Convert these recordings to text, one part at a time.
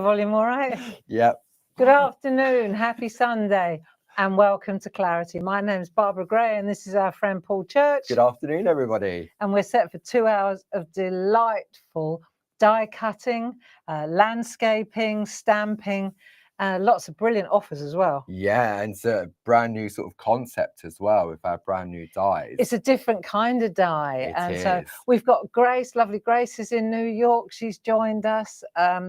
volume all right? Yep. Good afternoon, happy Sunday, and welcome to Clarity. My name's Barbara Gray, and this is our friend Paul Church. Good afternoon, everybody. And we're set for 2 hours of delightful die cutting, landscaping, stamping, lots of brilliant offers as well. Yeah, and it's a brand new sort of concept as well with our brand new dies. It's a different kind of die. It So is. we've got Grace, lovely Grace is in New York. She's joined us.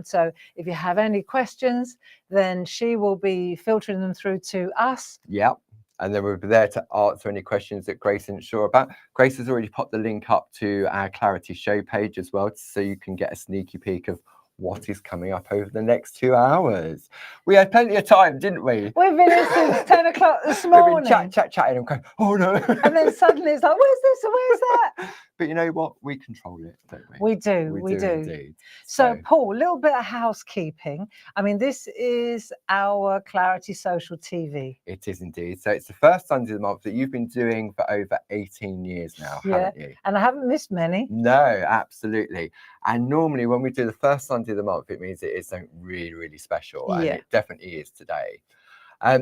So if you have any questions, then she will be filtering them through to us. Yep. And then we'll be there to answer any questions that Grace isn't sure about. Grace has already popped the link up to our Clarity show page as well, so you can get a sneaky peek of what is coming up over the next 2 hours. We had plenty of time, didn't we? We've been in since 10 o'clock this morning. We've been chatting and going, oh no. And then suddenly it's like, where's this and where's that? But you know what? We control it, don't we? We do. Indeed. So Paul, a little bit of housekeeping. I mean, this is our Clarity Social TV. It is indeed. So it's the first Sunday of the month that you've been doing for over 18 years now, haven't you? And I haven't missed many. No, absolutely. And normally when we do the first Sunday of the month, it means it is something really, really special. And it definitely is today.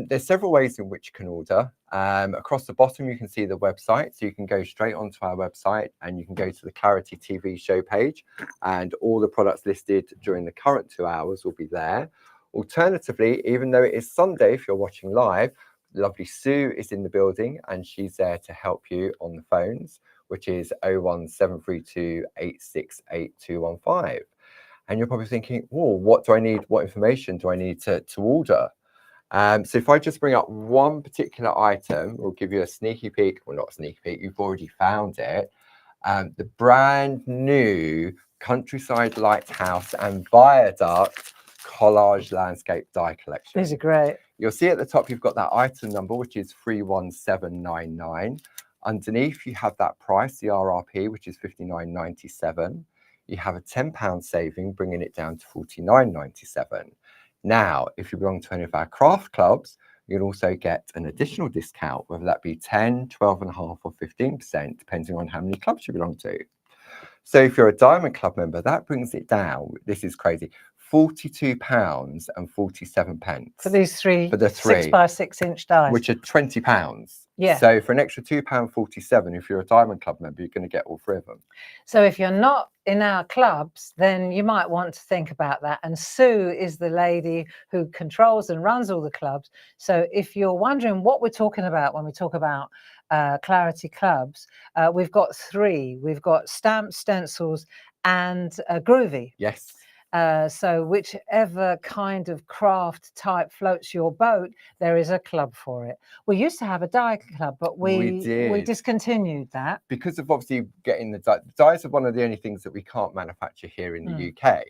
There's several ways in which you can order. Across the bottom, you can see the website. So you can go straight onto our website and you can go to the Clarity TV show page, and all the products listed during the current 2 hours will be there. Alternatively, even though it is Sunday, if you're watching live, lovely Sue is in the building and she's there to help you on the phones, which is 01732 868 215. And you're probably thinking, oh, what do I need? What information do I need to order? So if I just bring up one particular item, we'll give you a sneaky peek. Well, not a sneaky peek, you've already found it. The brand new Countryside Lighthouse and Viaduct Collage Landscape Die Collection. These are great. You'll see at the top, you've got that item number, which is 31799. Underneath, you have that price, the RRP, which is £59.97. You have a £10 saving, bringing it down to £49.97. Now, if you belong to any of our craft clubs, you'll also get an additional discount, whether that be 10, 12.5 or 15%, depending on how many clubs you belong to. So if you're a Diamond Club member, that brings it down. This is crazy. £42.47 for these three, for the 6 by 6 inch dies, which are £20. Yeah. So for an extra £2.47, if you're a Diamond Club member, you're going to get all three of them. So if you're not in our clubs, then you might want to think about that. And Sue is the lady who controls and runs all the clubs. So if you're wondering what we're talking about when we talk about Clarity clubs, we've got three. We've got Stamp, Stencils and Groovy. Yes. So whichever kind of craft type floats your boat, there is a club for it. We used to have a die club, but we discontinued that. Because of obviously getting the dies are one of the only things that we can't manufacture here in the UK,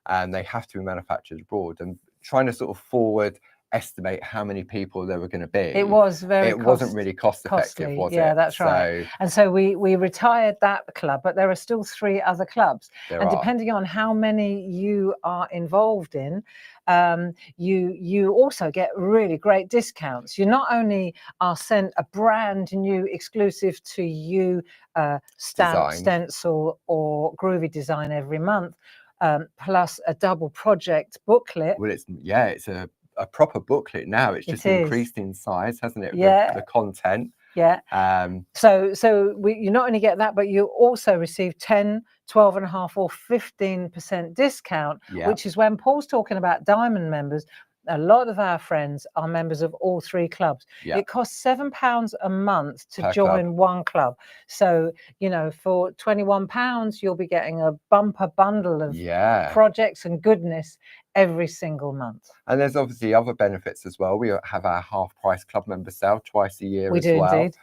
and they have to be manufactured abroad, and trying to sort of forward estimate how many people there were going to be. It was wasn't really cost effective, was it? Yeah, that's right. And so we retired that club, but there are still 3 other clubs. And depending on how many you are involved in, you also get really great discounts. You not only are sent a brand new exclusive to you stamp, stencil or Groovy design every month, plus a double project booklet. Well, it's a proper booklet now. It's just increased in size, hasn't it? Yeah. The content. Yeah. So you not only get that, but you also receive 10, 12.5 or 15% discount, which is when Paul's talking about Diamond members. A lot of our friends are members of all 3 clubs. It costs £7 a month to join one club. So, you know, for £21, you'll be getting a bumper bundle of projects and goodness every single month. And there's obviously other benefits as well. We have our half price club member sale twice a year as well. Indeed.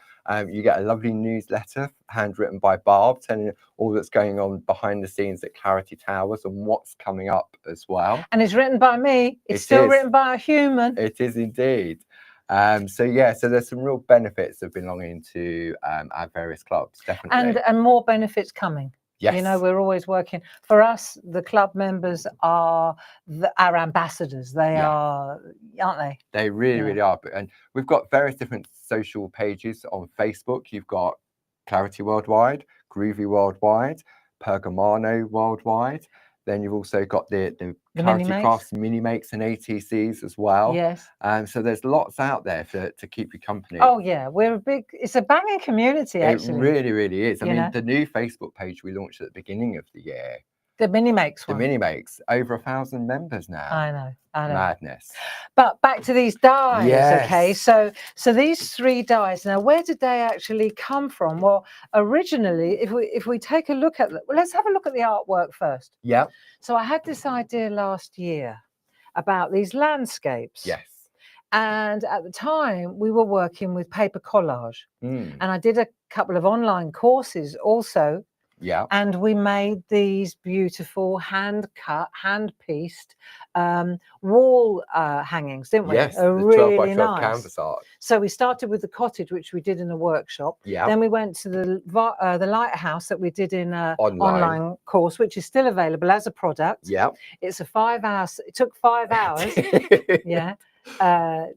You get a lovely newsletter handwritten by Barb, telling you all that's going on behind the scenes at Clarity Towers and what's coming up as well. And it's written by me. It's still written by a human. It is indeed. So there's some real benefits of belonging to our various clubs, definitely. And more benefits coming. Yes. You know, we're always working. For us, the club members are our ambassadors. They are, aren't they? They really are. And we've got various different social pages on Facebook. You've got Clarity Worldwide, Groovy Worldwide, Pergamano Worldwide. Then you've also got the The mini Clarity makes. Crafts mini makes and ATCs as well. Yes. So there's lots out there to keep you company. Oh yeah, it's a banging community actually. It really, really is. I mean, know? the new Facebook page we launched at the beginning of the year. The mini makes one. The mini makes over 1,000 members now. I know. Madness. But back to these dies. Yes. Okay, so these 3 dies. Now, where did they actually come from? Well, originally, if we take a look at let's have a look at the artwork first. Yeah. So I had this idea last year about these landscapes. Yes. And at the time, we were working with paper collage. Mm. And I did a couple of online courses also. Yeah. And we made these beautiful hand-cut, hand-pieced wall hangings, didn't we? Yes, the really 12 by 12 nice canvas art. So we started with the cottage, which we did in a workshop. Yeah. Then we went to the lighthouse that we did in an online course, which is still available as a product. Yeah. It's a 5 hours. It took 5 hours. Yeah.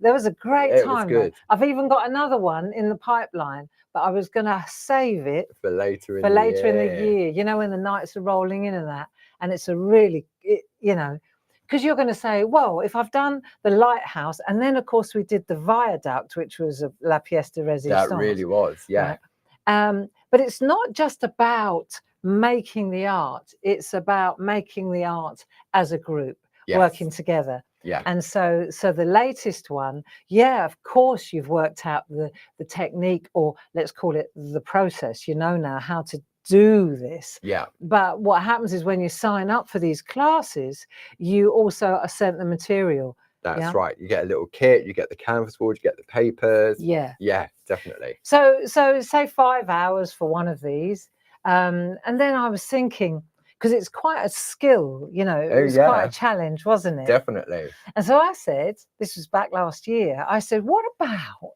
There was a great time. Was good. I've even got another one in the pipeline, but I was going to save it for later in the year. You know, when the nights are rolling in and that, and it's a really, you know, because you're going to say, well, if I've done the lighthouse, and then of course we did the viaduct, which was a La Pièce de Résistance. That really was, yeah. Right? But it's not just about making the art; it's about making the art as a group, working together. Yeah. And so the latest one, yeah, of course you've worked out the technique, or let's call it the process. You know now how to do this. Yeah. But what happens is when you sign up for these classes, you also are sent the material. That's right. You get a little kit, you get the canvas board, you get the papers. Yeah. Yeah, definitely. So say 5 hours for one of these. And then I was thinking, because it's quite a skill, you know, it was quite a challenge, wasn't it? Definitely. And so I said, this was back last year, I said, what about,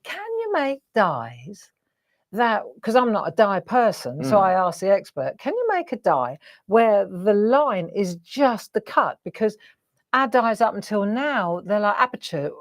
can you make dies that, because I'm not a die person, so I asked the expert, can you make a die where the line is just the cut? Because our dies up until now, they're like aperture.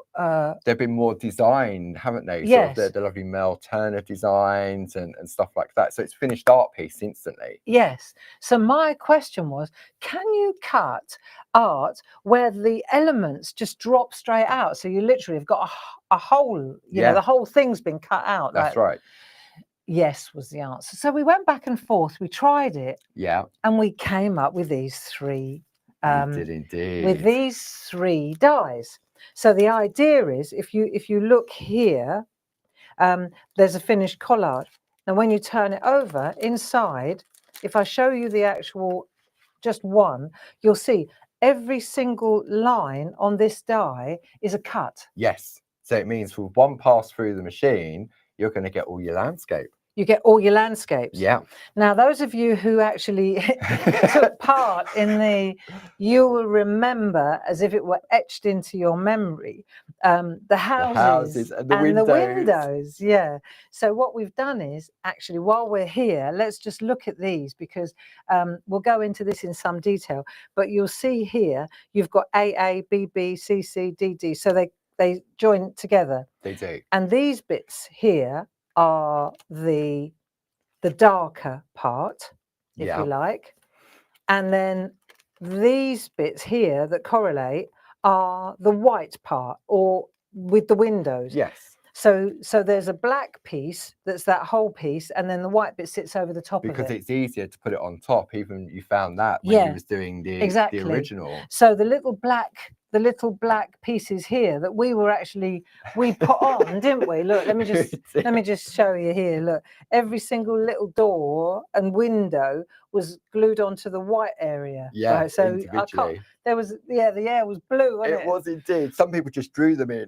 They've been more designed, haven't they? Yes. Sort of the lovely Mel Turner designs and stuff like that. So it's finished art piece instantly. Yes. So my question was, can you cut art where the elements just drop straight out? So you literally have got a hole, you know, the whole thing's been cut out. That's right. Yes, was the answer. So we went back and forth, we tried it. Yeah. And we came up with these 3 you did indeed. With these 3 dies. So the idea is, if you look here, there's a finished collage. Now, when you turn it over inside, if I show you the actual, just one, you'll see every single line on this die is a cut. Yes. So it means with one pass through the machine, you're going to get all your landscape. You get all your landscapes. Yeah. Now, those of you who actually took part in you will remember, as if it were etched into your memory, the houses and the windows. Yeah. So what we've done is, actually, while we're here, let's just look at these, because we'll go into this in some detail. But you'll see here, you've got AA, BB, CC, DD. So they join together. They do. And these bits here are the darker part, if you like, and then these bits here that correlate are the white part, or with the windows. Yes. So there's a black piece that's that whole piece, and then the white bit sits over the top of it. Because it's easier to put it on top. Even you found that when you was doing the original. So the little black pieces here that we put on, didn't we? Look, let me just show you here. Look, every single little door and window was glued onto the white area. Yeah, right? So individually. the air was blue, wasn't it? It was indeed. Some people just drew them in.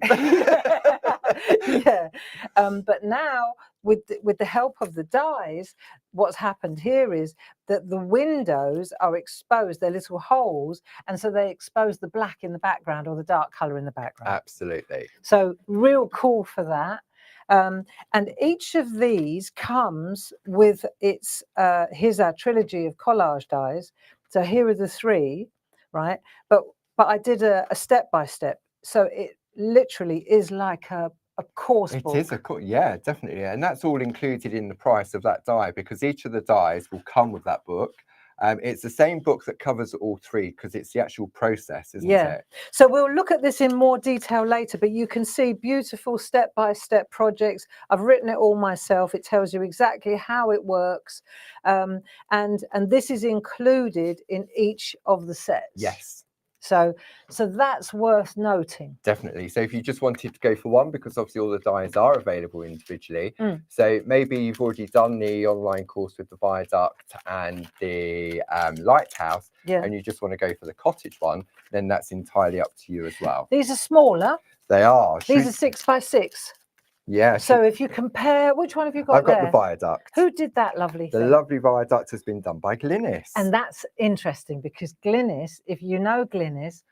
Yeah, but now with the help of the dies, what's happened here is that the windows are exposed, they're little holes, and so they expose the black in the background or the dark color in the background. Absolutely. So real cool for that. And each of these comes with its here's our trilogy of collage dies. So here are the 3, right? But I did a step-by-step, so it literally is like a course book. It is yeah, definitely. And that's all included in the price of that die, because each of the dies will come with that book. It's the same book that covers all three because it's the actual process, isn't it? So we'll look at this in more detail later, but you can see beautiful step-by-step projects. I've written it all myself. It tells you exactly how it works. And this is included in each of the sets. Yes. So that's worth noting. Definitely. So if you just wanted to go for one, because obviously all the dies are available individually. So maybe you've already done the online course with the viaduct and the lighthouse, and you just want to go for the cottage one, then that's entirely up to you as well. These are smaller. They are. These are 6x6. Yeah. So if you compare, which one have you got? I've got the viaduct. Who did that lovely thing? The lovely viaduct has been done by Glynis. And that's interesting because Glynis, if you know Glynis,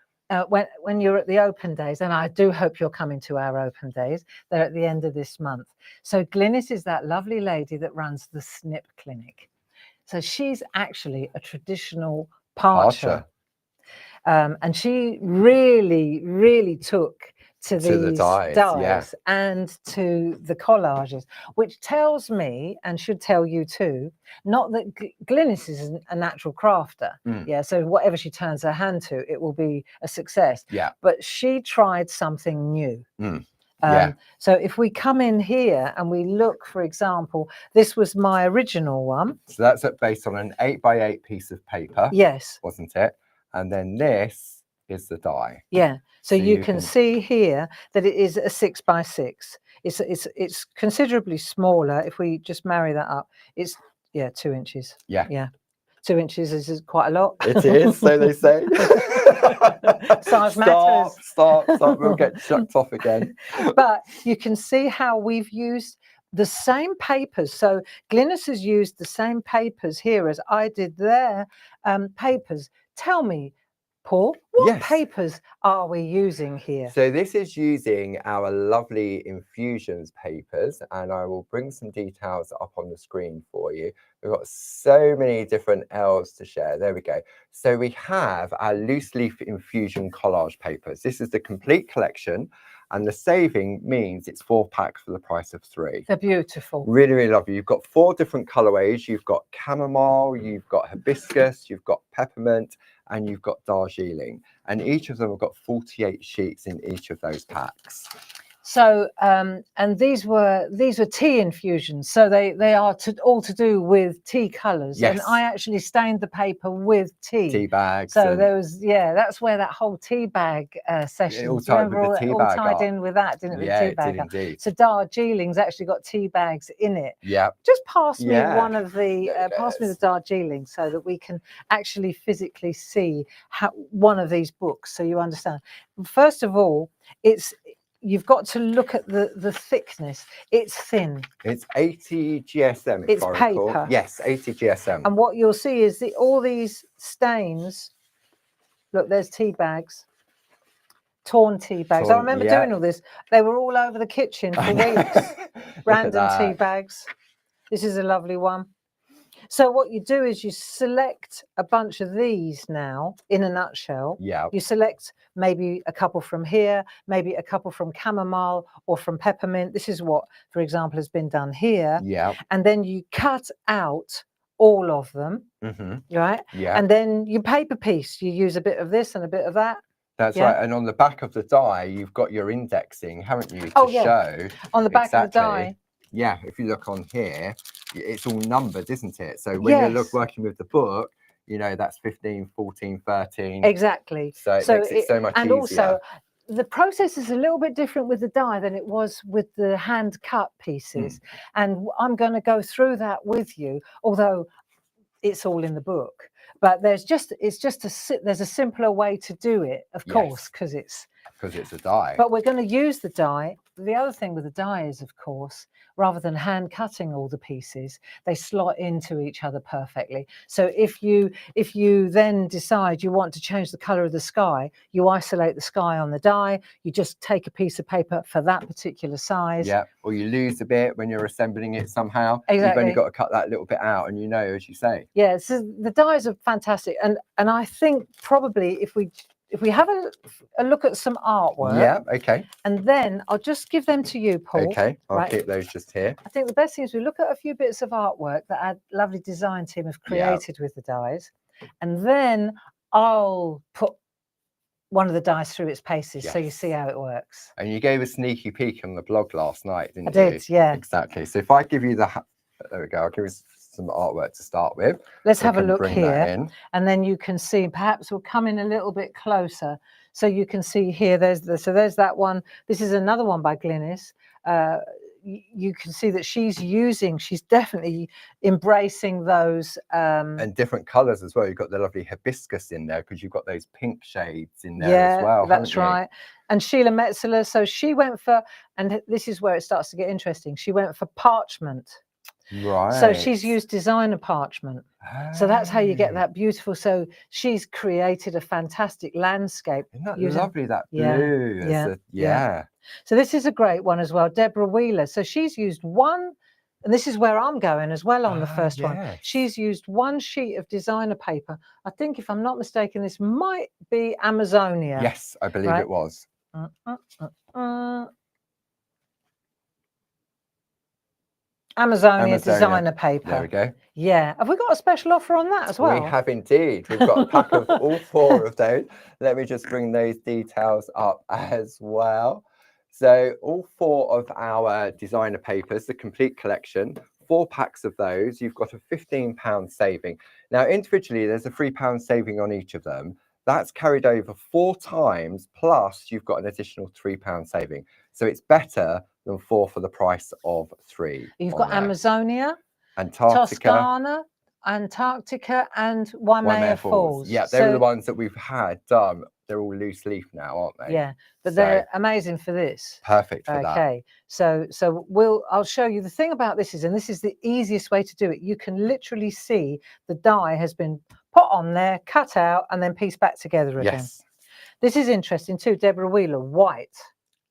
when you're at the open days, and I do hope you're coming to our open days, they're at the end of this month. So Glynis is that lovely lady that runs the snip clinic. So she's actually a traditional parcher. And she really took to these dies and to the collages, which tells me, and should tell you too, not that Glynis is a natural crafter. So whatever she turns her hand to, it will be a success. But she tried something new. So if we come in here and we look, for example, this was my original one. So that's based on an 8x8 piece of paper. Wasn't it? And then this is the die. So you can see here that it is a 6x6. It's considerably smaller. If we just marry that up, it's 2 inches. 2 inches is quite a lot. It is, so they say. Size matters. Stop. We'll get chucked off again. But you can see how we've used the same papers. So Glynis has used the same papers here as I did their papers. Tell me, Paul, what papers are we using here? So this is using our lovely Infusions papers, and I will bring some details up on the screen for you. We've got so many different L's to share. There we go. So we have our loose leaf Infusion collage papers. This is the complete collection, and the saving means it's 4 packs for the price of 3. They're beautiful. Really lovely. You've got 4 different colorways. You've got chamomile, you've got hibiscus, you've got peppermint, and you've got Darjeeling. And each of them have got 48 sheets in each of those packs. So, and these were tea infusions. So they are all to do with tea colours. And I actually stained the paper with tea. Tea bags. So there was, that's where that whole tea bag session. It all tied in with that, didn't it? Yeah, it did indeed. So Darjeeling's actually got tea bags in it. Yeah. Just pass me one of the, pass me the Darjeeling so that we can actually physically see one of these books so you understand. First of all, you've got to look at the thickness. It's thin. It's 80 GSM. It's paper. Yes, 80 GSM. And what you'll see is all these stains. Look, there's tea bags. Torn tea bags. I remember doing all this. They were all over the kitchen for weeks. Random tea bags. This is a lovely one. So what you do is you select a bunch of these now, in a nutshell. You select maybe a couple from here, maybe a couple from chamomile or from peppermint. This is what, for example, has been done here. And then you cut out all of them, right? And then you paper piece. You use a bit of this and a bit of that. That's right. And on the back of the die, you've got your indexing, haven't you, to show on the back of the die. Yeah, if you look on here, it's all numbered, isn't it? So when you're working with the book, you know, that's 15, 14, 13. Exactly. So it makes it so much easier. And also, the process is a little bit different with the die than it was with the hand cut pieces. And I'm going to go through that with you, although it's all in the book. But there's a simpler way to do it, of course, because it's a die. But we're going to use the die. The other thing with the die is, of course, rather than hand cutting all the pieces, they slot into each other perfectly. So if you then decide you want to change the color of the sky, you isolate the sky on the die. You just take a piece of paper for that particular size. Yeah, or you lose a bit when you're assembling it somehow. Exactly. You've only got to cut that little bit out, and you know, as you say. Yeah, so the dies are fantastic, and I think probably if we if we have a look at some artwork. Yeah, okay. And then I'll just give them to you, Paul. Okay, I'll keep those just here. I think the best thing is we look at a few bits of artwork that our lovely design team have created with the dies. And then I'll put one of the dies through its paces so you see how it works. And you gave a sneaky peek on the blog last night, didn't you? I did, yeah. Exactly. So if I give you there we go, I'll give you some artwork to start with. Let's have a look here. And then you can see, perhaps we'll come in a little bit closer. So you can see here, there's that one. This is another one by Glynis. You can see that she's definitely embracing those and different colors as well. You've got the lovely hibiscus in there because you've got those pink shades in there as well. That's right. And Sheila Metzeler, so she went for, and this is where it starts to get interesting, she went for parchment. Right. So she's used designer parchment. So that's how you get that beautiful. So she's created a fantastic landscape. Isn't that lovely, that blue? Yeah. So this is a great one as well. Deborah Wheeler. So she's used one, and this is where I'm going as well on the first one. She's used one sheet of designer paper. I think, if I'm not mistaken, this might be Amazonia. Yes, I believe it was. Amazonia designer paper. There we go. Yeah. Have we got a special offer on that as well? We have indeed. We've got a pack of all 4 of those. Let me just bring those details up as well. So all 4 of our designer papers, the complete collection, 4 packs of those, you've got a £15 saving. Now, individually, there's a £3 saving on each of them. That's carried over 4 times, plus you've got an additional £3 saving. So it's better than 4 for the price of 3. You've got Amazonia, Antarctica, Toscana, Antarctica, and Waimea Falls. Yeah, they're the ones that we've had done. They're all loose leaf now, aren't they? Yeah, but they're amazing for this. Perfect for that. Okay, so I'll show you. The thing about this is, and this is the easiest way to do it, you can literally see the die has been put on there, cut out, and then pieced back together again. Yes. This is interesting too. Deborah Wheeler, white.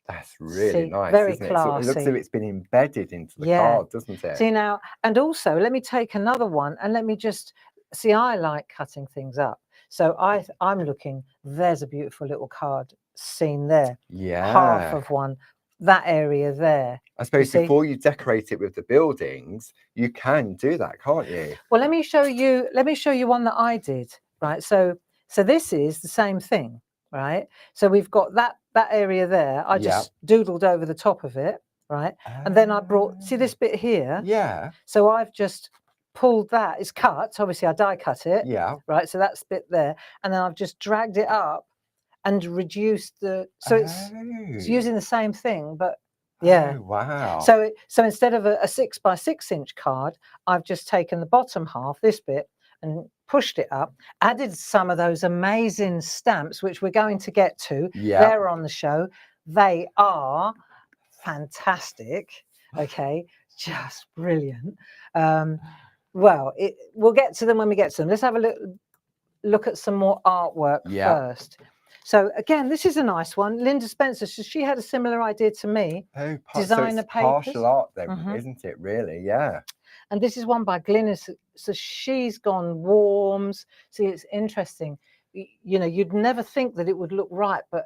That's really nice, very isn't classy. It? So it looks as if it's been embedded into the card, doesn't it? See now, and also let me take another one and let me just see. I like cutting things up, so I'm looking. There's a beautiful little card scene there. Yeah, half of one. That area there. I suppose before you decorate it with the buildings, you can do that, can't you? Well, let me show you. Let me show you one that I did. Right. So this is the same thing. Right. So we've got that area there. I just doodled over the top of it. Right. And then I brought, see this bit here? Yeah. So I've just pulled that. It's cut. Obviously, I die cut it. Yeah. Right. So that's bit there. And then I've just dragged it up and reduced the, so it's using the same thing, but yeah. Oh, wow. So instead of a 6 by 6 inch card, I've just taken the bottom half, this bit, and pushed it up, added some of those amazing stamps, which we're going to get to. Yeah. They're on the show. They are fantastic. Okay. Just brilliant. Well, we'll get to them when we get to them. Let's have a look at some more artwork first. So again, this is a nice one. Linda Spencer, so she had a similar idea to me. Oh, designer papers. Partial art then, isn't it, really? Yeah. And this is one by Glynis. So she's gone warms. See, it's interesting. You know, you'd never think that it would look right, but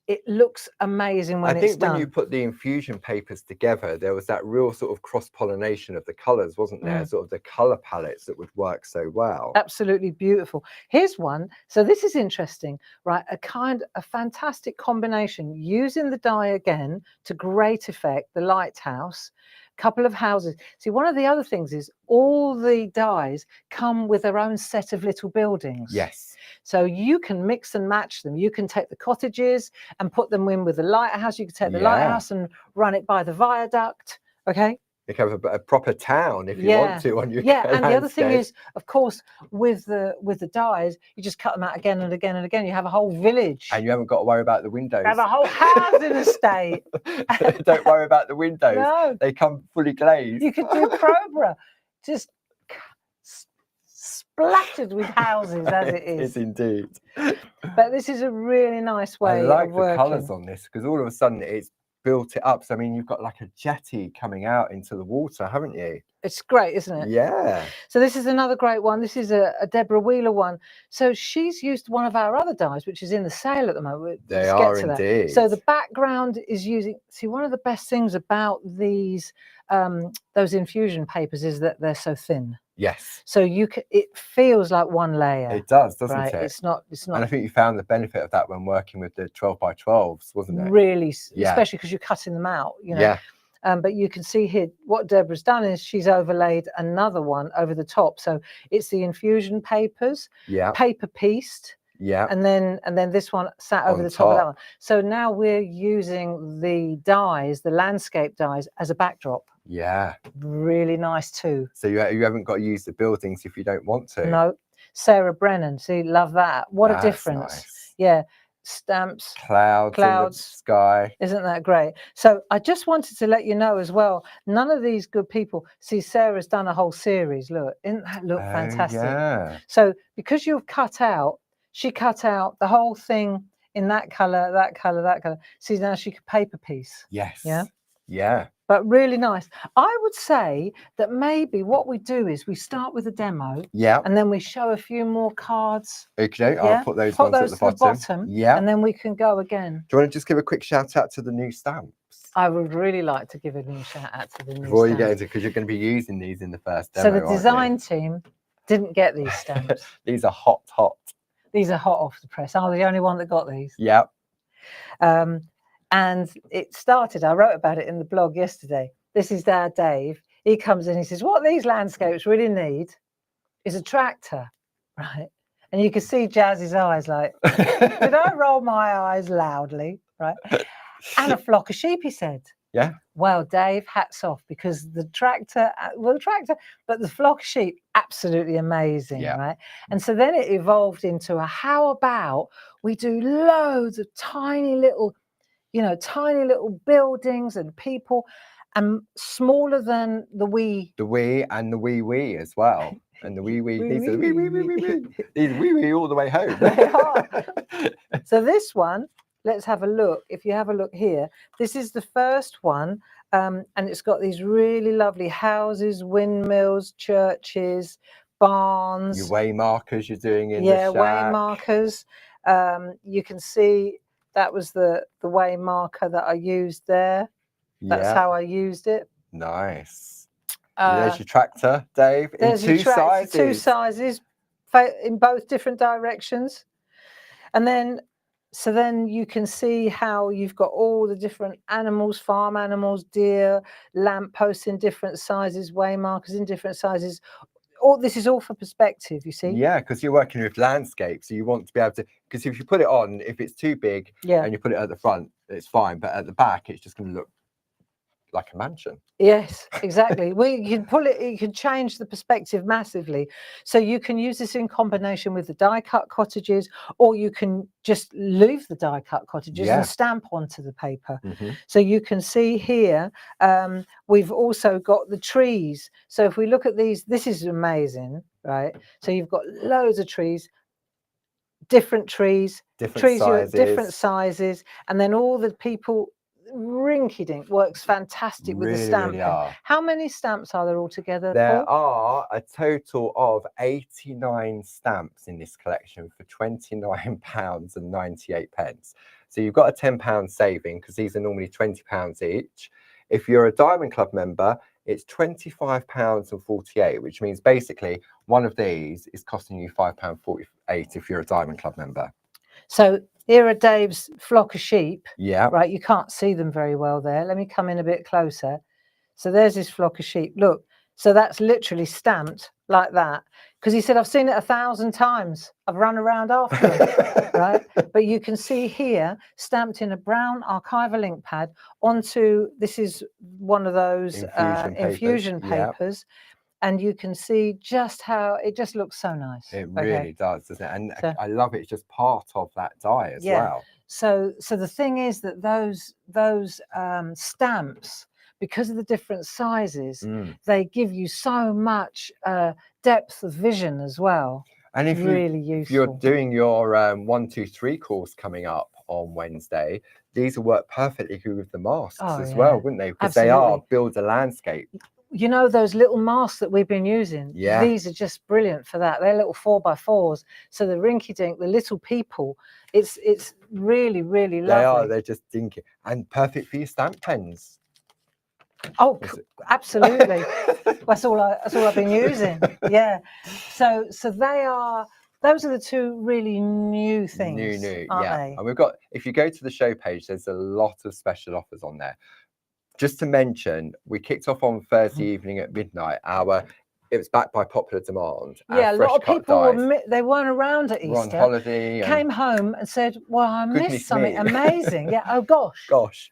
it looks amazing when it's done. I think when you put the infusion papers together, there was that real sort of cross-pollination of the colours, wasn't there? Sort of the colour palettes that would work so well. Absolutely beautiful. Here's one. So this is interesting, right? A fantastic combination using the die again to great effect, the lighthouse, couple of houses. See, one of the other things is all the dies come with their own set of little buildings. Yes. So you can mix and match them. You can take the cottages and put them in with the lighthouse. You can take the lighthouse and run it by the viaduct. Okay. Become a proper town if you want to on your and the other thing is, of course, with the dies, you just cut them out again and again and again. You have a whole village, and you haven't got to worry about the windows. You have a whole housing estate. Don't worry about the windows. No. They come fully glazed. You could do Crowborough, just splattered with houses as it is. It's indeed. But this is a really nice way. I like of the colours on this because all of a sudden it's built it up. So I mean, you've got like a jetty coming out into the water, haven't you? It's great, isn't it? Yeah. So this is another great one. This is a Deborah Wheeler one. So she's used one of our other dies, which is in the sale at the moment. They are indeed. So the background is using, see, one of the best things about these, those infusion papers is that they're so thin. Yes. So it feels like one layer. It does, doesn't right? it? It's not. And I think you found the benefit of that when working with the 12 by 12s, wasn't it? Really, Yeah. especially because you're cutting them out, you know. Yeah. But you can see here what Deborah's done is she's overlaid another one over the top. So it's the infusion papers, paper pieced, and then this one sat over the top of that one. So now we're using the dies, the landscape dies, as a backdrop. Yeah. Really nice too. So you haven't got to use the buildings if you don't want to. No. Sarah Brennan, see, love that. What a difference. Nice. Yeah. Stamps, clouds in the sky. Isn't that great? So I just wanted to let you know as well, none of these good people, see, Sarah's done a whole series. Look, isn't that look fantastic? Yeah. So because you've cut out, she cut out the whole thing in that color, that color, that color. See, now she could paper piece. Yes. Yeah. Yeah. But really nice. I would say that maybe what we do is we start with a demo. Yeah. And then we show a few more cards. Okay, I'll put those ones at the bottom. Yeah. And then we can go again. Do you want to just give a quick shout out to the new stamps? I would really like to give a new shout out to the new Before stamps. you get into, because you're going to be using these in the first demo. So the design team didn't get these stamps. These are hot. These are hot off the press. I'm the only one that got these. Yep. And it started, I wrote about it in the blog yesterday. This is our Dave. He comes in, he says, what these landscapes really need is a tractor, right? And you can see Jazz's eyes like, did I roll my eyes loudly, right? And a flock of sheep, he said. Yeah. Well, Dave, hats off, because the tractor, but the flock of sheep, absolutely amazing, right? And so then it evolved into a, how about we do loads of tiny little, tiny little buildings and people, and smaller than the wee. The wee and the wee as well. And the wee, these are the wee all the way home. They are. So this one, let's have a look. If you have a look here, this is the first one. And it's got these really lovely houses, windmills, churches, barns. Your way markers you're doing in the shack. Way markers. You can see that was the way marker that I used there. That's how I used it. Nice. There's your tractor, Dave, in two sizes. Two sizes in both different directions. And then, so then you can see how you've got all the different animals, farm animals, deer, lampposts in different sizes, way markers in different sizes. This is all for perspective, you see. Yeah, because you're working with landscape, so you want to be able to, because if you put it on, if it's too big and you put it at the front, it's fine, but at the back it's just going to look like a mansion. Yes, exactly. You can pull it, you can change the perspective massively. So you can use this in combination with the die cut cottages, or you can just leave the die cut cottages and stamp onto the paper. So you can see here, we've also got the trees. So if we look at these, this is amazing, right? So you've got loads of trees, different sizes, and then all the people. Rinky Dink works fantastic with the stamping. How many stamps are there altogether? There are a total of 89 stamps in this collection for £29.98. So you've got a £10 saving, because these are normally £20 each. If you're a Diamond Club member, it's £25.48, which means basically one of these is costing you £5.48 if you're a Diamond Club member. So here are Dave's flock of sheep. Yeah. Right, you can't see them very well there. Let me come in a bit closer. So there's his flock of sheep. Look, so that's literally stamped like that. Because he said, I've seen it 1,000 times. I've run around after it, right? But you can see here, stamped in a brown archival ink pad onto, this is one of those infusion papers. And you can see just how it just looks so nice. It really does, doesn't it? And so, I love it. It's just part of that die as well. So the thing is that those stamps, because of the different sizes, they give you so much depth of vision as well. And if you're doing your 1, 2, 3 course coming up on Wednesday, these will work perfectly with the masks as well, wouldn't they? Because they are build a landscape. you know, those little masks that we've been using, Yeah. these are just brilliant for that. They're little 4x4s. So the rinky dink, the little people, it's really, really lovely. They are, they're just dinky and perfect for your stamp pens. Oh, absolutely. That's all I've been using. Yeah. So those are the two really new things. New, aren't yeah. they? And we've got, if you go to the show page, there's a lot of special offers on there. Just to mention, we kicked off on Thursday evening at midnight. It was backed by popular demand. Yeah, a lot of people they weren't around at Easter. Were on holiday. Came home and said, "Well, I missed something amazing." Yeah. Oh gosh. Gosh.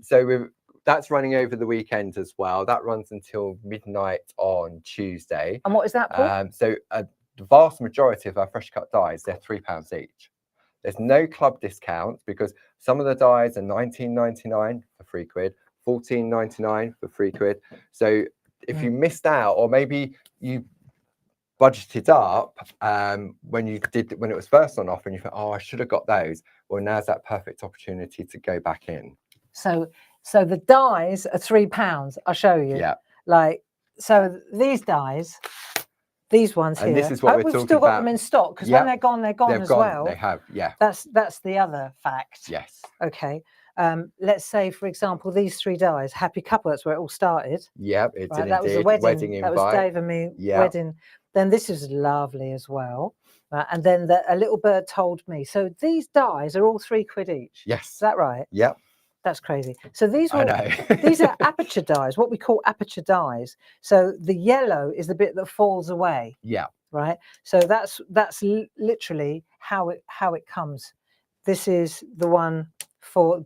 So that's running over the weekend as well. That runs until midnight on Tuesday. And what is that, Paul? So the vast majority of our fresh cut dies, they're £3 each. There's no club discount because some of the dies are £19.99 for £3, £14.99 for £3. So if you missed out, or maybe you budgeted up when it was first on offer and you thought, oh, I should have got those, well, now's that perfect opportunity to go back in. So the dies are £3. I'll show you. Yeah. Like, so these dies, these ones and here. This is what we've still got them in stock, because when they're gone as well. They have, yeah. That's the other fact. Yes. Okay. Let's say, for example, these 3 dies, Happy Couple, that's where it all started. Yep, it did. That was a wedding invite. That was Dave and me wedding. Then this is lovely as well. And then A Little Bird Told Me. So these dies are all £3 each. Yes. Is that right? Yep. That's crazy. So these are aperture dies, what we call aperture dies. So the yellow is the bit that falls away. Yeah. Right. So that's literally how it comes. This is the one for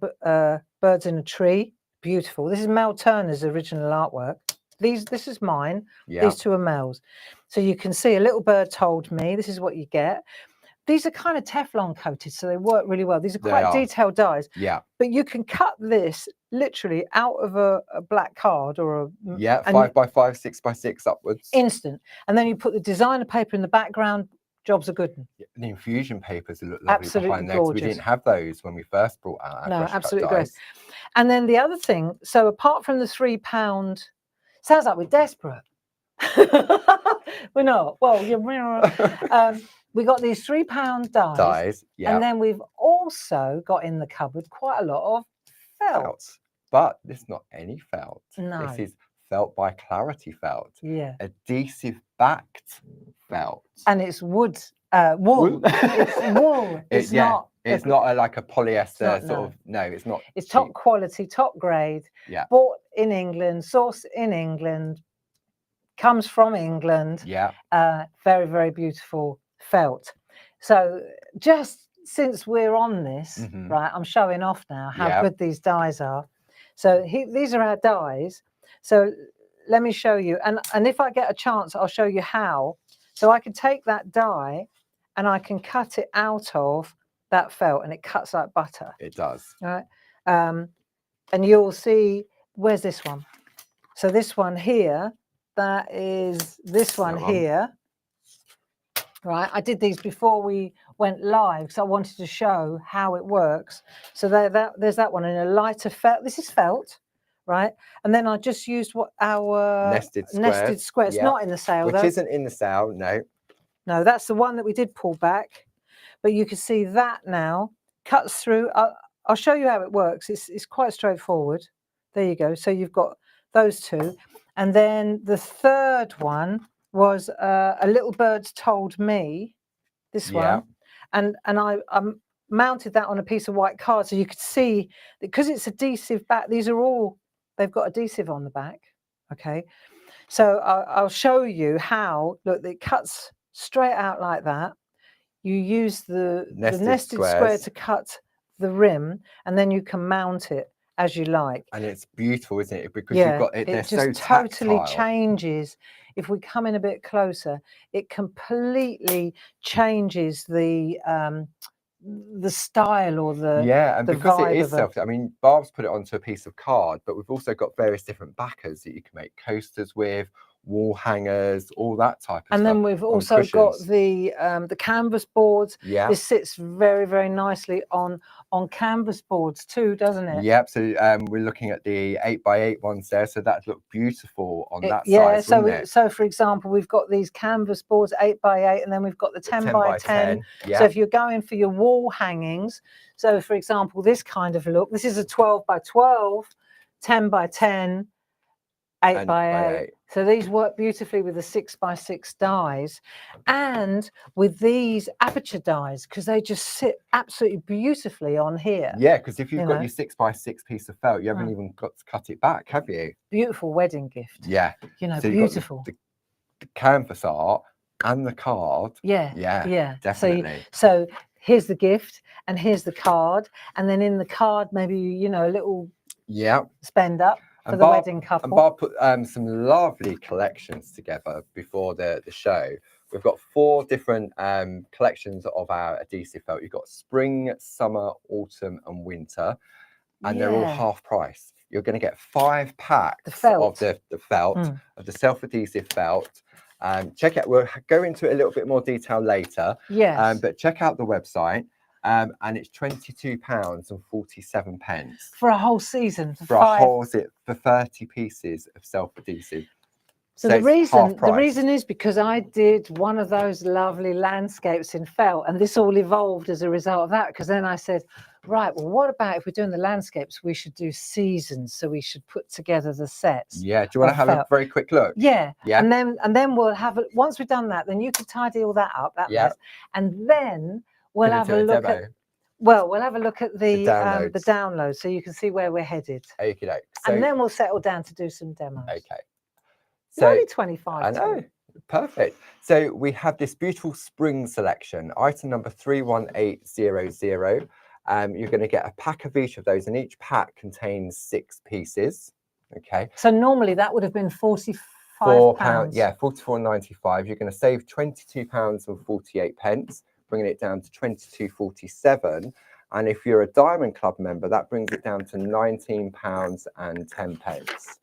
Birds in a Tree. Beautiful. This is Mel Turner's original artwork. This is mine. Yeah. These two are Mel's. So you can see A Little Bird Told Me. This is what you get. These are kind of Teflon coated, so they work really well. These are quite detailed dies. Yeah. But you can cut this literally out of a black card or a 5x5, 6x6 upwards. Instant. And then you put the designer paper in the background. Jobs are good. Yeah, the infusion papers look lovely absolutely behind there. We didn't have those when we first brought out. No, absolutely great. And then the other thing. So apart from the £3, sounds like we're desperate. We're not. Well, we got these £3 dies, yeah. And then we've also got in the cupboard quite a lot of felt. But this is not any felt. No. This is Felt by Clarity felt. Yeah. Adhesive backed felt. And it's wool. It's wool. It's not. It's not like a polyester sort of. No, it's not. It's cheap. Top quality, top grade. Yeah. Bought in England, sourced in England, comes from England. Yeah. Very, very beautiful felt. So just since we're on this, right, I'm showing off now how good these dies are. So these are our dies. So let me show you. And if I get a chance, I'll show you how. So I can take that die and I can cut it out of that felt, and it cuts like butter. It does. Right. And you'll see, where's this one? So this one here, that is this one here. Right, I did these before we went live because I wanted to show how it works. So there's that one in a lighter felt. This is felt, right? And then I just used what our nested square. It's not in the sale, which isn't in the sale. No, that's the one that we did pull back. But you can see that now cuts through. I'll show you how it works. It's quite straightforward. There you go. So you've got those two, and then the third one was A Little Bird Told Me, this one, and I mounted that on a piece of white card so you could see, because it's adhesive back, they've got adhesive on the back. Okay, so I'll show you how. Look, it cuts straight out like that. You use the nested square to cut the rim, and then you can mount it as you like. And it's beautiful, isn't it? Because you've got it. They're so totally changes. If we come in a bit closer, it completely changes the style or the and because it is I mean, Barb's put it onto a piece of card, but we've also got various different backers that you can make coasters with, wall hangers, all that type of and stuff. then we've on also got cushions. the canvas boards. Yeah. This sits very, very nicely on canvas boards too, doesn't it? Yep. So we're looking at the 8x8 ones there, so that look beautiful on that yeah, size, wouldn't it? so for example, we've got these canvas boards 8x8, and then we've got the 10x10. Yep. So if you're going for your wall hangings, so for example, this kind of look, this is a 12x12, 10x10, 8x8. So these work beautifully with the 6x6 dies, and with these aperture dies, because they just sit absolutely beautifully on here. Yeah, because if you've got your 6x6 piece of felt, you haven't even got to cut it back, have you? Beautiful wedding gift. Yeah. You know, so beautiful. The canvas art and the card. Yeah. Definitely. So here's the gift, and here's the card, and then in the card, maybe, you know, a little spend up for the wedding couple. And Barb put some lovely collections together before the show. We've got 4 different collections of our adhesive felt. You've got spring, summer, autumn, and winter, and they're all half price. You're going to get 5 packs of the felt, of the self-adhesive felt. Check out, we'll go into it a little bit more detail later. Yes. But check out the website. And it's £22.47 for a whole season. For 30 pieces of self-adhesive. So the reason is because I did one of those lovely landscapes in felt, and this all evolved as a result of that. Because then I said, right, well, what about if we're doing the landscapes? We should do seasons, so we should put together the sets. Yeah. Do you want to have a very quick look? Yeah. And then we'll have once we've done that, then you can tidy all that up. Mess, and then we'll have a look at. Well, we'll have a look at the downloads, so you can see where we're headed. Okay. And then we'll settle down to do some demos. Okay. So only 25. I know. Perfect. So we have this beautiful spring selection, item number 31800. You're going to get a pack of each of those, and each pack contains 6 pieces. Okay. So normally that would have been £45. Yeah, £44.95. You're going to save £22.48, bringing it down to £22.47. And if you're a Diamond Club member, that brings it down to £19.10.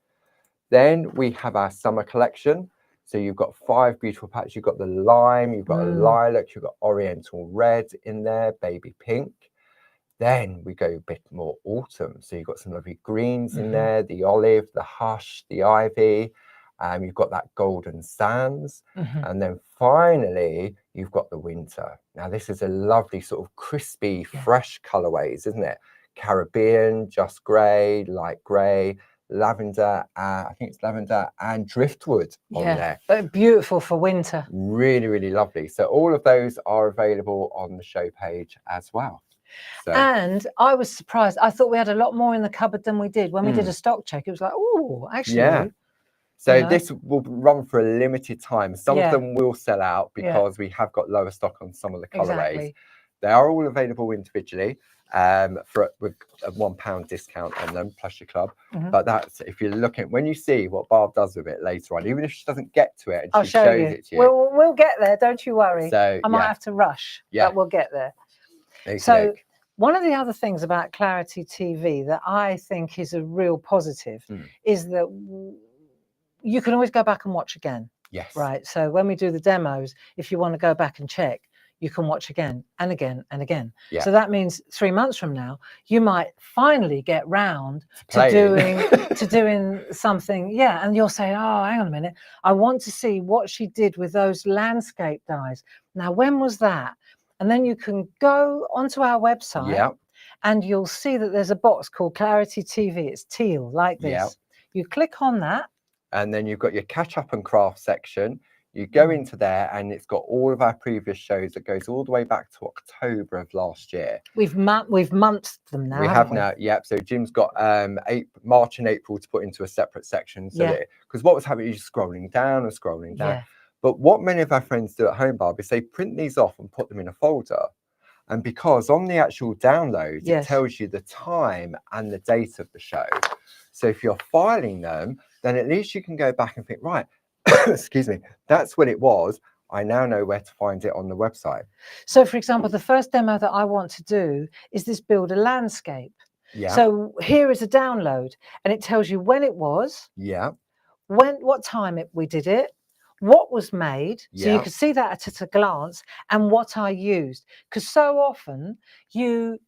Then we have our summer collection. So you've got 5 beautiful packs. You've got the lime, you've got a lilac, you've got oriental red in there, baby pink. Then we go a bit more autumn. So you've got some lovely greens in there, the olive, the hush, the ivy. You've got that golden sands. And then finally, you've got the winter. Now, this is a lovely sort of crispy, fresh colorways, isn't it? Caribbean, just grey, light grey, lavender, I think it's lavender and driftwood on there. But beautiful for winter. Really, really lovely. So all of those are available on the show page as well. So. And I was surprised. I thought we had a lot more in the cupboard than we did. When we did a stock check, it was like, oh, actually. Yeah. So this will run for a limited time. Some of them will sell out because we have got lower stock on some of the colorways. They are all available individually with a £1 discount on them plus your club. But that's if you're looking, when you see what Barb does with it later on, even if she doesn't get to it and she shows it to you. We'll get there, don't you worry. So I might have to rush, but we'll get there. So one of the other things about Clarity TV that I think is a real positive is that you can always go back and watch again. Yes. Right. So when we do the demos, if you want to go back and check, you can watch again and again and again. Yeah. So that means 3 months from now, you might finally get round to doing something. Yeah. And you'll say, oh, hang on a minute. I want to see what she did with those landscape dies. Now, when was that? And then you can go onto our website and you'll see that there's a box called Clarity TV. It's teal like this. You click on that. And then you've got your catch up and craft section. You go into there and it's got all of our previous shows that goes all the way back to October of last year. We've monthed them now. We have now, So Jim's got March and April to put into a separate section. So because what was happening, you're just scrolling down and scrolling down. But what many of our friends do at home, Barb, is they print these off and put them in a folder. And because on the actual download, it tells you the time and the date of the show. So if you're filing them, then at least you can go back and think, right, excuse me, that's what it was. I now know where to find it on the website. So, for example, the first demo that I want to do is this build a landscape. So here is a download and it tells you when it was, what time we did it, what was made, so you Yeah. could see that at a glance, and what I used. Because so often you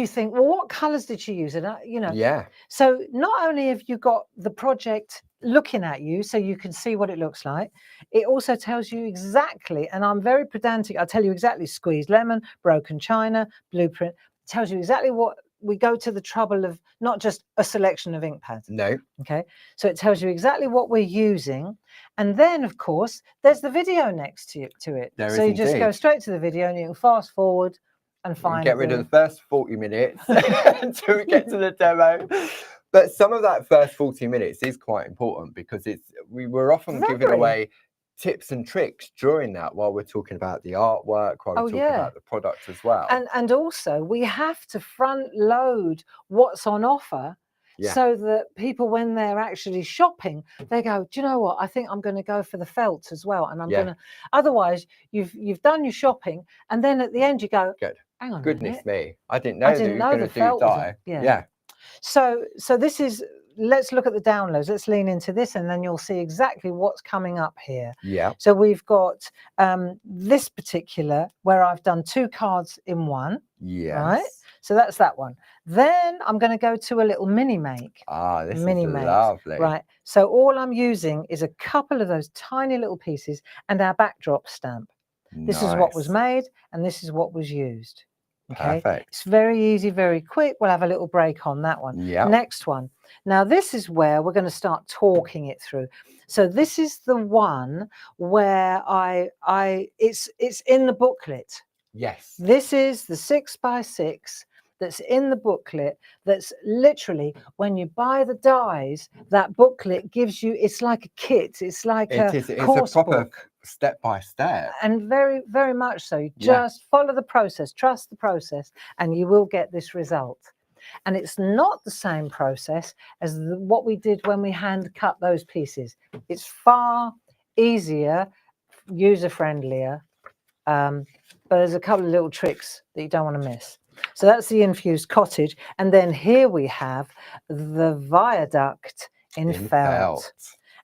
think, well, what colors did you use? And you know, Yeah. so not only have you got the project looking at you so you can see what it looks like, it also tells you exactly, and I'm very pedantic, I'll tell you exactly, squeezed lemon, broken china, blueprint, tells you exactly what we go to the trouble of, not just a selection of ink pads. No. Okay, so it tells you exactly what we're using, and then of course there's the video next to it. There so is you just go indeed. straight to the video and you can fast forward and find get rid of the first 40 minutes until we get to the demo. But some of that first 40 minutes is quite important, because we were often giving away tips and tricks during that while we're talking about the artwork, while we're talking about the product as well. And also we have to front load what's on offer, so that people, when they're actually shopping, they go, do you know what, I think I'm going to go for the felt as well, and I'm going to, otherwise you've done your shopping and then at the end you go, hang on, goodness me, I didn't know that you were going to do dye. So this is, let's look at the downloads. Let's lean into this, and then you'll see exactly what's coming up here. So we've got this particular, where I've done 2 cards in one. Right. So that's that one. Then I'm going to go to a little mini make. This is lovely. Right. So all I'm using is a couple of those tiny little pieces and our backdrop stamp. This is what was made, and this is what was used. Okay, perfect. It's very easy, very quick. We'll have a little break on that one. Next one. Now this is where we're going to start talking it through. So this is the one where it's in the booklet. Yes. This is the 6x6 that's in the booklet. That's literally, when you buy the dies, that booklet gives you, it's like a kit. It's like it's a proper step by step, and very, very much so. Just follow the process, trust the process, and you will get this result. And it's not the same process as what we did when we hand cut those pieces. It's far easier, user friendlier, but there's a couple of little tricks that you don't want to miss. So that's the infused cottage, and then here we have the viaduct in felt.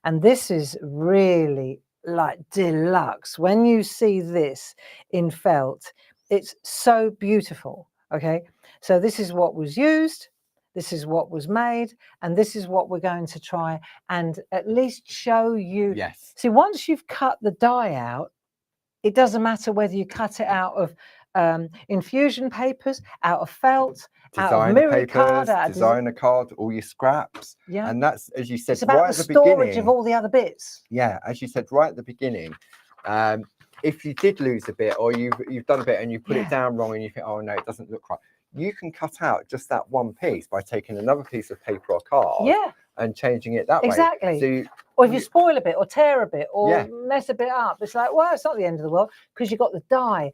And this is really like deluxe. When you see this in felt, it's so beautiful. Okay, so this is what was used, this is what was made, and this is what we're going to try and at least show you. See, once you've cut the die out, it doesn't matter whether you cut it out of infusion papers, out of felt, out of mirror card, designer card, all your scraps. And that's, as you said, it's about the storage of all the other bits. As you said right at the beginning, if you did lose a bit, or you've done a bit and you put it down wrong and you think, oh no, it doesn't look right, you can cut out just that one piece by taking another piece of paper or card and changing it that way. So or if you spoil a bit or tear a bit or mess a bit up, it's like, well, it's not the end of the world, because you got the die.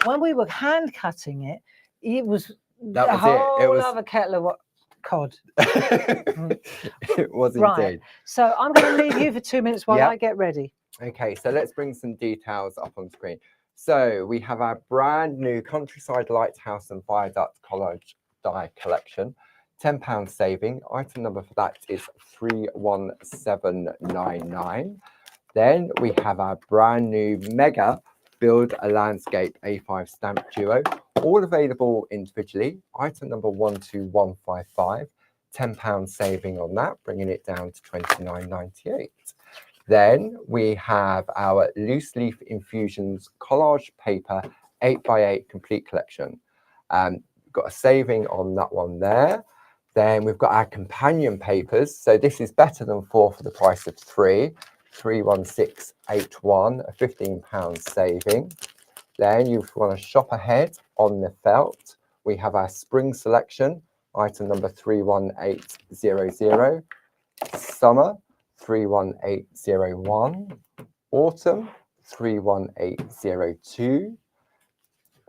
When we were hand cutting it, it was a whole other kettle of cod. It was indeed. So I'm going to leave you for 2 minutes while I get ready. Okay, so let's bring some details up on screen. So we have our brand new Countryside Lighthouse and Viaduct Collage die collection. £10 saving. Item number for that is 31799. Then we have our brand new Mega Build a Landscape A5 stamp duo, all available individually. Item number 12155. £10 saving on that, bringing it down to £29.98. Then we have our Loose Leaf Infusions Collage Paper 8x8 Complete Collection. Got a saving on that one there. Then we've got our companion papers. So this is better than 4 for the price of 3. 31681, a £15 saving. Then you want to shop ahead on the felt. We have our spring selection, item number 31800. Summer 31801. Autumn 31802.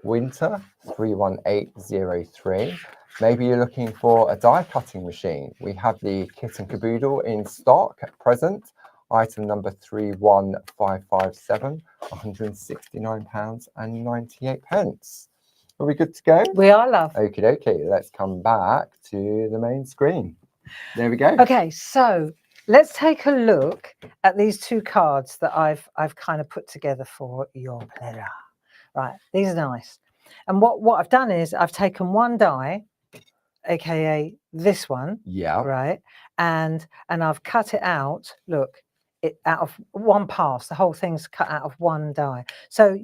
Winter 31803. Maybe you're looking for a die cutting machine. We have the kit and caboodle in stock at present. Item number 31557, £169.98. Are we good to go? We are, love. Okay, let's come back to the main screen. There we go. Okay, so let's take a look at these two cards that I've kind of put together for your pleasure. Right, these are nice. And what I've done is I've taken one die, aka this one, Yeah. right, and I've cut it out. Look, it out of one pass. The whole thing's cut out of one die. So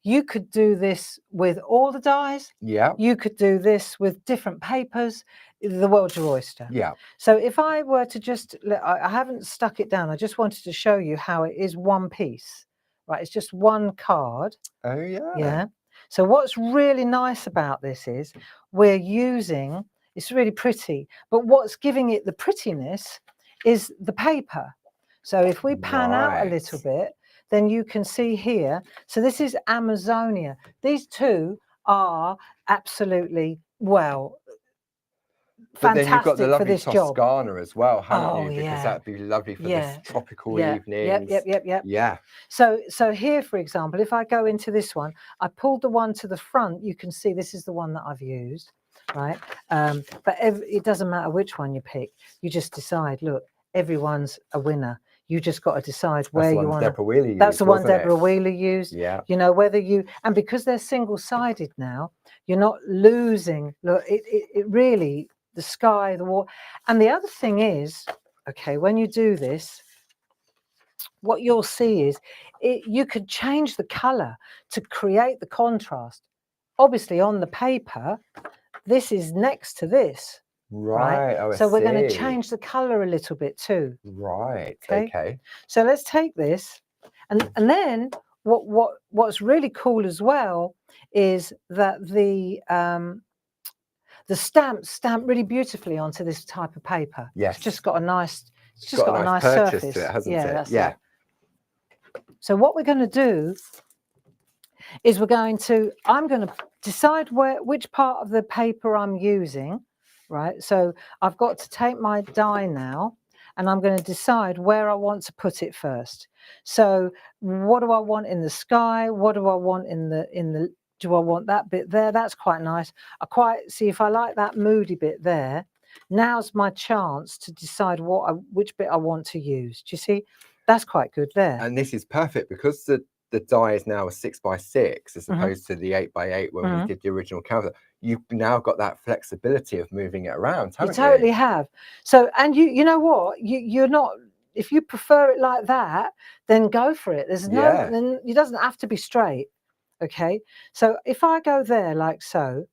you could do this with all the dies. Yeah. You could do this with different papers. The world's your oyster. Yeah. So if I were to just, I haven't stuck it down. I just wanted to show you how it is one piece. Right, it's just one card. Oh yeah. Yeah. So what's really nice about this is we're using, it's really pretty, but what's giving it the prettiness is the paper. So if we pan out a little bit, then you can see here. So this is Amazonia. These two are absolutely, well, but then you've got the fantastic for lovely this job. Toscana as well, haven't Oh, you? Because yeah. that'd be lovely for this tropical Yeah. evenings. Yep. Yeah. So here, for example, if I go into this one, I pulled the one to the front. You can see this is the one that I've used, right? But it doesn't matter which one you pick. You just decide. Look, everyone's a winner. You just got to decide where you want to. That's the one Deborah Wheeler used. Yeah. You know, whether you, and because they're single-sided now, you're not losing. Look, it really, the sky, the water. And the other thing is, okay, when you do this, what you'll see is you could change the color to create the contrast. Obviously on the paper, this is next to this. Right. Oh, so we're going to change the color a little bit too. Right. Okay. So let's take this, and then what's really cool as well is that the stamps stamp really beautifully onto this type of paper. Yes. It's just got a nice, it's just got a nice surface to it, hasn't it? That's it. So what we're going to do is I'm going to decide which part of the paper I'm using, right? So I've got to take my die now, and I'm going to decide where I want to put it first. So what do I want in the sky? What do I want in the do I want that bit there? That's quite nice. I quite see if I like that moody bit there. Now's my chance to decide which bit I want to use. Do you see? That's quite good there. And this is perfect because the die is now a 6x6 as opposed to the 8x8 when we did the original canvas. You've now got that flexibility of moving it around, haven't you? You totally have. So, and you know what? You're not, if you prefer it like that, then go for it. There's no, then it doesn't have to be straight. Okay. So if I go there like so,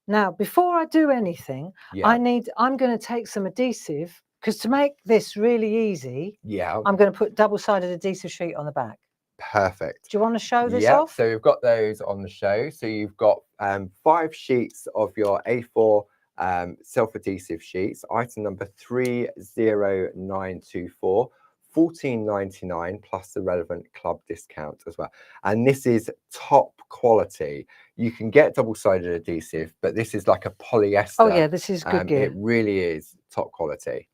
now before I do anything, I'm going to take some adhesive, because to make this really easy, I'm going to put double-sided adhesive sheet on the back. Perfect. Do you want to show this off? So we've got those on the show. So you've got 5 sheets of your A4 self-adhesive sheets, item number 30924, $14.99 plus the relevant club discount as well. And this is top quality. You can get double-sided adhesive, but this is like a polyester. Oh yeah, this is good gear. It really is top quality.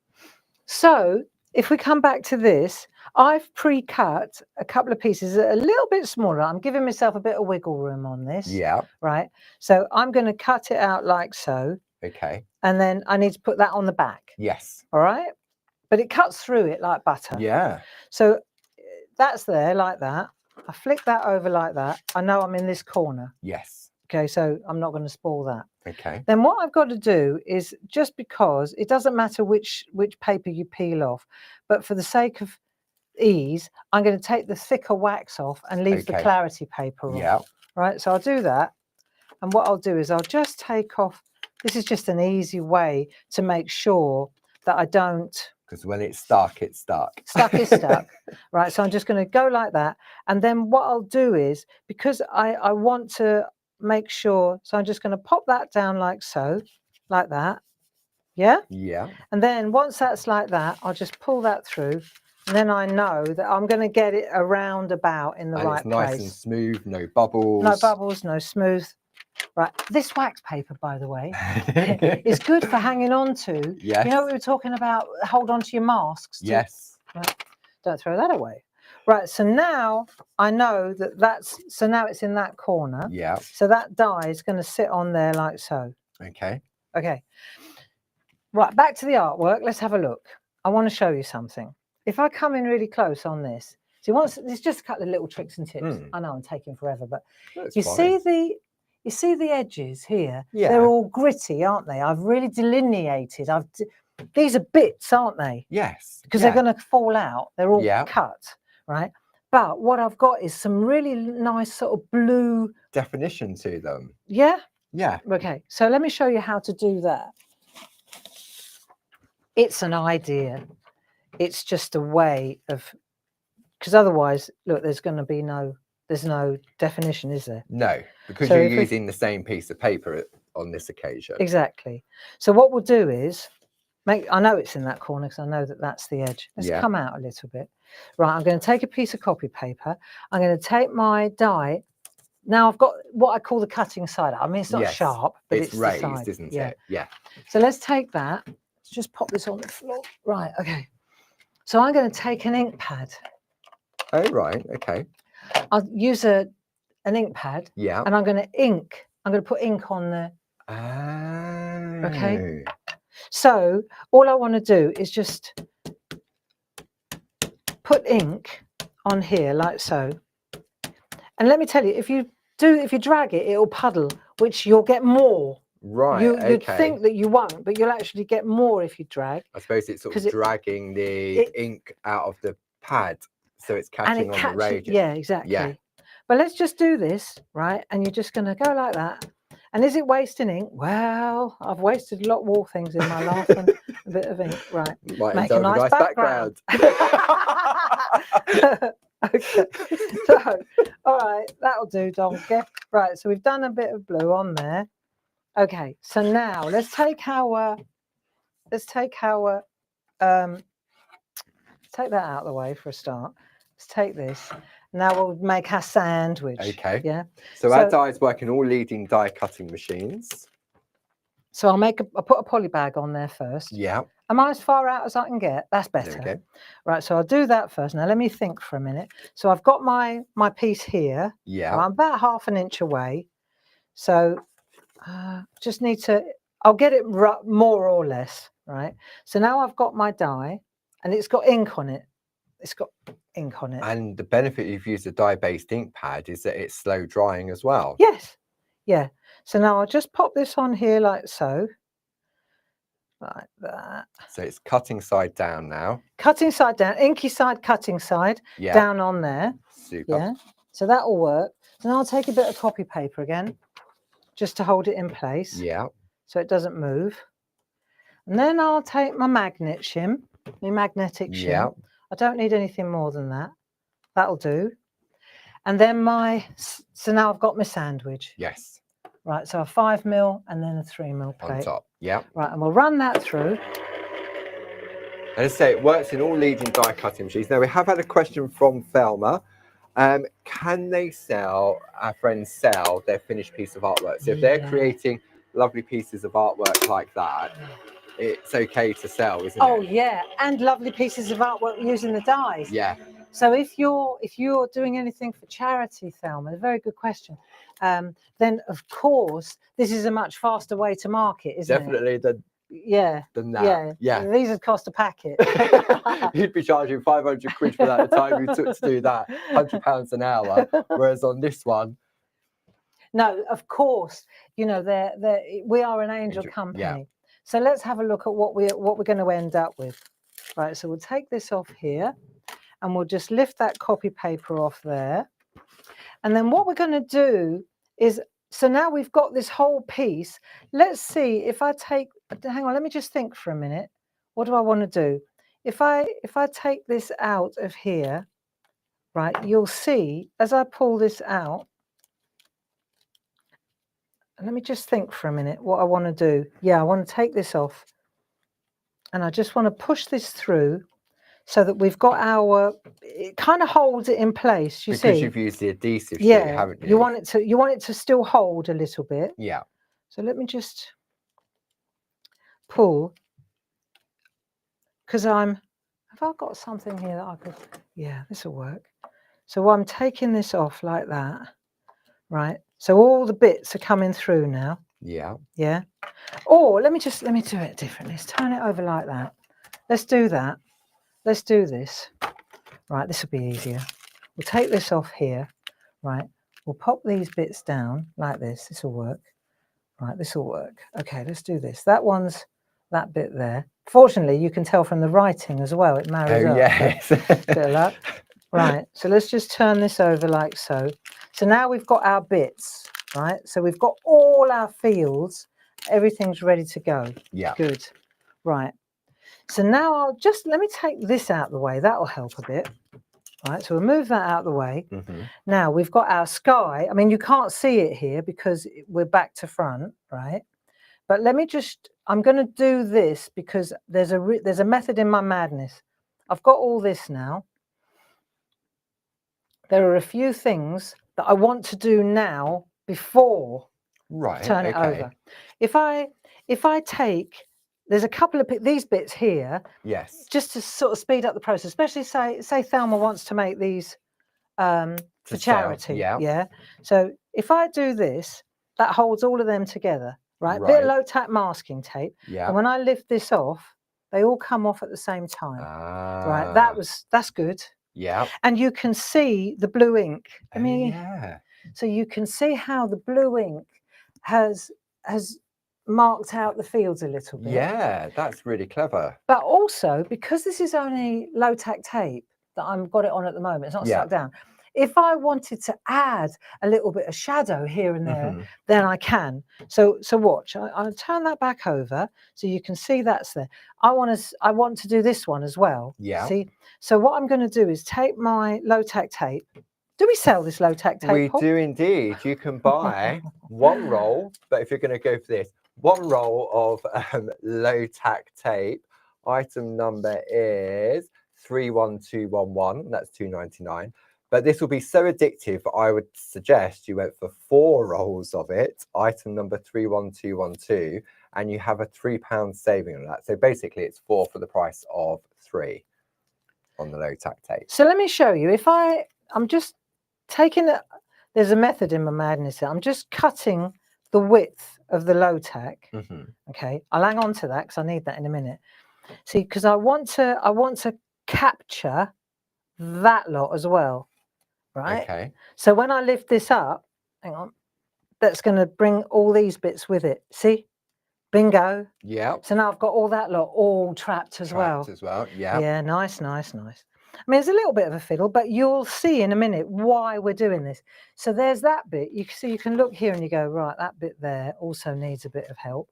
So if we come back to this, I've pre-cut a couple of pieces a little bit smaller. I'm giving myself a bit of wiggle room on this. Yeah. Right. So I'm going to cut it out like so. Okay. And then I need to put that on the back. Yes. All right. But it cuts through it like butter. Yeah. So that's there like that. I flick that over like that. I know I'm in this corner. Yes. Okay, so I'm not going to spoil that. Okay. Then what I've got to do is, just because it doesn't matter which paper you peel off, but for the sake of ease, I'm going to take the thicker wax off and leave the clarity paper on. Yeah. Right, so I'll do that. And what I'll do is I'll just take off. This is just an easy way to make sure that I don't. Because when it's stuck, it's stuck. Stuck is stuck. Right, so I'm just going to go like that. And then what I'll do is, because I want to make sure, so I'm just going to pop that down like so, like that. Yeah? Yeah. And then once that's like that, I'll just pull that through. And then I know that I'm going to get it around about in the right place. Nice and smooth, no bubbles. No bubbles, no smooth. Right, this wax paper, by the way, is good for hanging on to. Yes. You know, we were talking about hold on to your masks. Yes. Right. Don't throw that away. Right, so now I know so now it's in that corner. Yeah. So that die is going to sit on there like so. Okay. Okay. Right, back to the artwork. Let's have a look. I want to show you something. If I come in really close on this, see, there's just a couple of little tricks and tips. I know I'm taking forever, but you see the edges here? Yeah. They're all gritty, aren't they? I've really delineated. These are bits, aren't they? Yes. Because they're going to fall out. They're all cut, right? But what I've got is some really nice sort of blue definition to them. Yeah? Yeah. Okay, so let me show you how to do that. It's an idea. It's just a way of, because otherwise, look, there's no definition, is there? No, because you're using the same piece of paper on this occasion. Exactly. So what we'll do is I know it's in that corner because I know that that's the edge. Let's come out a little bit. Right, I'm going to take a piece of copy paper. I'm going to take my die. Now I've got what I call the cutting side. I mean, it's not sharp, but it's raised, the side. Isn't it? Yeah. So let's take that. Let's just pop this on the floor. Right, okay. So I'm going to take an ink pad. Oh, right, okay. I'll use an ink pad. Yeah. And I'm going to put ink on the... Oh. Okay. So all I want to do is just put ink on here like so. And let me tell you, if you drag it, it'll puddle, which you'll get more. Right. You'd think that you won't, but you'll actually get more if you drag. I suppose it's sort of dragging the ink out of the pad, so it's catching on the radius. Yeah, exactly. Yeah. But let's just do this, right? And you're just going to go like that. And is it wasting ink? Well, I've wasted a lot more things in my life than a bit of ink. Right. Make a nice background. Okay. So, all right, that'll do, donkey. Right, so we've done a bit of blue on there. Okay, so now let's take take that out of the way for a start. Let's take this. Now we'll make our sandwich. Okay. Yeah. So our dies work in all leading die cutting machines. So I'll put a poly bag on there first. Yeah. Am I as far out as I can get? That's better. There we go. Right, so I'll do that first. Now let me think for a minute. So I've got my piece here. Yeah. I'm about 1/2 inch away. So just need to, I'll get it more or less, right? So now I've got my die and it's got ink on it. It's got ink on it. And the benefit if you use a dye-based ink pad is that it's slow drying as well. Yes. Yeah. So now I'll just pop this on here like so. Like that. So it's cutting side down now. Cutting side down, inky side, cutting side, down on there. Super. Yeah. So that will work. So now I'll take a bit of copy paper again, just to hold it in place. Yeah. So it doesn't move. And then I'll take my magnet shim, my magnetic shim. Yeah. I don't need anything more than that. That'll do. And then so now I've got my sandwich. Yes. Right, so a 5mm and then a 3mm plate. On top, yeah. Right, and we'll run that through. And as I say, it works in all leading die cutting machines. Now, we have had a question from Thelma. Can our friends sell their finished piece of artwork? So if they're creating lovely pieces of artwork like that, it's okay to sell, isn't it? Oh, yeah, and lovely pieces of artwork using the dies. Yeah. So if you're doing anything for charity, Thelma, a very good question. Then of course this is a much faster way to market, isn't it? Definitely than that. Yeah. These would cost a packet. You'd be charging 500 quid for that the time you took to do that, £100 an hour. Whereas on this one, no, of course, you know, we are an angel company. Yeah. So let's have a look at what we're going to end up with. Right, so we'll take this off here and we'll just lift that copy paper off there. And then what we're going to do is, so now we've got this whole piece. Let's see if I take, hang on, let me just think for a minute. What do I want to do? If I take this out of here, right, you'll see as I pull this out, let me just think for a minute what I want to do. Yeah, I want to take this off and I just want to push this through so that we've got it kind of holds it in place, you see. Because you've used the adhesive sheet, haven't you? You want it to still hold a little bit. Yeah. So let me just pull, because have I got something here that I could, yeah, this will work. So I'm taking this off like that, right? So all the bits are coming through now. Yeah. Yeah. Or let me do it differently. Let's turn it over like that. let's do that. Let's do this. Right, this will be easier. We'll take this off here. Right, we'll pop these bits down like this. This will work. Right, this will work. Okay, let's do this. That one's that bit there. Fortunately, you can tell from the writing as well. It marries up. Yes. Bit of luck. Right, so let's just turn this over like so. So now we've got our bits, right? So we've got all our fields. Everything's ready to go. Yeah. Good. Right. So now let me take this out of the way. That'll help a bit. Right, so we'll move that out of the way. Now we've got our sky. I mean, you can't see it here because we're back to front, right? But let me just, I'm going to do this because there's a method in my madness. I've got all this now. There are a few things that I want to do now before turn it over. If I take, there's a couple of these bits here. Yes. Just to sort of speed up the process, especially say Thelma wants to make these for charity. Yeah. So if I do this, that holds all of them together, right? Bit of low tack masking tape. Yeah. And when I lift this off, they all come off at the same time. Right. That's good. Yeah. And you can see the blue ink. I mean, yeah. So you can see how the blue ink has marked out the fields a little bit. Yeah, that's really clever. But also, because this is only low tack tape that I've got it on at the moment, it's not stuck down. If I wanted to add a little bit of shadow here and there, then I can. So watch. I'll turn that back over so you can see that's there. I want to do this one as well. Yeah. See. So what I'm going to do is take my low tack tape. Do we sell this low tack tape? We do indeed. You can buy one roll, but if you're going to go for this, one roll of low tack tape. Item number is 31211. That's £2.99. But this will be so addictive, I would suggest you went for 4 rolls of it. Item number 31212, and you have a £3 saving on that. So basically, it's 4 for the price of 3 on the low tack tape. So let me show you. If I'm just taking it. There's a method in my madness here. I'm just cutting the width of the low tack. Okay, I'll hang on to that because I need that in a minute. See, because I want to capture that lot as well, right? Okay. So when I lift this up, hang on, that's going to bring all these bits with it. See, bingo. Yeah. So now I've got all that lot all trapped as well. Yeah. Yeah, nice. I mean, it's a little bit of a fiddle, but you'll see in a minute why we're doing this. So there's that bit. You can see, you can look here and you go, right, that bit there also needs a bit of help.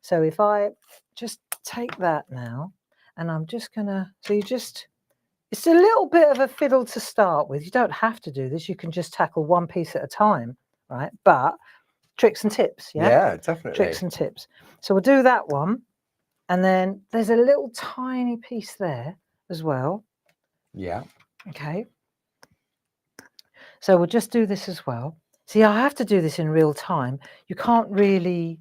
So if I just take that now, and I'm just gonna, it's a little bit of a fiddle to start with. You don't have to do this. You can just tackle one piece at a time, right? But tricks and tips, yeah? Yeah, definitely. Tricks and tips. So we'll do that one. And then there's a little tiny piece there as well. Yeah. Okay. So we'll just do this as well. See, I have to do this in real time. You can't really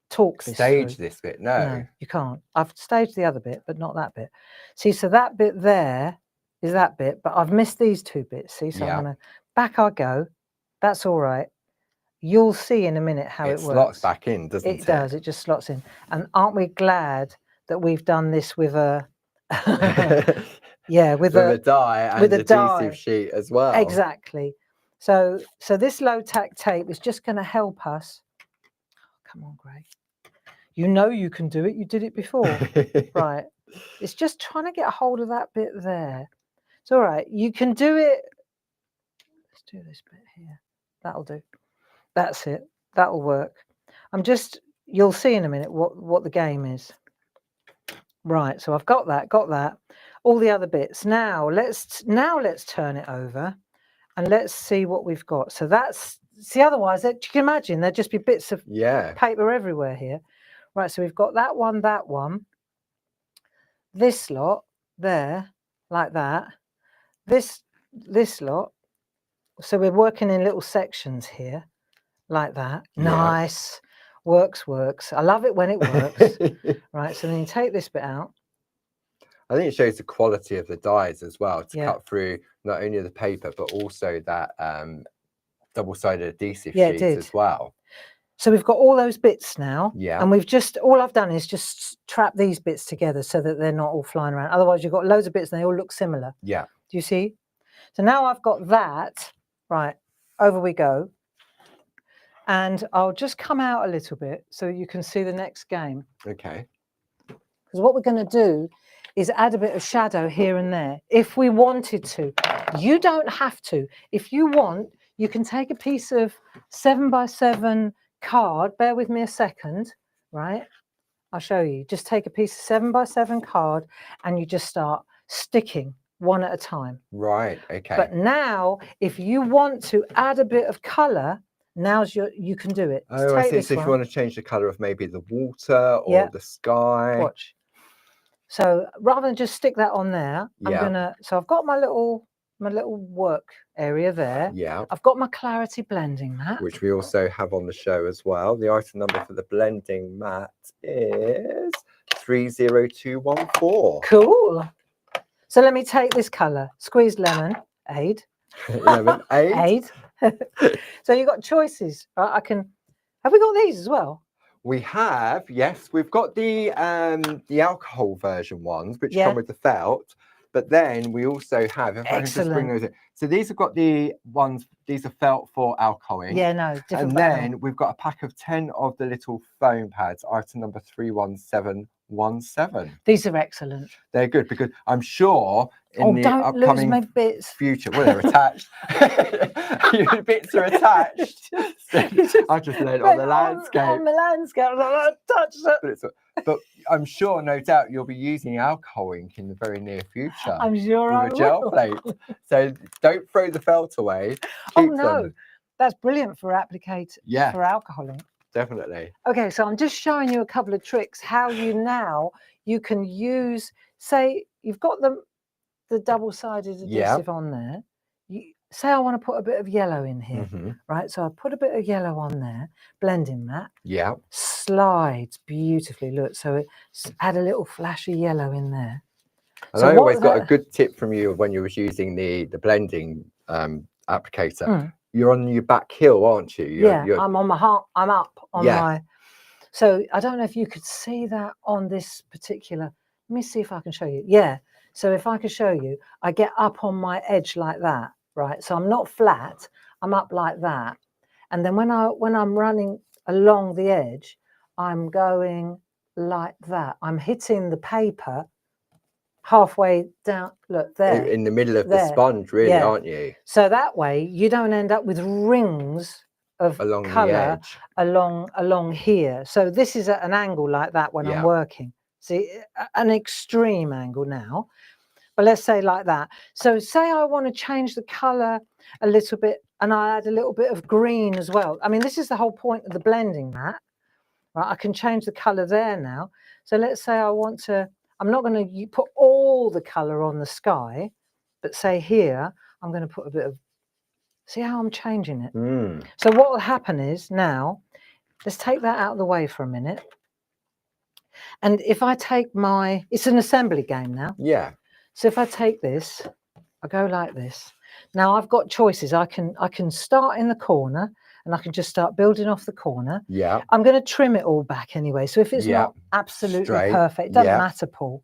talk this Stage through. this bit, no. You can't. I've staged the other bit, but not that bit. See, so that bit there is that bit, but I've missed these 2 bits. See, so I'm going to back I go. That's all right. You'll see in a minute how it works. It slots back in, doesn't it? It does. It just slots in. And aren't we glad that we've done this with a yeah, with a die and adhesive sheet as well. Exactly. So this low tack tape is just going to help us. Come on, Greg. You know you can do it. You did it before. Right. It's just trying to get a hold of that bit there. It's all right. You can do it. Let's do this bit here. That'll do. That's it. That'll work. You'll see in a minute what the game is. Right. So I've got that. All the other bits. Now let's turn it over and let's see what we've got. So see, otherwise you can imagine there'd just be bits of paper everywhere here. Right, so we've got that one, this lot there, like that, this lot. So we're working in little sections here, like that. Yeah. Nice, works. I love it when it works. Right, so then you take this bit out. I think it shows the quality of the dies as well to cut through not only the paper but also that double-sided adhesive sheet as well. So we've got all those bits now. Yeah. And we've just, all I've done is just trap these bits together so that they're not all flying around. Otherwise you've got loads of bits and they all look similar. Yeah. Do you see? So now I've got that. Right, over we go. And I'll just come out a little bit so you can see the next game. Okay. Because what we're going to do is add a bit of shadow here and there if we wanted to. You don't have to. If you want, you can take a piece of 7x7 card. Bear with me a second, right? I'll show you. Just take a piece of 7x7 card and you just start sticking one at a time. Right, okay. But now, if you want to add a bit of colour, you can do it. Oh, I see. So if you want to change the colour of maybe the water or the sky. Watch. So rather than just stick that on there, I'm gonna. So I've got my little work area there. Yeah. I've got my clarity blending mat, which we also have on the show as well. The item number for the blending mat is 30214. Cool. So let me take this colour, squeezed lemonade. Lemonade. So you've got choices. I can. Have we got these as well? We have, yes. We've got the alcohol version ones, which come with the felt. But then we also have, if I can just bring those in. So these have got the ones, these are felt for alcoholing. Yeah, no, different. And then we've got a pack of 10 of the little foam pads, item number 31717. These are excellent. They're good because I'm sure in the upcoming future, well, they're attached. Your bits are attached. I just laid it on the landscape. On the landscape, I touched it. But I'm sure, no doubt, you'll be using alcohol ink in the very near future. I'm sure I will. With a gel plate. So don't throw the felt away. Keep them. That's brilliant for for alcohol ink. Definitely. Okay, so I'm just showing you a couple of tricks how you can use, say you've got the double-sided adhesive on there. Say I want to put a bit of yellow in here, right? So I put a bit of yellow on there, blending that. Yeah. Slides beautifully. Look, so add a little flash of yellow in there. And so I always got a good tip from you when you was using the blending applicator. You're on your back heel, aren't you? I'm on my heart. I'm up on my. So I don't know if you could see that on this particular. Let me see if I can show you. Yeah. So if I can show you, I get up on my edge like that, right? So I'm not flat. I'm up like that, and then when I'm running along the edge, I'm going like that. I'm hitting the paper halfway down. Look there. In the middle of the sponge, really, aren't you? So that way you don't end up with rings of colour along here. So this is at an angle like that when I'm working. See, an extreme angle now. But let's say like that. So say I want to change the colour a little bit and I add a little bit of green as well. I mean, this is the whole point of the blending mat. Right? I can change the colour there now. So let's say I want to, I'm not going to put all the colour on the sky, but say here, I'm going to put a bit of, see how I'm changing it? So what will happen is now, let's take that out of the way for a minute. And if I take it's an assembly game now. Yeah. So if I take this, I go like this. Now I've got choices. I can start in the corner and I can just start building off the corner. Yeah. I'm going to trim it all back anyway. So if it's not absolutely perfect, it doesn't matter, Paul.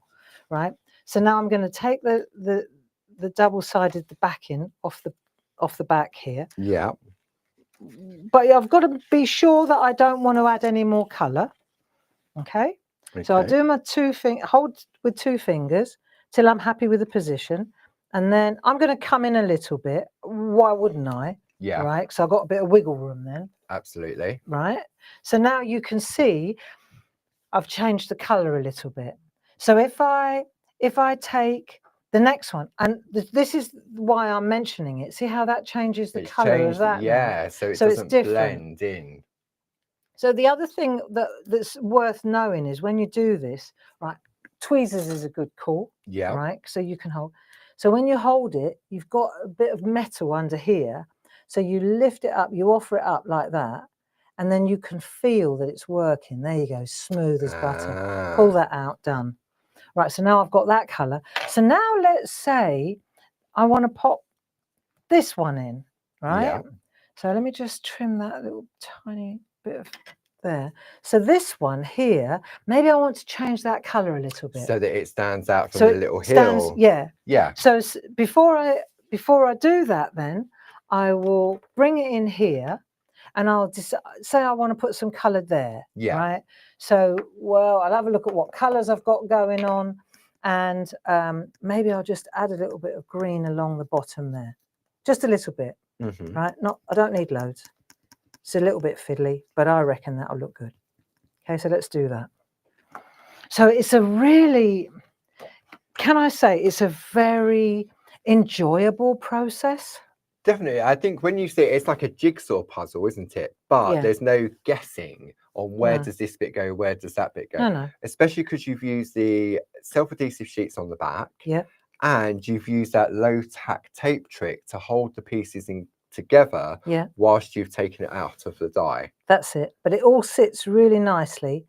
Right. So now I'm going to take the double-sided backing off the back here. Yeah. But I've got to be sure that I don't want to add any more colour. Okay. So I'll do my hold with 2 fingers till I'm happy with the position. And then I'm going to come in a little bit. Why wouldn't I? Yeah. Right. So I've got a bit of wiggle room then. Absolutely. Right. So now you can see I've changed the colour a little bit. So if I take the next one, and this is why I'm mentioning it. See how that changes the colour of that? Yeah. So it doesn't blend in. So the other thing that's worth knowing is when you do this, right, tweezers is a good call. Yeah. Right. So you can hold. So when you hold it, you've got a bit of metal under here. So you lift it up, you offer it up like that, and then you can feel that it's working. There you go, smooth as butter. Pull that out, done. Right, so now I've got that colour. So now let's say I want to pop this one in, right? Yeah. So let me just trim that little tiny bit of there. So this one here, maybe I want to change that color a little bit so that it stands out from so the it little stands, hill. yeah. Yeah. So before I do that, then I will bring it in here, and I'll just say I want to put some color there. Yeah. Right. So, well, I'll have a look at what colors I've got going on, and maybe I'll just add a little bit of green along the bottom there, just a little bit. Right. I don't need loads. It's a little bit fiddly, but I reckon that'll look good. Okay, so let's do that. So it's a really, can I say, it's a very enjoyable process. Definitely. I think when you see it, it's like a jigsaw puzzle, isn't it? But there's no guessing on where does this bit go, where does that bit go. No. Especially because you've used the self-adhesive sheets on the back. Yeah. And you've used that low tack tape trick to hold the pieces in together whilst you've taken it out of the die. That's it. But it all sits really nicely.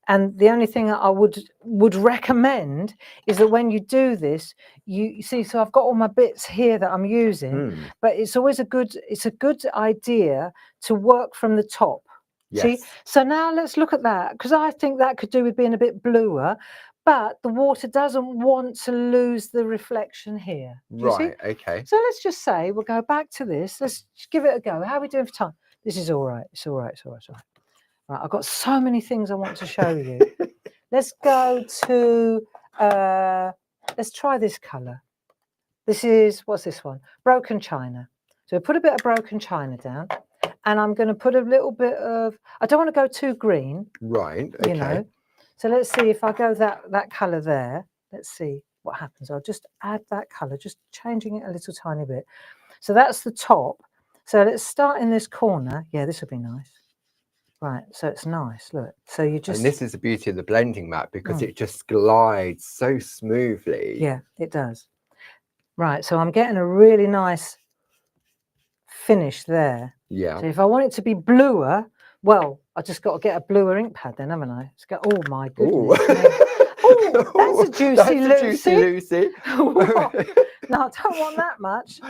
And the only thing I would recommend is that when you do this, you see, so I've got all my bits here that I'm using, but it's always a good idea to work from the top. Yes. See, so now let's look at that, because I think that could do with being a bit bluer, but the water doesn't want to lose the reflection here. Do you see? Okay. So let's just say we'll go back to this. Let's give it a go. How are we doing for time? This is all right. It's all right. It's all right. It's all right. Right, I've got so many things I want to show you. Let's go to, let's try this colour. This is, what's this one? Broken china. So put a bit of broken china down, and I'm going to put a little bit of, I don't want to go too green. Right, okay. You know. So let's see if I go that colour there. Let's see what happens. I'll just add that colour, just changing it a little tiny bit. So that's the top. So let's start in this corner. Yeah, this would be nice. Right, so it's nice, look. So you just... And this is the beauty of the blending mat, because it just glides so smoothly. Yeah, it does. Right, so I'm getting a really nice finish there. Yeah. So if I want it to be bluer, well, I just got to get a bluer ink pad then, haven't I? It's got, oh my goodness. Oh, that's a juicy Lucy. No, I don't want that much.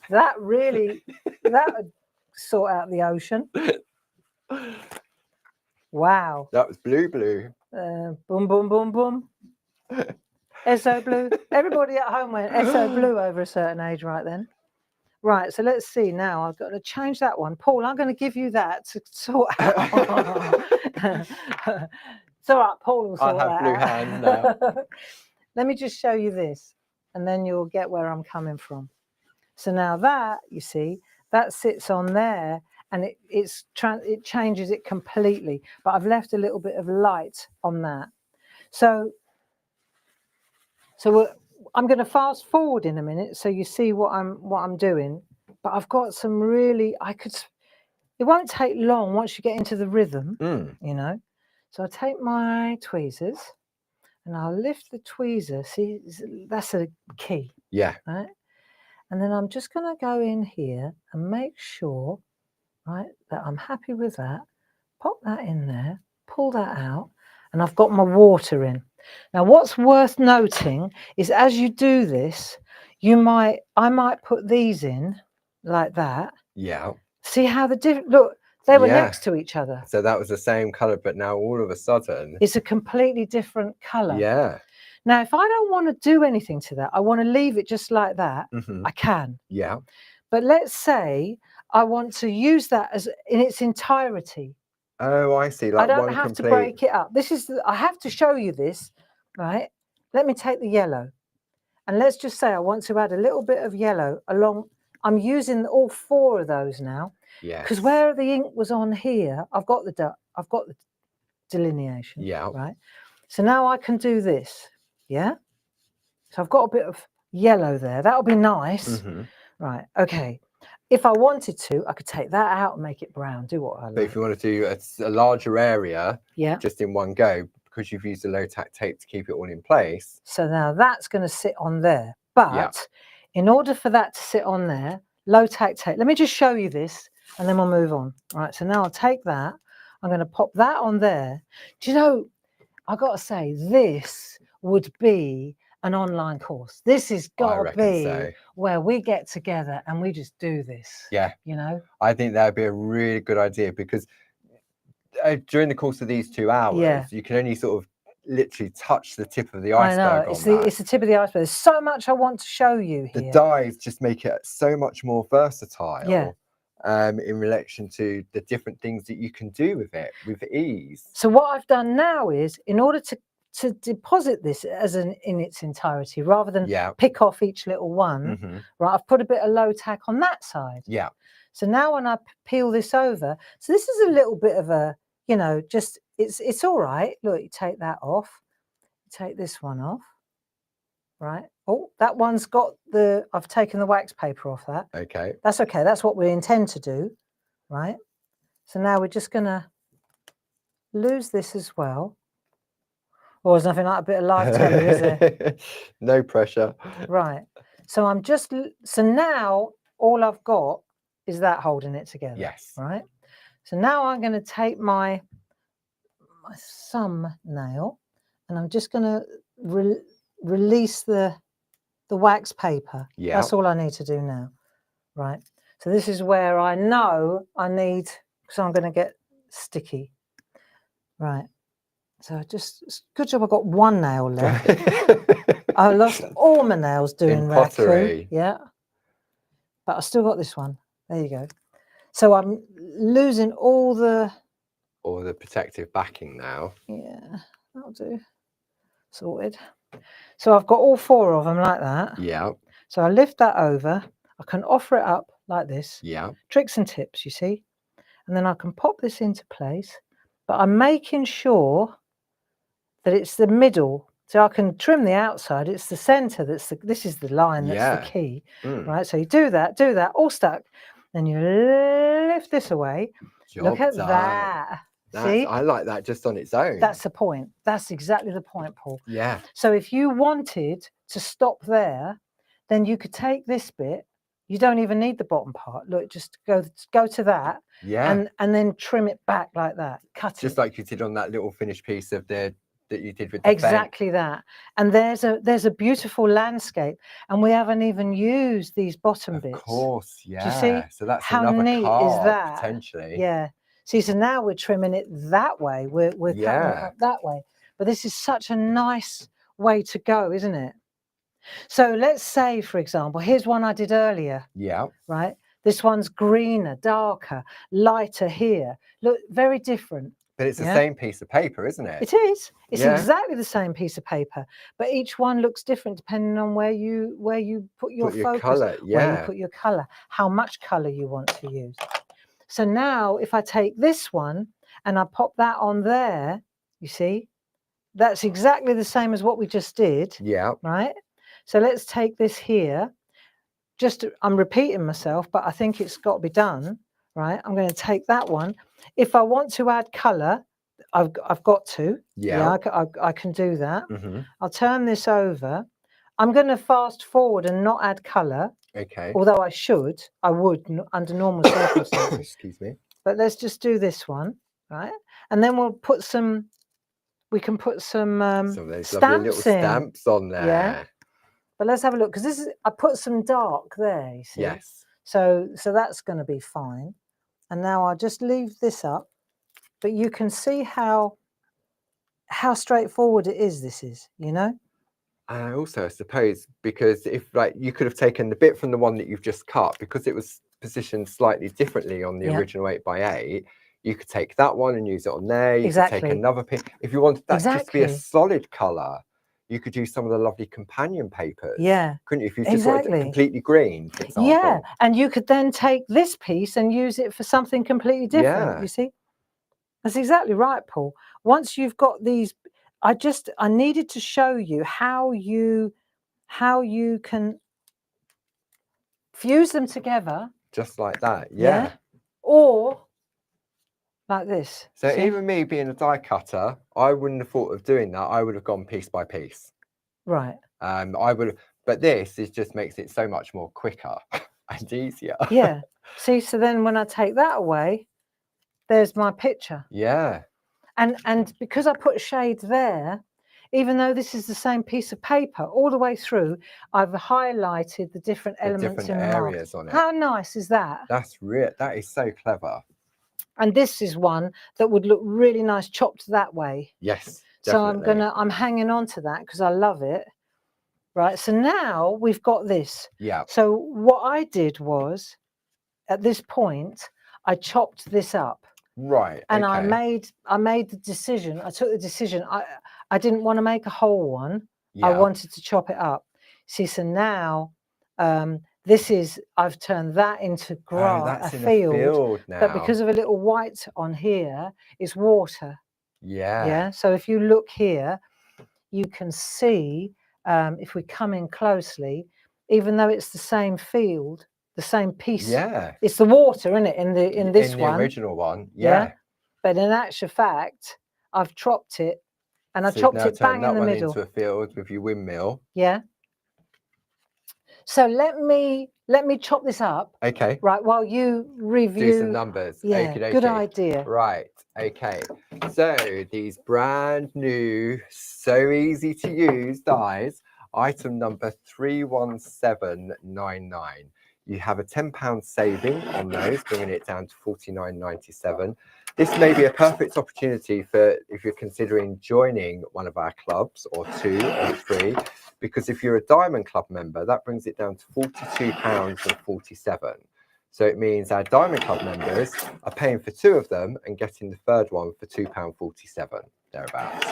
That really, that would sort out the ocean. Wow. That was blue. Boom, boom, boom, boom. SO blue. Everybody at home went SO blue over a certain age right then. Right, so let's see now. I've got to change that one. Paul, I'm going to give you that to sort out. It's all right, Paul will sort that out. I have blue hands now. Let me just show you this, and then you'll get where I'm coming from. So now that, you see, that sits on there, and it changes it completely. But I've left a little bit of light on that. So I'm going to fast forward in a minute so you see what I'm doing. But I've got some really, it won't take long once you get into the rhythm, you know. So I take my tweezers and I'll lift the tweezer. See, that's a key. Yeah. Right. And then I'm just going to go in here and make sure, right, that I'm happy with that. Pop that in there, pull that out, and I've got my water in. Now, what's worth noting is as you do this, I might put these in like that. Yeah. See how look, they were next to each other. So that was the same colour, but now all of a sudden it's a completely different colour. Yeah. Now, if I don't want to do anything to that, I want to leave it just like that, I can. Yeah. But let's say I want to use that as in its entirety. Oh, I see. Like I don't have to break it up. I have to show you this, right? Let me take the yellow. And let's just say I want to add a little bit of yellow along. I'm using all 4 of those now. Yeah. Because where the ink was on here, I've got the delineation. Yeah. Right. So now I can do this. Yeah. So I've got a bit of yellow there. That'll be nice. Right. Okay. If I wanted to, I could take that out and make it brown. Do what I like. But if you want to do a larger area, yeah, just in one go, because you've used the low tack tape to keep it all in place. So now that's going to sit on there. But in order for that to sit on there, low tack tape. Let me just show you this, and then we'll move on. Right. So now I'll take that. I'm going to pop that on there. Do you know? I got to say, this would be an online course. This has got to be where we get together and we just do this. Yeah. You know, I think that would be a really good idea, because during the course of these 2 hours, you can only sort of literally touch the tip of the iceberg on that. It's the tip of the iceberg. There's so much I want to show you here. The dyes just make it so much more versatile in relation to the different things that you can do with it with ease. So what I've done now is, in order to deposit this as in its entirety, rather than pick off each little one, right, I've put a bit of low tack on that side. Yeah. So now when I peel this over, so this is a little bit of a, you know, just, it's all right. Look, you take that off, take this one off, right? Oh, that one's got I've taken the wax paper off that. Okay. That's okay. That's what we intend to do, right? So now we're just going to lose this as well. Or there's nothing like a bit of live telly, is there? No pressure. Right. So so now all I've got is that holding it together. Yes. Right. So now I'm going to take my thumbnail and I'm just going to release the wax paper. Yeah. That's all I need to do now. Right. So this is where I know I need, because I'm going to get sticky. Right. So it's good job I got one nail left. I lost all my nails doing pottery. Yeah. But I still got this one. There you go. So I'm losing all the protective backing now. Yeah, that'll do. Sorted. So I've got all 4 of them like that. Yeah. So I lift that over. I can offer it up like this. Yeah. Tricks and tips, you see. And then I can pop this into place. But I'm making sure that it's the middle. So I can trim the outside. It's the center this is the line that's the key. Right? So you do that, all stuck. Then you lift this away. Look at that. See? I like that just on its own. That's the point. That's exactly the point, Paul. Yeah. So if you wanted to stop there, then you could take this bit. You don't even need the bottom part. Look, just go to that. Yeah. And then trim it back like that. Cut it. Just like you did on that little finished piece of that you did with the exactly that. And there's a beautiful landscape, and we haven't even used these bottom bits. Of course, yeah. Do you see? So that's how another neat card, is that? potentially. Yeah. See, so now we're trimming it that way. We're cutting it up that way. But this is such a nice way to go, isn't it? So let's say, for example, here's one I did earlier. Yeah. Right. This one's greener, darker, lighter here. Look, very different. But it's the same piece of paper, isn't it? It is. It's exactly the same piece of paper, but each one looks different depending on where you put your focus, color, where you put your color, how much color you want to use. So now, if I take this one and I pop that on there, you see, that's exactly the same as what we just did. Yeah. Right. So let's take this here. I'm repeating myself, but I think it's got to be done. Right. I'm going to take that one. If I want to add color, I've got to. Yeah. I can do that. I'll turn this over. I'm going to fast forward and not add color. Okay. Although I would under normal circumstances. Excuse me. But let's just do this one, right? And then we'll put some. We can put some of those stamps lovely little stamps on there. Yeah. But let's have a look, because I put some dark there. You see? Yes. So that's going to be fine. And now I'll just leave this up. But you can see how straightforward it is. This is, you know. And also, I suppose, because if you could have taken the bit from the one that you've just cut, because it was positioned slightly differently on the original 8x8, you could take that one and use it on there. You could take another piece. If you wanted that just to be a solid color, you could use some of the lovely companion papers. Yeah. Couldn't you? If you just wanted it completely green, for example. Yeah. And you could then take this piece and use it for something completely different. You see? That's exactly right, Paul. Once you've got these, I needed to show you how you can fuse them together. Just like that, yeah. Or like this. So even me being a die cutter, I wouldn't have thought of doing that. I would have gone piece by piece. Right. I would have, but this just makes it so much more quicker and easier. Yeah. See, so then when I take that away, there's my picture. Yeah. And because I put shades there, even though this is the same piece of paper all the way through, I've highlighted the different elements in the areas on it. How nice is that? That is so clever. And this is one that would look really nice chopped that way. Yes, definitely. So I'm hanging on to that because I love it. Right, so now we've got this. Yeah. So what I did was, at this point, I chopped this up. Right. And okay. I made the decision. I took the decision. I didn't want to make a whole one. Yeah. I wanted to chop it up. See, so now this is, I've turned that into grass, a field now. But because of a little white on here, it's water. Yeah. Yeah. So if you look here, you can see, if we come in closely, even though it's the same field, the same piece. Yeah. It's the water, isn't it? In this one. In the original one. Yeah. But in actual fact, I've chopped it, and I chopped it bang in the middle. Into a field with your windmill. Yeah. So let me chop this up. Okay. Right, while you review. Do some numbers. Yeah. Okey-dokey. Good idea. Right. Okay. So these brand new, so easy to use dies. Item number 31799. You have a £10 saving on those, bringing it down to £49.97. This may be a perfect opportunity for if you're considering joining one of our clubs, or 2 or 3, because if you're a Diamond Club member, that brings it down to £42.47. So it means our Diamond Club members are paying for 2 of them and getting the third one for £2.47, thereabouts.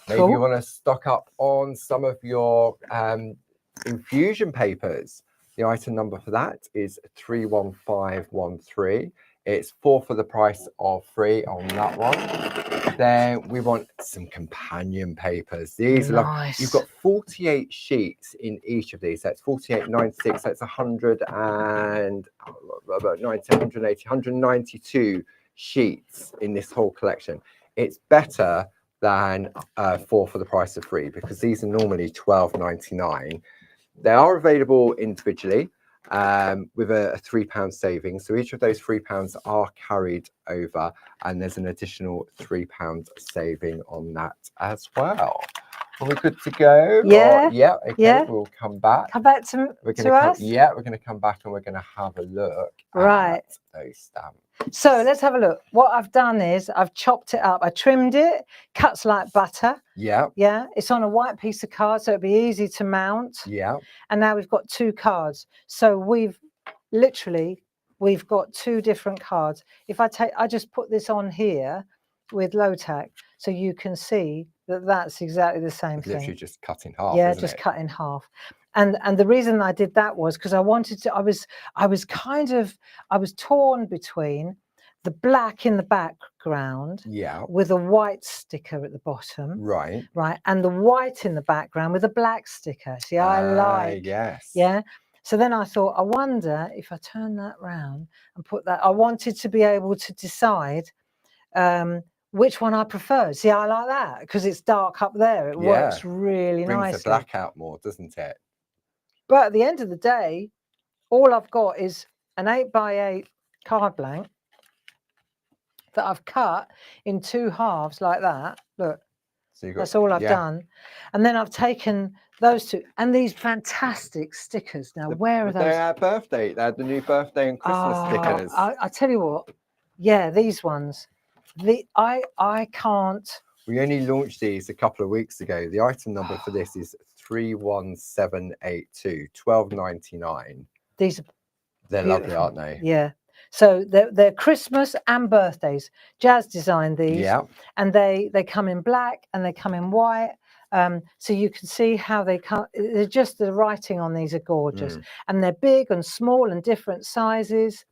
Maybe you want to stock up on some of your infusion papers. The item number for that is 31513. It's 4 for the price of 3 on that one. Then we want some companion papers. These are nice. You've got 48 sheets in each of these. That's 48, 96. That's 192 sheets in this whole collection. It's better than 4 for the price of 3, because these are normally £12.99. They are available individually with a £3 saving. So each of those £3 are carried over, and there's an additional £3 saving on that as well. Are we good to go? Yeah. Yeah. Okay. Yeah. We'll come back. Come back to us. Yeah, we're going to come back and we're going to have a look at those stamps. So let's have a look. What I've done is I've chopped it up. I trimmed it, cuts like butter. Yeah. Yeah. It's on a white piece of card, so it'll be easy to mount. Yeah. And now we've got 2 cards. So we've got 2 different cards. If I just put this on here with low tack, so you can see that that's exactly the same thing. Literally just cut in half. Yeah, just cut in half. And the reason I did that was because I wanted to. I was torn between the black in the background, with a white sticker at the bottom, right, and the white in the background with a black sticker. See, I like, yeah. So then I thought, I wonder if I turn that round and put that. I wanted to be able to decide which one I prefer. See, I like that because it's dark up there. It works really nicely. Brings the black out more, doesn't it? But at the end of the day, all I've got is an 8x8 card blank that I've cut in 2 halves like that. Look, so that's all I've done. And then I've taken those 2 and these fantastic stickers. Now, where are those? They're our birthday. They had the new birthday and Christmas stickers. I tell you what, yeah, these ones. I can't. We only launched these a couple of weeks ago. The item number for this is 31782, £12.99. They're lovely, aren't they? Yeah. So they're Christmas and birthdays. Jazz designed these, and they come in black and they come in white. So you can see how they come. They're just, the writing on these are gorgeous, and they're big and small and different sizes.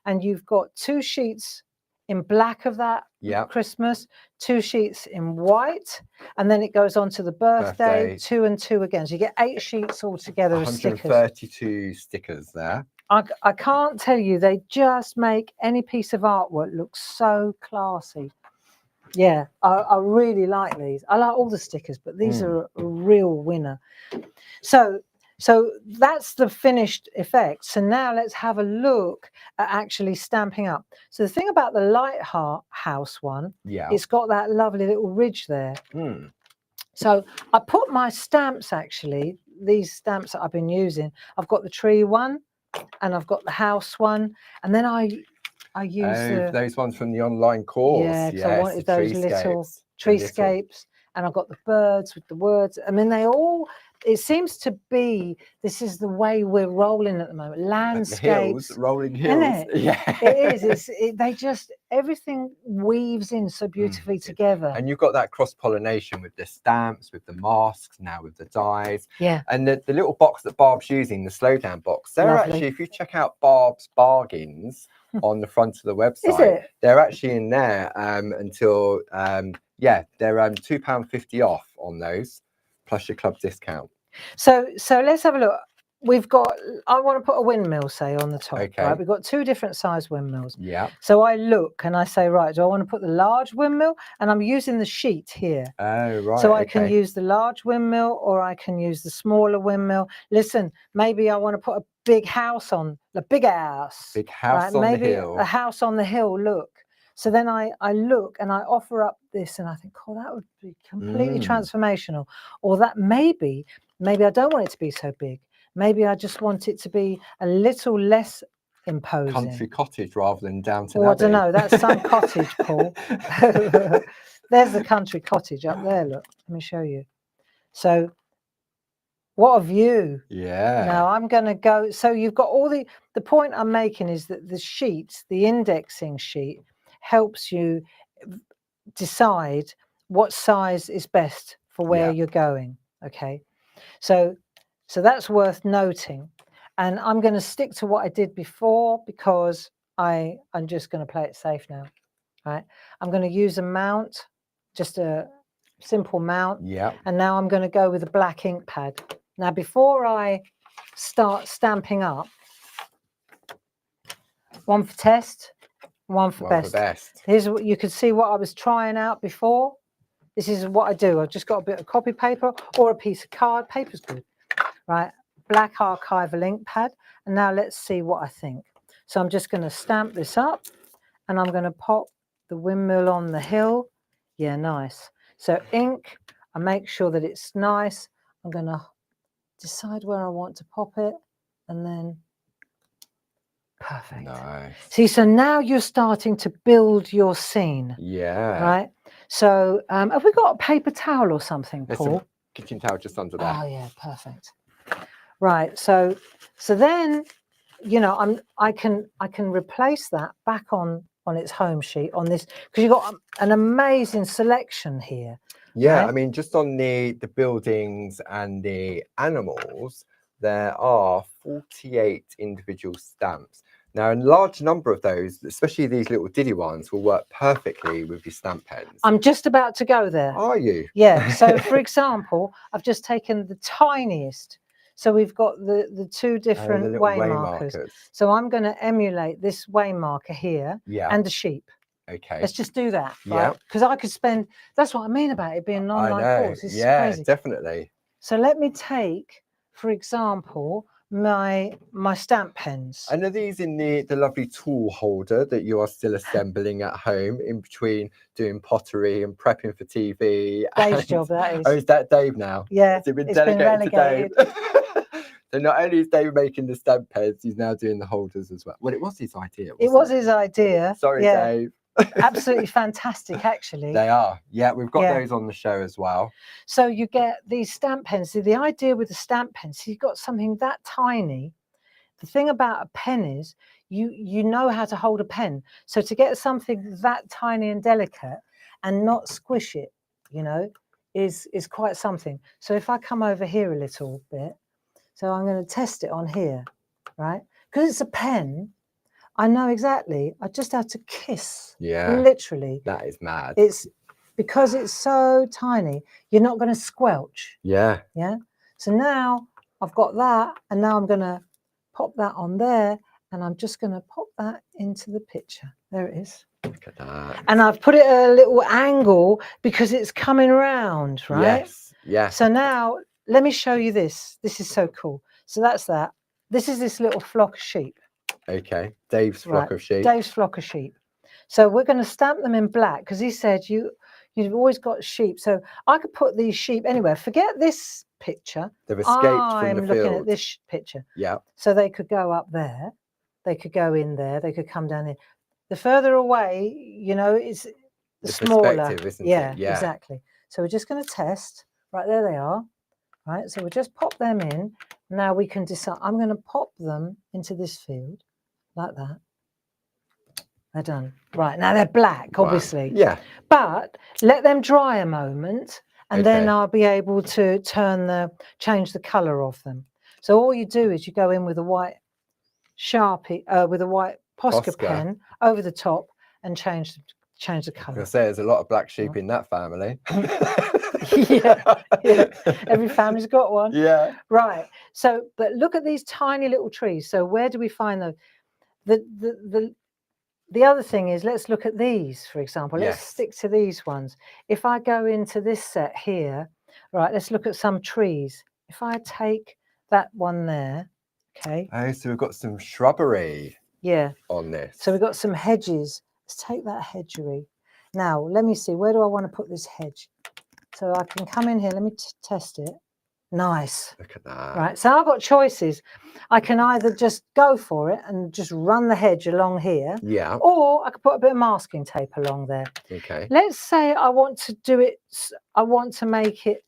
And you've got 2 sheets in black of that Christmas, 2 sheets in white, and then it goes on to the birthday, 2 and 2 again. So you get 8 sheets altogether of stickers. 132 stickers there. I can't tell you, they just make any piece of artwork look so classy. Yeah, I really like these. I like all the stickers, but these are a real winner. So that's the finished effect. So now let's have a look at actually stamping up. So the thing about the Lighthouse one, it's got that lovely little ridge there. So I put my stamps, actually, these stamps that I've been using, I've got the tree one and I've got the house one, and then I I use those ones from the online course. Yeah, because I Yes, wanted the those little treescapes. treescapes, and I've got the birds with the words. I mean, they all. It seems to be this is the way we're rolling at the moment. Landscapes, The hills, rolling isn't hills. it? Yeah, It is. They just everything weaves in so beautifully together. And you've got that cross pollination with the stamps, with the masks, now with the dies. Yeah. And the little box that Barb's using, the slowdown box, they're actually, if you check out Barb's bargains on the front of the website, they're actually in there until they're £2.50 off on those, plus your club discount. So let's have a look. We've got, I want to put a windmill, say, on the top, right? We've got 2 different size windmills. Yeah. So I look and I say, right, do I want to put the large windmill? And I'm using the sheet here. Oh, right. So I can use the large windmill or I can use the smaller windmill. Listen, maybe I want to put a big house on, a bigger house. Big house on the hill. Maybe a house on the hill, look. So then I look and I offer up this and I think, oh, that would be completely transformational. Or that maybe I don't want it to be so big. Maybe I just want it to be a little less imposing. Country cottage rather than Downton Abbey. I don't know. That's some cottage, Paul. There's the country cottage up there. Look, let me show you. So what a view. Yeah. Now I'm going to go. So you've got all the point I'm making is that the sheet, the indexing sheet, helps you decide what size is best for where you're going. Okay. So that's worth noting. And I'm going to stick to what I did before because I'm just going to play it safe now. Right. I'm going to use a mount, just a simple mount. Yeah. And now I'm going to go with a black ink pad. Now, before I start stamping up, one for test, one for best. Here's what you could see what I was trying out before. This is what I do. I've just got a bit of copy paper or a piece of card. Paper's good. Right, black archival ink pad. And now let's see what I think. So I'm just going to stamp this up and I'm going to pop the windmill on the hill. Yeah, nice. So ink, I make sure that it's nice. I'm going to decide where I want to pop it and then perfect. Nice. See, so now you're starting to build your scene. Yeah. Right. So have we got a paper towel or something, Paul? There's some kitchen towel just under there. Oh yeah, perfect. Right. So then, you know, I can replace that back on its home sheet on this because you've got an amazing selection here. Yeah, right? I mean, just on the buildings and the animals, there are 48 individual stamps. Now, a large number of those, especially these little diddy ones, will work perfectly with your stamp pens. I'm just about to go there. Are you? Yeah. So, for example, I've just taken the tiniest. So we've got the 2 different way markers. So I'm going to emulate this way marker here and the sheep. Okay. Let's just do that. Right? Because I could spend, that's what I mean about it being an online course. This is crazy. Definitely. So let me take, for example, my stamp pens. And are these in the lovely tool holder that you are still assembling at home in between doing pottery and prepping for TV? Dave's job, that is. Oh, is that Dave now? Yeah. Has it been delegated to Dave? So not only is Dave making the stamp pens, he's now doing the holders as well. Well, it was his idea. It was his idea. Sorry, Dave. Absolutely fantastic, actually. They are. Yeah, we've got those on the show as well. So you get these stamp pens. The idea with the stamp pens, you've got something that tiny. The thing about a pen is you know how to hold a pen. So to get something that tiny and delicate and not squish it, you know, is quite something. So if I come over here a little bit, so I'm going to test it on here, right? Because it's a pen. I know exactly. I just have to kiss. Yeah. Literally. That is mad. It's because it's so tiny, you're not going to squelch. Yeah. Yeah. So now I've got that, and now I'm going to pop that on there, and I'm just going to pop that into the picture. There it is. Look at that. And I've put it at a little angle because it's coming around, right? Yes. Yes. So now let me show you this. This is so cool. So that's that. This is this little flock of sheep. Okay, Dave's flock of sheep. Dave's flock of sheep. So we're going to stamp them in black because he said you've always got sheep. So I could put these sheep anywhere. Forget this picture. They've escaped from the field. I'm looking at this picture. Yeah. So they could go up there. They could go in there. They could come down here. The further away, you know, it's the smaller. Perspective, isn't Yeah, it? Yeah, exactly. So we're just going to test. Right, there they are. Right, so we'll just pop them in. Now we can decide. I'm going to pop them into this field like that. They're done. Right, now they're black, obviously. Yeah. But let them dry a moment, and then Okay. I'll be able to change the colour of them. So all you do is you go in with a white Sharpie, with a white Posca pen over the top, and change the colour. I say there's a lot of black sheep in that family. yeah. Every family's got one. Yeah. Right. So, but look at these tiny little trees. So where do we find those? The other thing is, let's look at these, for example. Let's stick to these ones. If I go into this set here, right, let's look at some trees. If I take that one there, okay. Oh, so we've got some shrubbery. Yeah. On this. So we've got some hedges. Let's take that hedgery. Now, let me see. Where do I want to put this hedge? So I can come in here. Let me test it. Nice. Look at that. Right, so I've got choices. I can either just go for it and just run the hedge along here. Yeah. Or I could put a bit of masking tape along there. Okay. Let's say I want to do it, I want to make it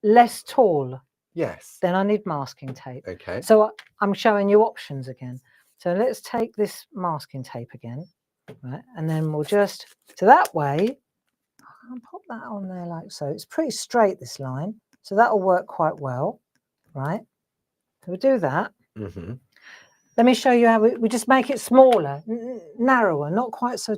less tall. Yes. Then I need masking tape. Okay. So I'm showing you options again. So let's take this masking tape again. Right, and then we'll just, so that way, I'll pop that on there like so. It's pretty straight, this line. So that'll work quite well, right? So we do that. Mm-hmm. Let me show you how we just make it smaller, narrower, not quite so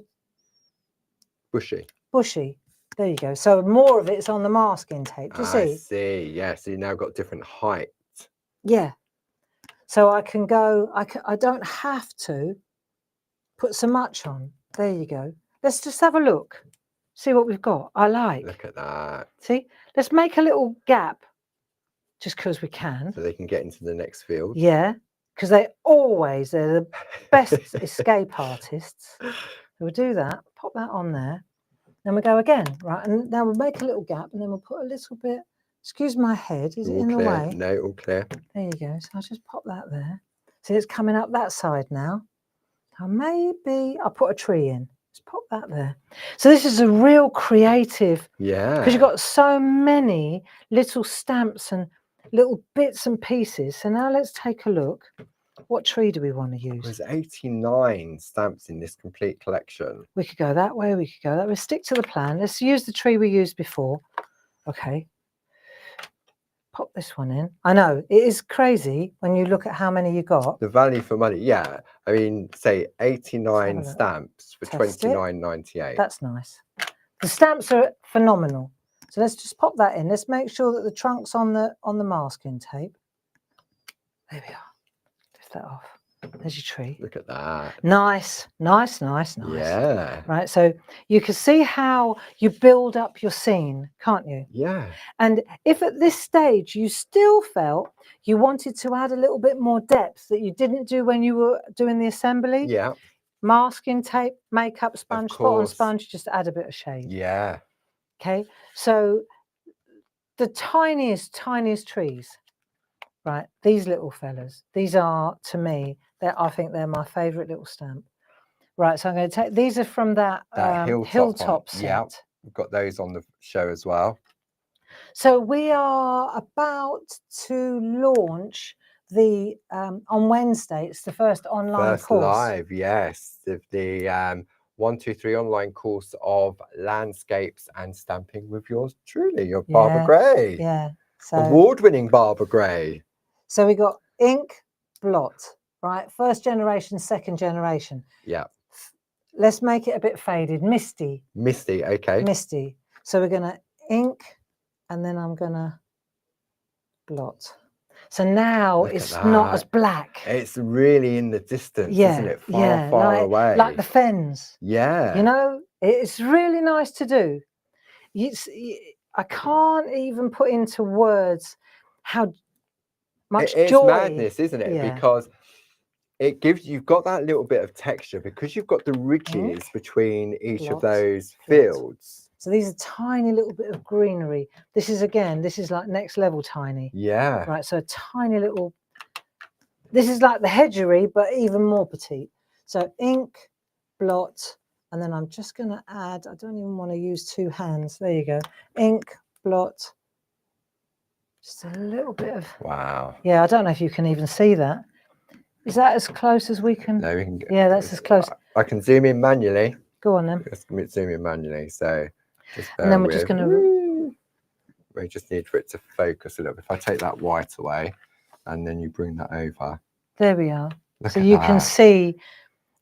bushy. Bushy. There you go. So more of it's on the masking tape. Do you see? I see. Yeah. So you now got different height. Yeah. So I can go. I don't have to put so much on. There you go. Let's just have a look. See what we've got. I like. Look at that. See? Let's make a little gap just because we can. So they can get into the next field. Yeah, because they're the best escape artists. So we'll do that, pop that on there. Then we go again, right? And now we'll make a little gap and then we'll put a little bit, excuse my head, is it in the way? No, all clear. There you go. So I'll just pop that there. See, it's coming up that side now. Now maybe I'll put a tree in. Just pop that there. So this is a real creative, because you've got so many little stamps and little bits and pieces. So now let's take a look. What tree do we want to use? There's 89 stamps in this complete collection. We could go that way, we could go that way. Stick to the plan. Let's use the tree we used before. Okay. Pop this one in. I know, it is crazy when you look at how many you got. The value for money, yeah. I mean, say 89 stamps for $29.98. That's nice. The stamps are phenomenal. So let's just pop that in. Let's make sure that the trunk's on the masking tape. There we are. Lift that off. There's your tree. Look at that. Nice, nice, nice, nice. Yeah. Right, so you can see how you build up your scene, can't you? Yeah. And if at this stage you still felt you wanted to add a little bit more depth that you didn't do when you were doing the assembly, yeah, masking tape, makeup sponge, spot on sponge, just add a bit of shade. Yeah. Okay, so the tiniest trees, right? These little fellas, these are, to me, I think they're my favourite little stamp. Right, so I'm going to take, these are from that hilltop set. Yeah, we've got those on the show as well. So we are about to launch the, on Wednesday, it's the first online course. Live, yes. The 1, 2, 3 online course of landscapes and stamping with yours truly, your Barbara Gray. Yeah. So, award-winning Barbara Gray. So we got ink, blot, right? First generation, second generation. Yeah. Let's make it a bit faded. Misty. Misty, okay. Misty. So we're going to ink and then I'm going to blot. So now it's not as black. It's really in the distance, isn't it? Far away. Like the fens. Yeah. You know, it's really nice to do. I can't even put into words how much joy. It's madness, isn't it? Yeah. Because it gives, you've got that little bit of texture because you've got the ridges between each of those fields. So these are tiny little bit of greenery. This is, again, this is like next level tiny. Yeah. Right, so a tiny little, this is like the hedgery, but even more petite. So ink, blot, and then I'm just going to add, I don't even want to use two hands. There you go. Ink, blot, just a little bit of. Wow. Yeah, I don't know if you can even see that. Is that as close as we can? No, we can get, yeah, that's as close. I can zoom in manually. Go on then. Let's zoom in manually. So just and then we're just going to. We just need for it to focus a little bit. If I take that white away, and then you bring that over. There we are. Look so at you that. can see,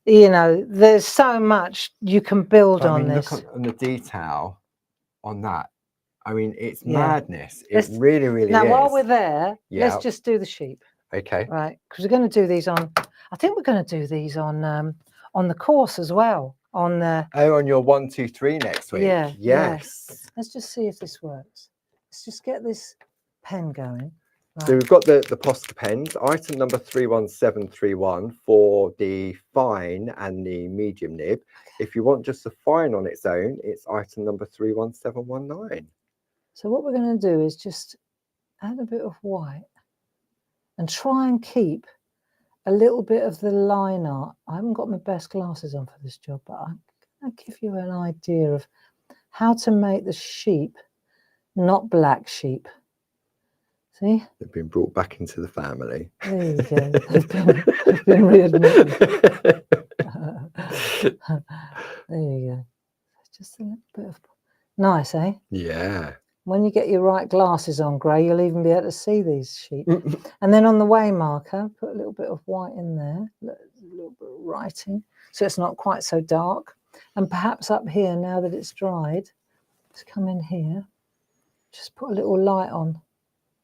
you know, there's so much you can build on this. Look on the detail on that. I mean, it's madness. It really is. Now, while we're there, let's just do the sheep. Okay. Right, because we're going to do these on. I think we're going to do these on the course as well. On the. Oh, on your 1, 2, 3 next week. Yeah. Yes. Let's just see if this works. Let's just get this pen going. Right. So we've got the Posca pens, item number 31731 for the fine and the medium nib. If you want just the fine on its own, it's item number 31719. So what we're going to do is just add a bit of white and try and keep a little bit of the line art. I haven't got my best glasses on for this job, but I'm going to give you an idea of how to make the sheep not black sheep. See? They've been brought back into the family. There you go. They've been readmitted. There you go. Just a little bit of nice, eh? Yeah. When you get your right glasses on, Gray, you'll even be able to see these sheep. And then on the way marker, put a little bit of white in there, a little bit of writing, so it's not quite so dark. And perhaps up here, now that it's dried, just come in here, just put a little light on.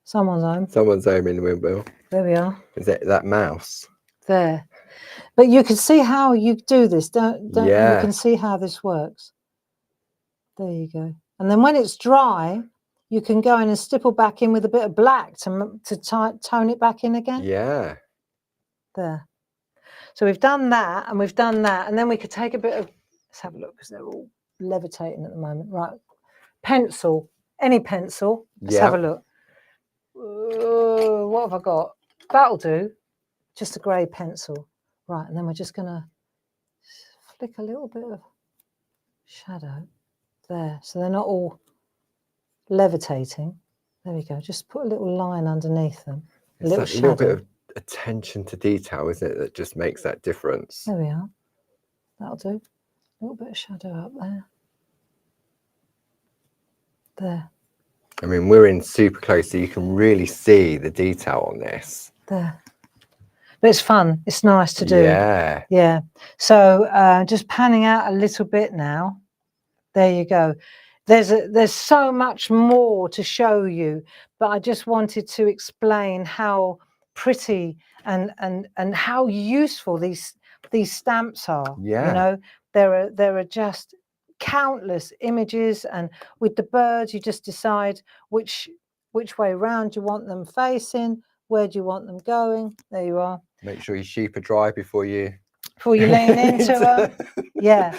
Someone's home. Someone's home in the windmill. There we are. Is that mouse? There. But you can see how you do this, don't you? Yeah. You can see how this works. There you go. And then when it's dry, you can go in and stipple back in with a bit of black to tone it back in again. Yeah. There. So we've done that and we've done that. And then we could take a bit of, let's have a look because they're all levitating at the moment. Right. Pencil, any pencil. Let's have a look. What have I got? That'll do. Just a grey pencil. Right. And then we're just going to flick a little bit of shadow there. So they're not all levitating. There we go. Just put a little line underneath them. A little bit of attention to detail, isn't it, that just makes that difference? There we are. That'll do. A little bit of shadow up there. There. I mean, we're in super close, so you can really see the detail on this. There. But it's fun. It's nice to do. Yeah. Yeah. So just panning out a little bit now. There you go. There's so much more to show you, but I just wanted to explain how pretty and how useful these stamps are. Yeah. You know, there are just countless images, and with the birds, you just decide which way round you want them facing, where do you want them going. There you are. Make sure your sheep are dry before you lean into them. Yeah.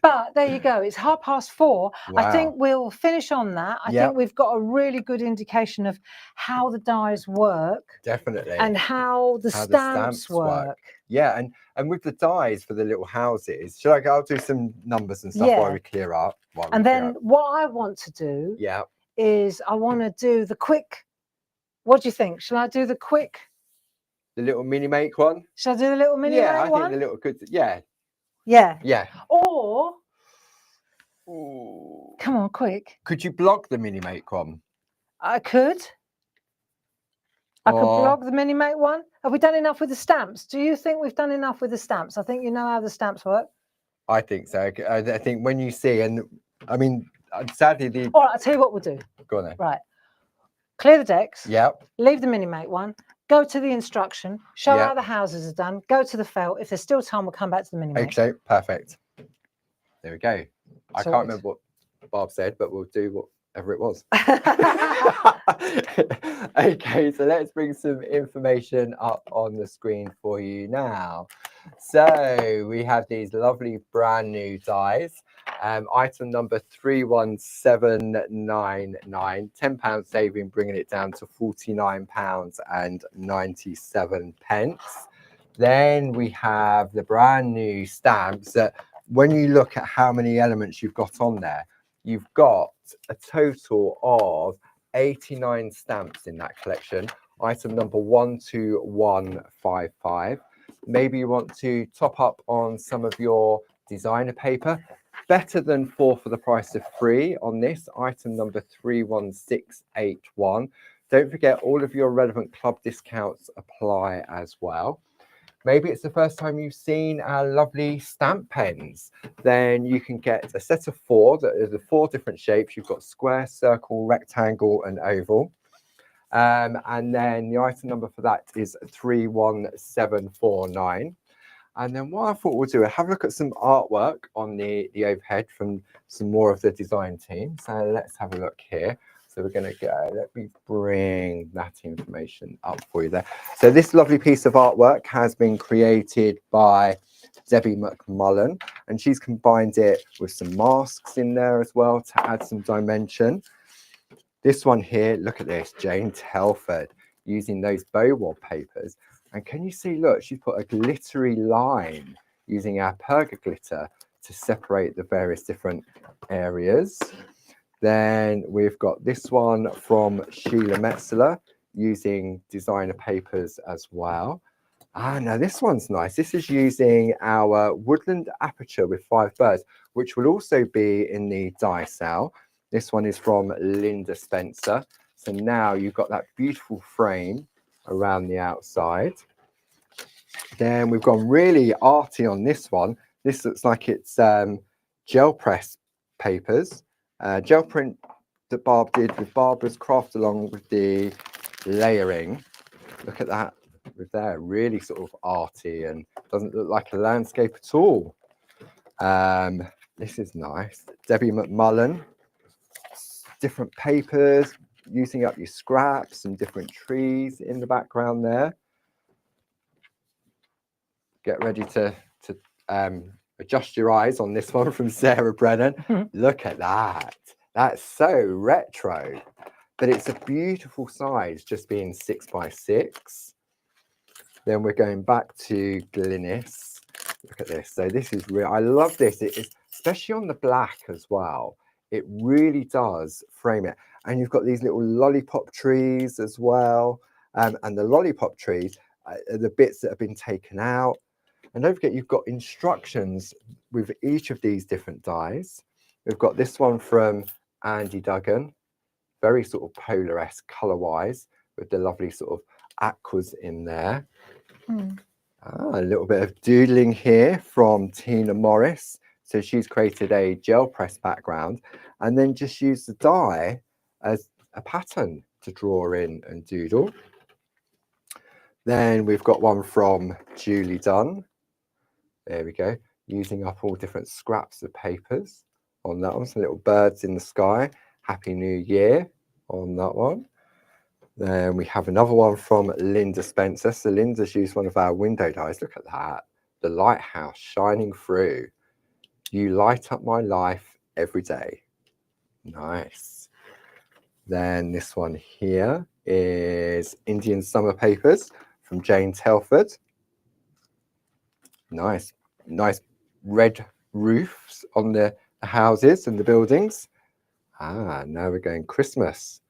But there you go. It's 4:30. Wow. I think we'll finish on that. I think we've got a really good indication of how the dies work. Definitely. And how the stamps work. Yeah, and with the dies for the little houses, I'll do some numbers and stuff while we clear up. And then what I want to do is I want to do the quick. What do you think? Shall I do the quick? The little mini make one? Shall I do the little mini make one? Yeah, I think the little good. Yeah. Yeah. Yeah. Or, ooh, come on, quick. Could you blog the mini make one? I could. I could blog the mini make one. Have we done enough with the stamps? Do you think we've done enough with the stamps? I think you know how the stamps work. I think so. I think when you see, and I mean, sadly, all right, I'll tell you what we'll do. Go on then. Right. Clear the decks. Yep. Leave the mini make one. Go to the instruction. Show how the houses are done. Go to the felt. If there's still time, we'll come back to the mini make. Okay, perfect. There we go. I can't remember what Barb said, but we'll do whatever it was. Okay, so let's bring some information up on the screen for you now. So we have these lovely brand new dies. Item number 31799, £10 saving, bringing it down to £49.97. Then we have the brand new stamps that when you look at how many elements you've got on there, you've got a total of 89 stamps in that collection. Item number 12155. Maybe you want to top up on some of your designer paper. Better than 4 for the price of 3 on this. Item number 31681. Don't forget all of your relevant club discounts apply as well. Maybe it's the first time you've seen our lovely stamp pens. Then you can get a set of 4 that are the 4 different shapes. You've got square, circle, rectangle, and oval. And then the item number for that is 31749. And then what I thought we'll do is have a look at some artwork on the overhead from some more of the design team. So let's have a look here. So we're going to go, let me bring that information up for you there. So this lovely piece of artwork has been created by Debbie McMullen, and she's combined it with some masks in there as well to add some dimension. This one here, look at this, Jane Telford using those bow wallpapers. And can you see, look, she's put a glittery line using our Perga glitter to separate the various different areas. Then we've got this one from Sheila Metzler using designer papers as well. Ah, now this one's nice. This is using our woodland aperture with 5 birds, which will also be in the die cell. This one is from Linda Spencer. So now you've got that beautiful frame around the outside. Then we've gone really arty on this one. This looks like it's gel press papers. Gel print that Barb did with Barbara's craft along with the layering. Look at that with there, really sort of arty and doesn't look like a landscape at all. This is nice. Debbie McMullen. Different papers, using up your scraps and different trees in the background there. Get ready to adjust your eyes on this one from Sarah Brennan. Look at that. That's so retro, but it's a beautiful size, just being 6 by 6. Then we're going back to Glynis. Look at this. So this is real. I love this. It is, especially on the black as well. It really does frame it. And you've got these little lollipop trees as well. And the lollipop trees are the bits that have been taken out. And don't forget, you've got instructions with each of these different dies. We've got this one from Andy Duggan, very sort of polar-esque colour-wise, with the lovely sort of aquas in there. A little bit of doodling here from Tina Morris. So she's created a gel press background and then just used the die as a pattern to draw in and doodle. Then we've got one from Julie Dunn. There we go, using up all different scraps of papers on that one. Some little birds in the sky. Happy New Year on that one. Then we have another one from Linda Spencer. So Linda's used one of our window dies. Look at that. The lighthouse shining through. You light up my life every day. Nice. Then this one here is Indian Summer Papers from Jane Telford. Nice, nice red roofs on the houses and the buildings. Ah, now we're going Christmas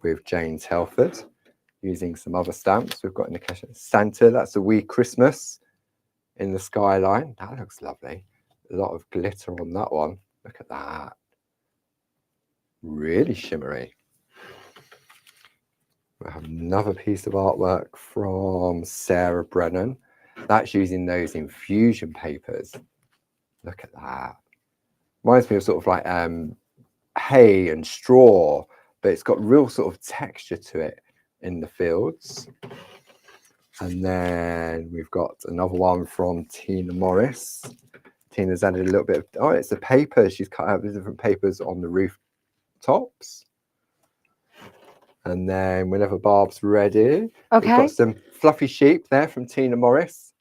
with Jane Telford, using some other stamps we've got in the cache. Santa, that's a wee Christmas in the skyline. That looks lovely. A lot of glitter on that one. Look at that. Really shimmery. We have another piece of artwork from Sarah Brennan. That's using those infusion papers. Look at that. Reminds me of sort of like hay and straw, but it's got real sort of texture to it in the fields. And then we've got another one from Tina Morris. Tina's added a little bit of, oh, it's a paper. She's cut out the different papers on the rooftops. And then whenever Barb's ready, we've got some fluffy sheep there from Tina Morris.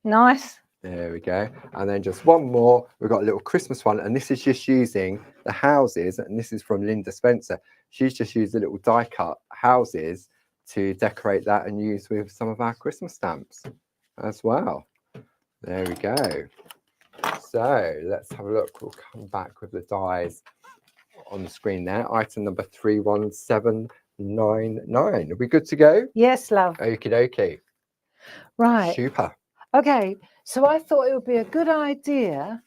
Nice. There we go. And then just one more. We've got a little Christmas one. And this is just using the houses. And this is from Linda Spencer. She's just used the little die cut houses to decorate that and use with some of our Christmas stamps as well. There we go. So let's have a look. We'll come back with the dies on the screen there. Item number 31799. Are we good to go? Yes, love. Okie dokie. Right. Super. Okay, so I thought it would be a good idea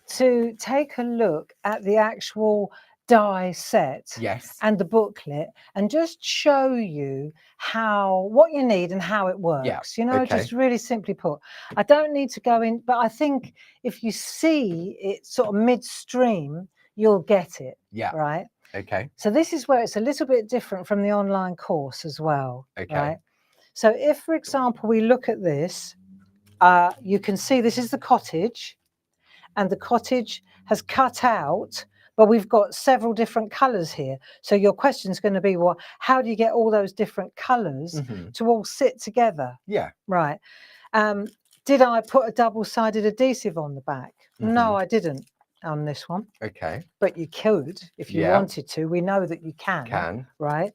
to take a look at the actual die set Yes. and the booklet and just show you what you need and how it works. Yeah. You know, Okay. just really simply put. I don't need to go in, but I think if you see it sort of midstream, you'll get it. Yeah. Right. Okay. So this is where it's a little bit different from the online course as well. Okay. Right. So if, for example, we look at this, you can see this is the cottage, and the cottage has cut out, but we've got several different colours here. So your question is going to be, well, how do you get all those different colours to all sit together? Yeah. Right. Did I put a double-sided adhesive on the back? No, I didn't on this one. Okay. But you could if you wanted to. We know that you can. Right.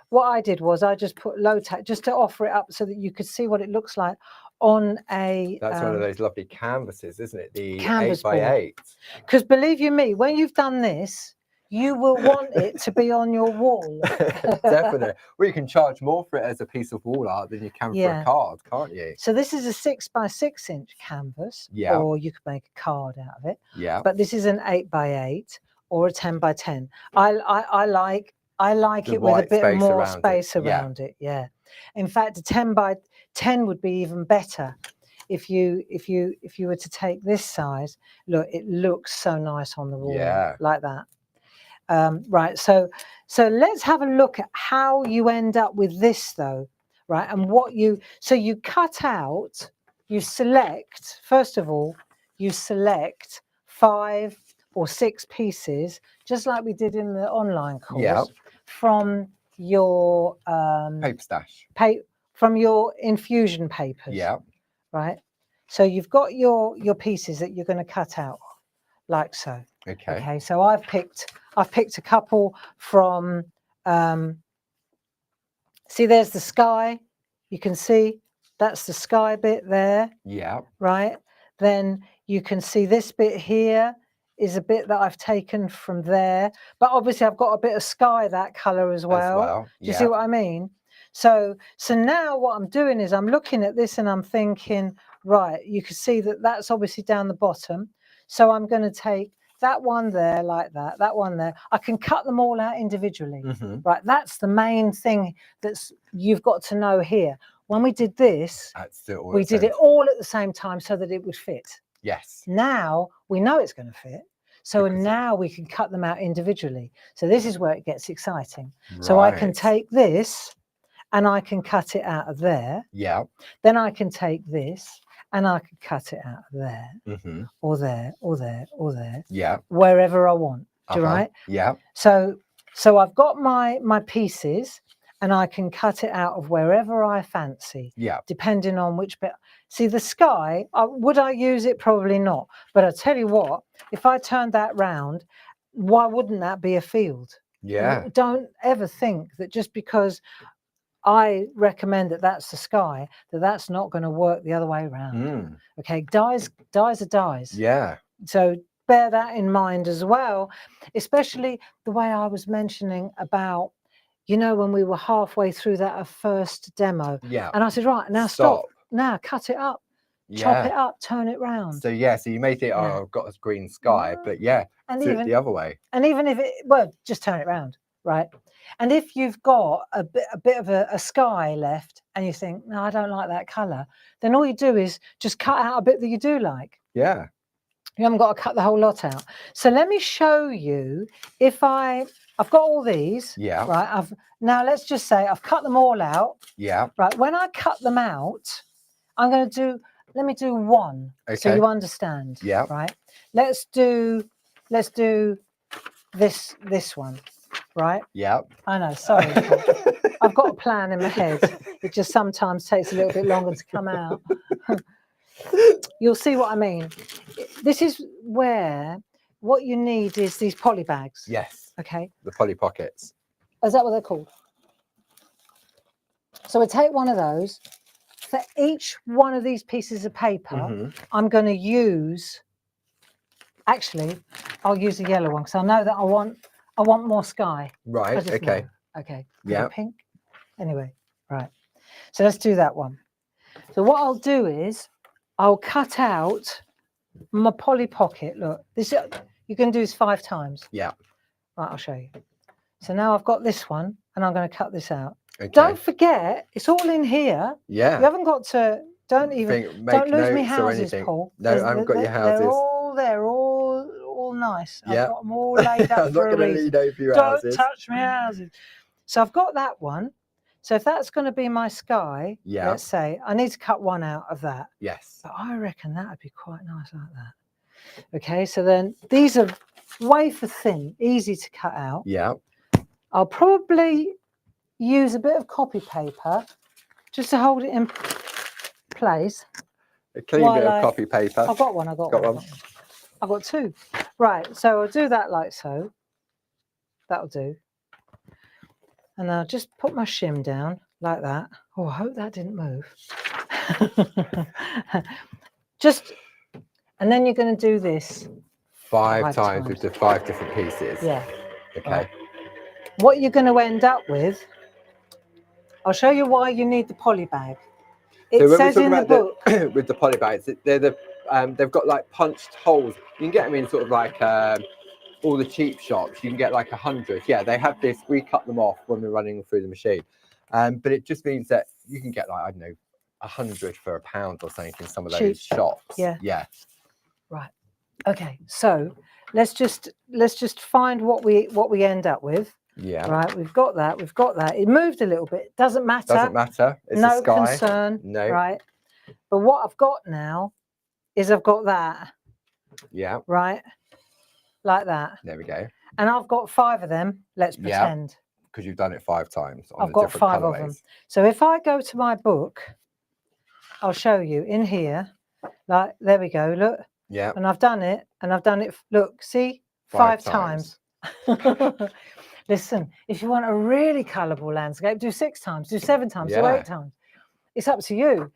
What I did was I just put low tack just to offer it up so that you could see what it looks like on a that's one of those lovely canvases, isn't it? The canvas 8x8. Because believe you me, when you've done this, you will want it to be on your wall. Definitely. Well, you can charge more for it as a piece of wall art than you can for a card, can't you? So this is a 6x6 inch canvas, or you could make a card out of it. Yeah. But this is an 8x8 or a 10x10. I like it with a bit more space around it. Yeah. In fact, a 10x10 would be even better. If you were to take this size, look, it looks so nice on the wall, like that. Right, so let's have a look at how you end up with this though, right? And you cut out, you select, first of all, you select 5 or 6 pieces, just like we did in the online course, from your paper stash, from your Infusion papers. Right. So you've got your pieces that you're going to cut out like so. Okay. So I've picked a couple from see, there's the sky. You can see that's the sky bit there. Yeah. Right. Then you can see this bit here is a bit that I've taken from there. But obviously I've got a bit of sky that colour as well. Do you see what I mean? So now what I'm doing is I'm looking at this and I'm thinking, right, you can see that that's obviously down the bottom. So I'm going to take that one there like that, that one there. I can cut them all out individually. Right, that's the main thing you've got to know here. When we did this, we did it all at the same time so that it would fit. Yes. Now we know it's going to fit. So now we can cut them out individually. So this is where it gets exciting. Right. So I can take this and I can cut it out of there. Yeah. Then I can take this and I can cut it out of there, or there, or there, or there. Yeah. Wherever I want. Do you right? Yeah. So I've got my pieces and I can cut it out of wherever I fancy. Yeah. Depending on which bit. See, the sky, would I use it? Probably not. But I tell you what, if I turned that round, why wouldn't that be a field? Yeah. Don't ever think that just because I recommend that that's the sky, that's not going to work the other way around. Okay, dies are dies. Yeah. So bear that in mind as well, especially the way I was mentioning about, you know, when we were halfway through that first demo. Yeah. And I said, right, now stop. Now cut it up. Chop it up, turn it round. So so you may think, oh, I've got a green sky, but and do it the other way. And even if just turn it round, right? And if you've got a bit of a sky left and you think, no, I don't like that colour, then all you do is just cut out a bit that you do like. Yeah. You haven't got to cut the whole lot out. So let me show you if I've got all these. Yeah. Right. Now let's just say I've cut them all out. Yeah. Right. When I cut them out, let me do one. Okay. So you understand. Yeah. Right. Let's do this one. Right? Yeah. I know, sorry. I've got a plan in my head. It just sometimes takes a little bit longer to come out. You'll see what I mean. This is where what you need is these poly bags. Yes. Okay. The poly pockets. Is that what they're called? So we take one of those, for each one of these pieces of paper, I'm going to use, actually, I'll use a yellow one because I know that I want more sky. Right, okay. Know. Okay. Yeah. Pink. Anyway, right. So let's do that one. So what I'll do is I'll cut out my Polly Pocket. Look, this you can do this 5 times. Yeah. Right, I'll show you. So now I've got this one and I'm going to cut this out. Okay. Don't forget, it's all in here. Yeah. You haven't got to, don't lose me houses, Paul. No, I haven't got your houses. They're all there, all nice. Yeah. I've got them all laid up I'm for not a reason. lean over your Don't houses. touch my houses. So I've got that one. So if that's going to be my sky, let's say, I need to cut one out of that. Yes. But I reckon that would be quite nice like that. Okay, so then these are wafer thin, easy to cut out. Yeah. I'll probably use a bit of copy paper just to hold it in place. A clean bit of copy paper. I've got one, I've got one. I've got 2. Right, so I'll do that like so. That'll do. And I'll just put my shim down like that. Oh, I hope that didn't move. And then you're going to do this 5 times with the 5 different pieces. Yeah. Okay. Right. What you're going to end up with, I'll show you why you need the poly bag. It says in the book with the poly bags, they've got like punched holes. You can get them in sort of like all the cheap shops. You can get like 100. Yeah, they have this. We cut them off when we're running through the machine, but it just means that you can get like, I don't know, 100 for £1 or something in some of those shops. Yeah. Yeah. Right. Okay. So let's just find what we end up with. Yeah. Right. We've got that. We've got that. It moved a little bit. Doesn't matter. Doesn't matter. It's no a sky. concern. No. Right. But what I've got now is I've got that. Yeah. Right. Like that. There we go. And I've got 5 of them. Let's pretend. Because you've done it 5 times. I've got 5 of them. So if I go to my book, I'll show you in here. Like, there we go. Look. Yeah. And I've done it. And I've done it. Look, see? 5 times. Listen, if you want a really colourful landscape, do 6 times, do 7 times, do 8 times. It's up to you.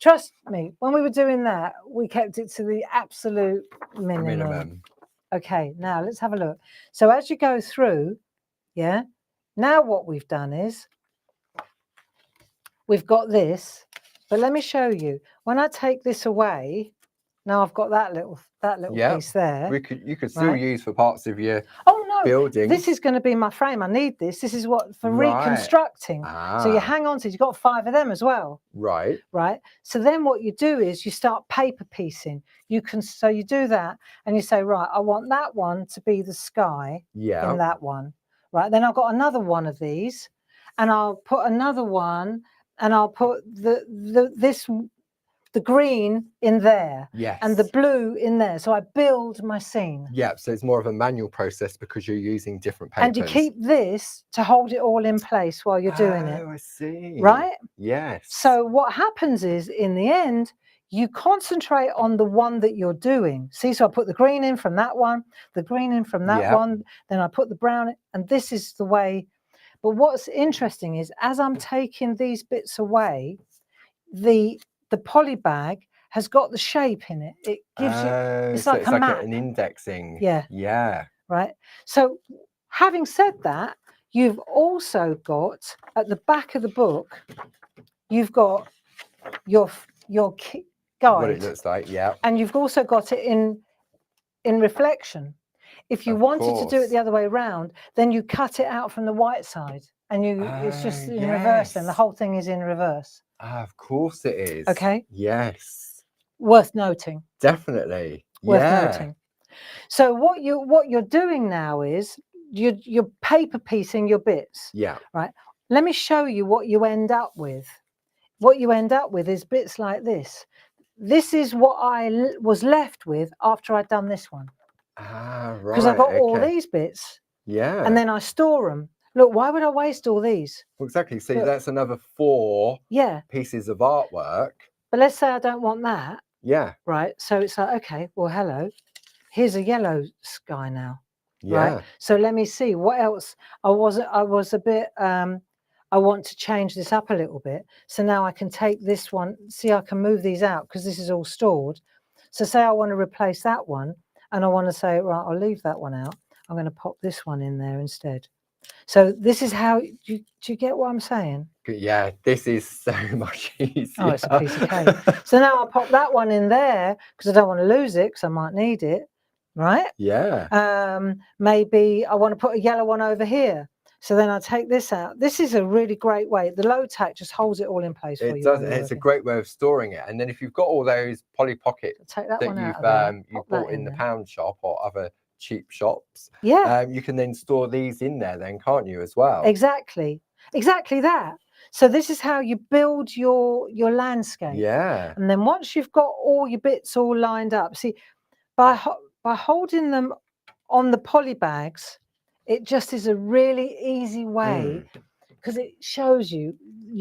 Trust me, when we were doing that, we kept it to the absolute minimum. Okay, now let's have a look. So as you go through, now what we've done is we've got this, but let me show you. When I take this away, now I've got that little piece there. You could still use for parts of your building. This is going to be my frame. I need this. This is what for reconstructing. So you hang on to it. You've got 5 of them as well. Right. So then what you do is you start paper piecing. So you do that and you say, right, I want that one to be the sky in that one. Right. Then I've got another one of these and I'll put another one and I'll put the green in there, and the blue in there. So I build my scene. Yeah, so it's more of a manual process because you're using different papers. And you keep this to hold it all in place while you're doing it. Oh, I see. Right? Yes. So what happens is, in the end, you concentrate on the one that you're doing. See, so I put the green in from that one, the green in from that one, then I put the brown in, and this is the way. But what's interesting is, as I'm taking these bits away, the poly bag has got the shape in it. It gives you, it's like a map. An indexing. Yeah. Right. So having said that, you've also got at the back of the book, you've got your guide. What it looks like, and you've also got it in reflection. If you wanted to do it the other way around, then you cut it out from the white side, and it's just in reverse. Then the whole thing is in reverse. Of course it is. Okay. Yes. Worth noting. Definitely. Worth noting. So what you're doing now is you're paper piecing your bits. Yeah. Right. Let me show you what you end up with. What you end up with is bits like this. This is what I was left with after I'd done this one. Ah, right. Because I've got all these bits. Yeah. And then I store them. Look, why would I waste all these? Well, exactly. See, that's another 4 pieces of artwork. But let's say I don't want that. Yeah. Right. So it's like, okay, well, hello. Here's a yellow sky now. Yeah. Right. So let me see what else. I was a bit I want to change this up a little bit. So now I can take this one, see, I can move these out because this is all stored. So say I want to replace that one and I want to say, right, I'll leave that one out. I'm going to pop this one in there instead. So this is how, do you get what I'm saying? Yeah, this is so much easier. Oh, it's a piece of cake. So now I'll pop that one in there because I don't want to lose it because I might need it, right? Yeah. Maybe I want to put a yellow one over here. So then I take this out. This is a really great way. The low tack just holds it all in place for you. It does. It's a great way of storing it. And then if you've got all those Polly Pockets take that one you've out of there, you bought in the pound shop or other cheap shops, yeah, you can then store these in there then, can't you, as well? Exactly that. So this is how you build your landscape. Yeah. And then once you've got all your bits all lined up, see, by holding them on the poly bags, it just is a really easy way because it shows you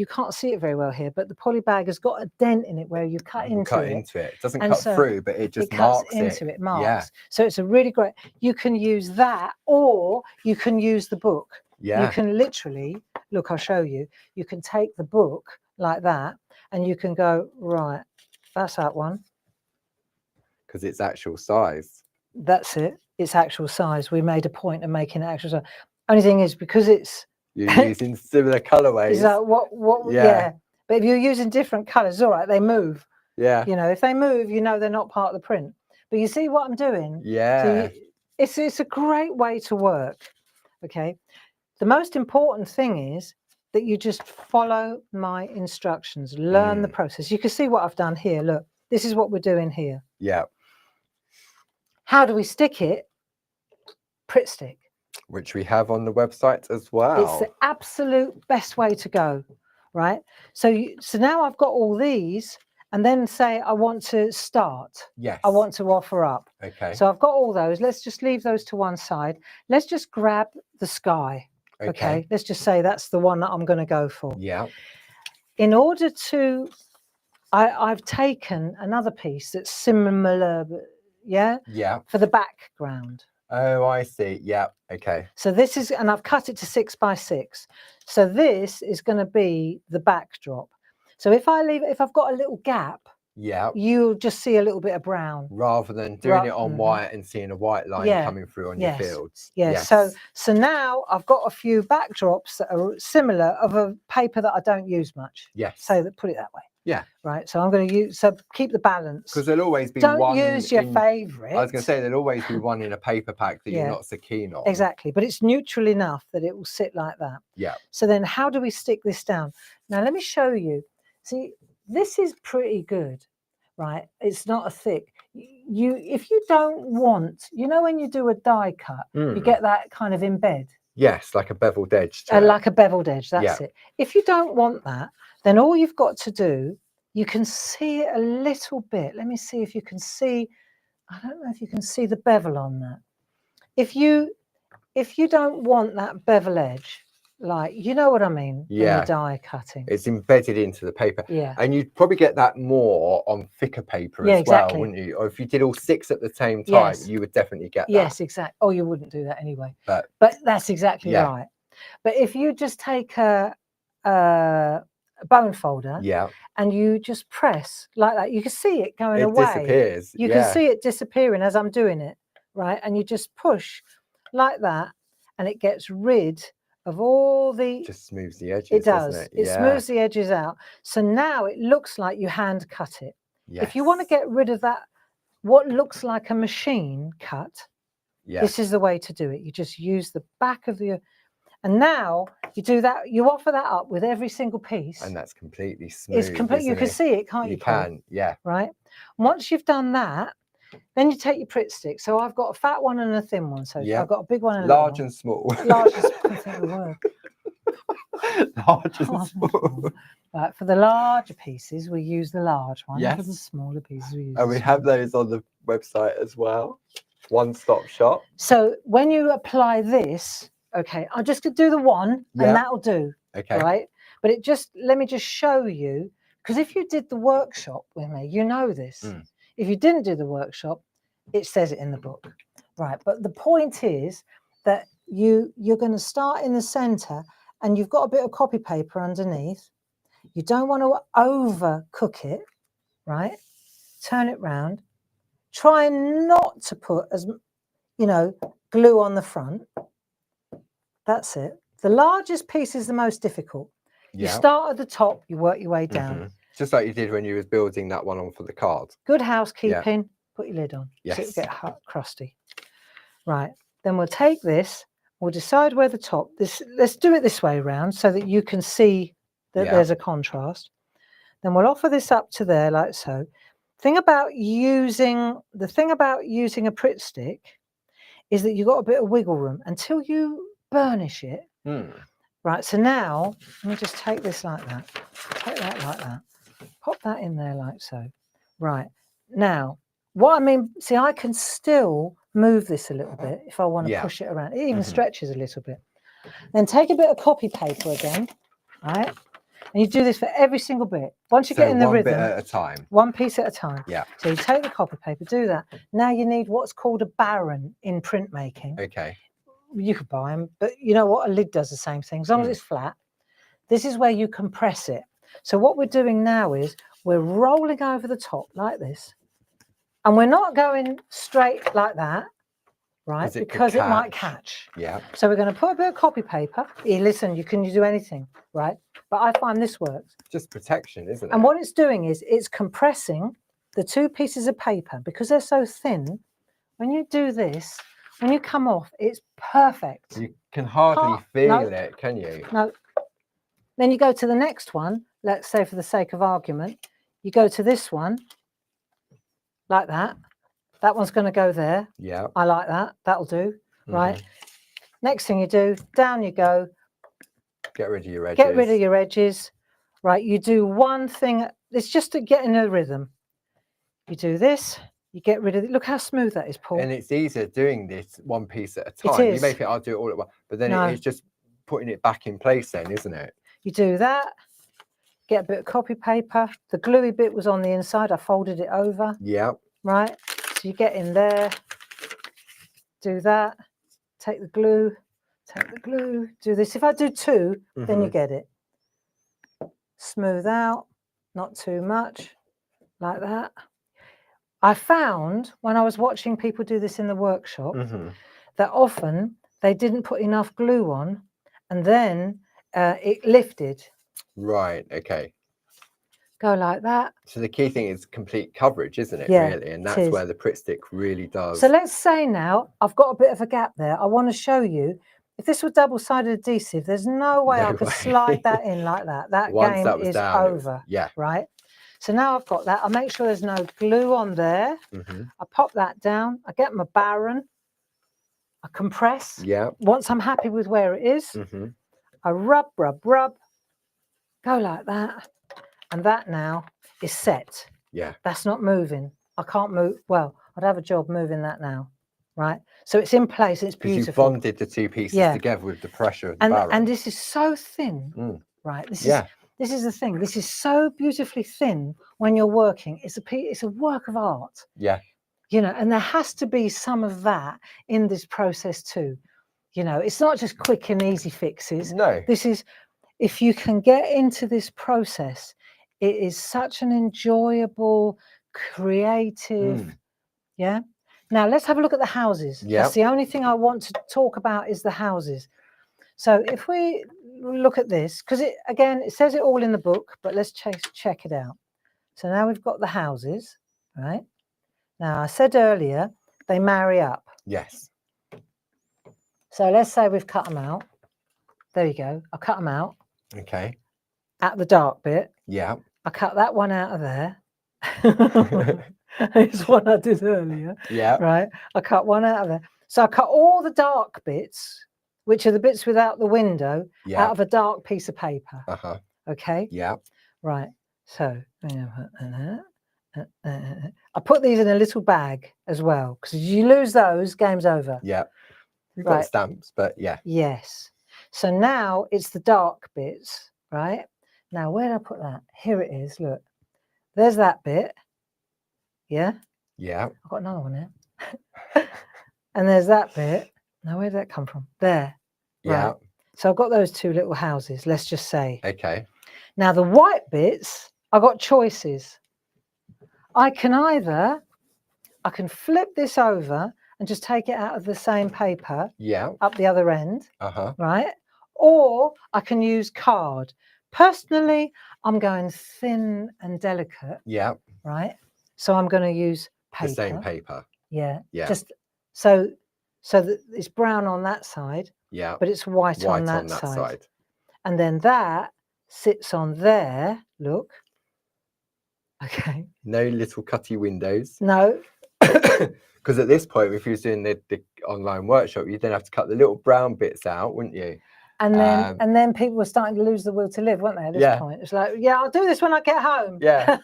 can't see it very well here, but the poly bag has got a dent in it where you cut into it. It doesn't cut through, but it just marks into it. Marks. Yeah. So it's a really great, you can use that or you can use the book. Yeah. You can literally, look, I'll show you. You can take the book like that and you can go, right, that's that one. Because it's actual size. That's it. It's actual size. We made a point of making it actual size. Only thing is because it's you're using similar colorways. Is that what yeah. But if you're using different colors, all right, they move. Yeah. You know, if they move, you know they're not part of the print. But you see what I'm doing? Yeah. So it's a great way to work. Okay. The most important thing is that you just follow my instructions, learn the process. You can see what I've done here. Look, this is what we're doing here. Yeah. How do we stick it? Pritt stick. Which we have on the website as well. It's the absolute best way to go, right? So now I've got all these, and then say I want to start. Yes. I want to offer up. Okay. So I've got all those. Let's just leave those to one side. Let's just grab the sky. Okay. Let's just say that's the one that I'm going to go for. Yeah. In order to, I've taken another piece that's similar, yeah? Yeah. For the background. Oh, I see. Yeah. Okay. So this is, and I've cut it to 6 by 6. So this is going to be the backdrop. So if I've got a little gap, yeah, you'll just see a little bit of brown. Rather than doing it on white and seeing a white line coming through on your fields. Yes. So now I've got a few backdrops that are similar of a paper that I don't use much. Yes. So put it that way. Yeah. Right. So I'm going to use, so keep the balance. Because there'll always be one. Don't use your favourite. I was going to say there'll always be one in a paper pack that you're not so keen on. Exactly. But it's neutral enough that it will sit like that. Yeah. So then how do we stick this down? Now let me show you. See, this is pretty good, right? It's not a thick. If you don't want, you know, when you do a die cut, you get that kind of embed. Yes, like a beveled edge. Like a beveled edge, that's it. If you don't want that, then all you've got to do, you can see it a little bit. Let me see if you can see, I don't know if you can see the bevel on that. If you don't want that bevel edge, like, you know what I mean? Yeah. When you're die cutting. It's embedded into the paper. Yeah. And you'd probably get that more on thicker paper as well, wouldn't you? Or if you did all 6 at the same time, you would definitely get that. Yes, exactly. Oh, you wouldn't do that anyway. But that's exactly right. But if you just take a bone folder and you just press like that, you can see it going away. It disappears. You can see it disappearing as I'm doing it, right? And you just push like that and it gets rid of all the, just smooths the edges. It does. It smooths the edges out. So now it looks like you hand cut it. Yes. If you want to get rid of that, what looks like a machine cut, this is the way to do it. You just use the back of the, and now you do that, you offer that up with every single piece. And that's completely smooth. It's complete. You can see it, can't you? You can, yeah. Right. Once you've done that, then you take your Pritt stick. So I've got a fat one and a thin one. So I've got a big one and a large little and small. Large and small. I think the word. Large and small. Right. For the larger pieces, we use the large one. Yes. For the smaller pieces, we use. And we have those on the website as well. One-stop shop. So when you apply this, okay, I'm just going to do the one, and that'll do. Okay. Right. But let me just show you, because if you did the workshop with me, you know this. If you didn't do the workshop, it says it in the book, right? But the point is that you're going to start in the center and you've got a bit of copy paper underneath, you don't want to overcook it, right? Turn it round. Try not to put as, you know, glue on the front. That's it. The largest piece is the most difficult. You start at the top, you work your way down. Just like you did when you was building that one on for the card. Good housekeeping. Put your lid on. Yes. So it'll get hot, crusty. Right. Then we'll take this. We'll decide where the top. Let's do it this way around so that you can see that there's a contrast. Then we'll offer this up to there like so. The thing about using a Pritt stick is that you've got a bit of wiggle room until you burnish it. Right, so now let me just take this like that. Take that like that. Pop that in there like so. Right, now what I mean, see, I can still move this a little bit if I want to push it around. It even stretches a little bit. Then take a bit of copy paper again, right? And you do this for every single bit. Once you get in the rhythm, one bit at a time. One piece at a time. Yeah. So you take the copy paper, do that. Now you need what's called a baron in printmaking. Okay. You could buy them, but you know what? A lid does the same thing. As long as it's flat, this is where you compress it. So what we're doing now is we're rolling over the top like this. And we're not going straight like that, right? Because it might catch. Yeah. So we're going to put a bit of copy paper. Here, listen, you can do anything, right? But I find this works. Just protection, isn't it? And what it's doing is it's compressing the two pieces of paper because they're so thin. When you do this, when you come off, it's perfect. You can hardly feel it, can you? No. Then you go to the next one. Let's say for the sake of argument, you go to this one like that. That one's going to go there. Yeah. I like that. That'll do. Right. Next thing you do, down you go. Get rid of your edges. Get rid of your edges. Right. You do one thing. It's just to get in a rhythm. You do this. You get rid of it. Look how smooth that is, Paul. And it's easier doing this one piece at a time. You may think I'll do it all at once, but then it's just putting it back in place then, isn't it? You do that. Get a bit of copy paper. The gluey bit was on the inside. I folded it over. Yeah. Right. So you get in there. Do that. Take the glue. Take the glue. Do this. If I do two, then you get it. Smooth out. Not too much. Like that. I found when I was watching people do this in the workshop that often they didn't put enough glue on and then it lifted. Right, okay. Go like that. So the key thing is complete coverage, isn't it, Yeah, really? And that's where the Pritt stick really does. So let's say now, I've got a bit of a gap there. I want to show you, if this were double-sided adhesive, there's no way I could slide that in like that. That game is over, right? So now I've got that. I make sure there's no glue on there. I pop that down. I get my baron. I compress. Yeah. Once I'm happy with where it is, I rub, rub, rub. Go like that. And that now is set. Yeah. That's not moving. I can't move. Well, I'd have a job moving that now, right? So it's in place. It's beautiful. Because you bonded the two pieces together with the pressure of the baron. And this is so thin, right? This is the thing. This is so beautifully thin when you're working. It's a work of art. Yeah. You know, and there has to be some of that in this process too. You know, it's not just quick and easy fixes. No. This is, if you can get into this process, it is such an enjoyable, creative, Now let's have a look at the houses. Yeah. That's the only thing I want to talk about is the houses. So if we look at this, because it says it all in the book, but let's check it out. So now we've got the houses, right? Now I said earlier, they marry up. Yes. So let's say we've cut them out. There you go. I cut them out. Okay. At the dark bit. Yeah. I cut that one out of there. It's one I did earlier. Yeah. Right. I cut one out of there. So I cut all the dark bits, which are the bits without the window, out of a dark piece of paper. Okay. Yeah. Right. So I put these in a little bag as well, because if you lose those, game's over. Yeah. You've got stamps, but yeah. Yes. So now it's the dark bits, right? Now, where did I put that? Here it is. Look, there's that bit. Yeah. Yeah. I've got another one here. And there's that bit. Now, where did that come from? There. Yeah. Right. So I've got those two little houses, let's just say. Okay. Now the white bits, I've got choices. I can flip this over and just take it out of the same paper. Yeah. Up the other end. Uh-huh. Right? Or I can use card. Personally, I'm going thin and delicate. Yeah. Right? So I'm going to use paper. The same paper. Yeah. Yeah. Just so that it's brown on that side. Yeah. But it's white on that side. And then that sits on there. Look. Okay. No little cutty windows. No. Because at this point, if you was doing the online workshop, you'd then have to cut the little brown bits out, wouldn't you? And then people were starting to lose the will to live, weren't they? At this point, it's like, yeah, I'll do this when I get home. Yeah.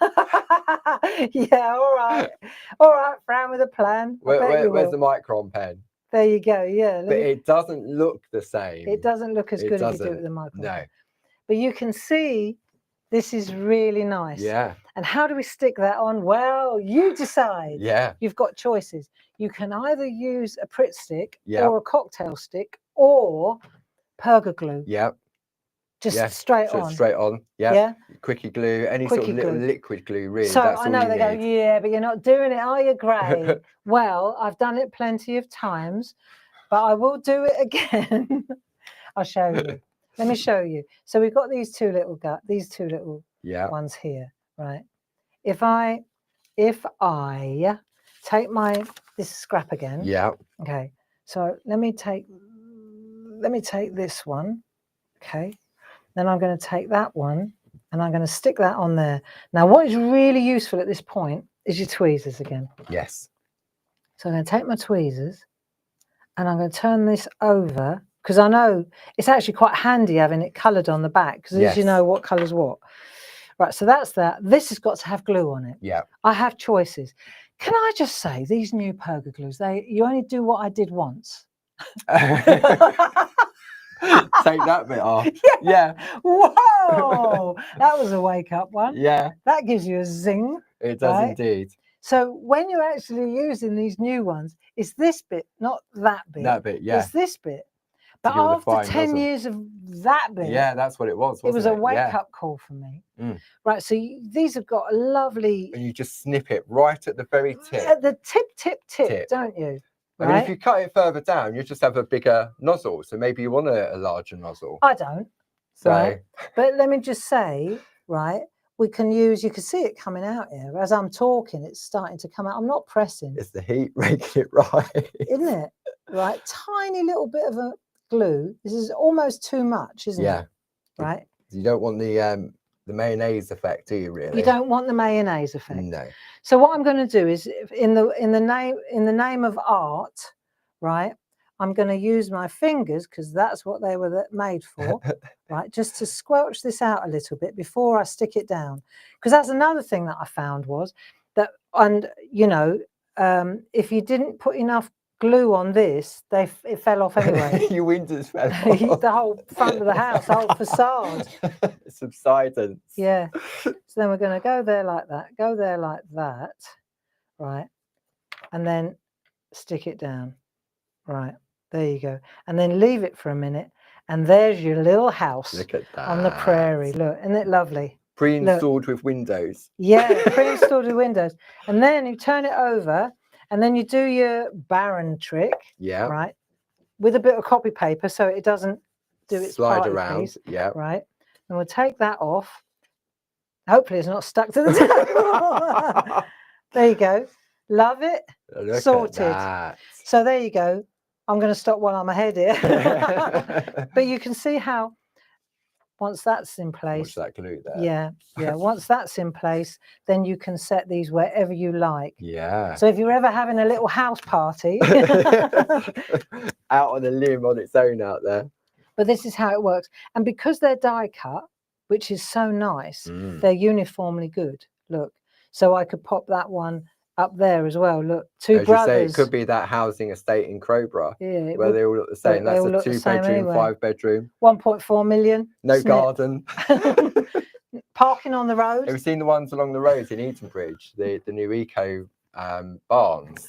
Yeah. All right. Fran with a plan. Where's the micron pen? There you go. Yeah. But it doesn't look the same. It doesn't look as good if you do it with the micron. No. But you can see this is really nice. Yeah. And how do we stick that on? Well, you decide. Yeah. You've got choices. You can either use a Pritt stick or a cocktail stick or perga glue. Yeah. Just straight on. Straight on. Yeah. Yeah. Quickie glue, any sort of little liquid glue, really. So that's I know they go, yeah, but you're not doing it, are you, Gray? Well, I've done it plenty of times, but I will do it again. I'll show you. Let me show you. So we've got these two little ones here, right? If I take this scrap again. Yeah. Okay. So let me take this one. Okay. Then I'm going to take that one and I'm going to stick that on there. Now, what is really useful at this point is your tweezers again. Yes. So I'm going to take my tweezers and I'm going to turn this over because I know it's actually quite handy having it coloured on the back because as you know what colour's what. Right, so that's that. This has got to have glue on it. Yeah. I have choices. Can I just say these new perga glues, you only do what I did once. Take that bit off. Yeah. Whoa, that was a wake up one. Yeah. That gives you a zing. It does indeed. So when you're actually using these new ones, it's this bit, not that bit. That bit, yeah. It's this bit. But after 10 years of that bit, yeah, that's what it was. It was a wake up call for me. Right, so these have got a lovely. And you just snip it right at the very tip. At the tip, don't you? I mean, if you cut it further down, you just have a bigger nozzle. So maybe you want a larger nozzle. I don't. So, right? But let me just say, right, you can see it coming out here. As I'm talking, it's starting to come out. I'm not pressing. It's the heat making it right. Isn't it? Right. Tiny little bit of a glue. This is almost too much, isn't it? Right. You don't want the mayonnaise effect, do you really? You don't want the mayonnaise effect. No. So what I'm going to do is in the name of art, right? I'm going to use my fingers because that's what they were made for, right? Just to squelch this out a little bit before I stick it down. Because that's another thing that I found was that, and you know, if you didn't put enough glue on this, it fell off anyway. Your windows fell off. The whole front of the house, the whole facade. Subsidence. Yeah. So then we're going to go there like that, right? And then stick it down, right? There you go. And then leave it for a minute. And there's your little house. Look at that. On the prairie. Look, isn't it lovely? Pre-installed with windows. Yeah, pre-installed with windows. And then you turn it over and then you do your Baron trick. Yeah. Right. With a bit of copy paper so it doesn't do its slide around. Piece, yeah. Right. And we'll take that off. Hopefully it's not stuck to the table. There you go. Love it. Look sorted. At that. So there you go. I'm going to stop while I'm ahead here. But you can see how once that's in place. Watch that glue there. Yeah, yeah. Once that's in place, then you can set these wherever you like. Yeah. So if you're ever having a little house party. Out on a limb on its own out there. But this is how it works. And because they're die cut, which is so nice, they're uniformly good. Look. So I could pop that one up there as well. Look, two brothers. You say, it could be that housing estate in Crowborough, where they all look the same. That's a 2-bedroom, 5-bedroom. 1.4 million. No garden. Parking on the road. Have you seen the ones along the roads in Eatonbridge? The new eco barns.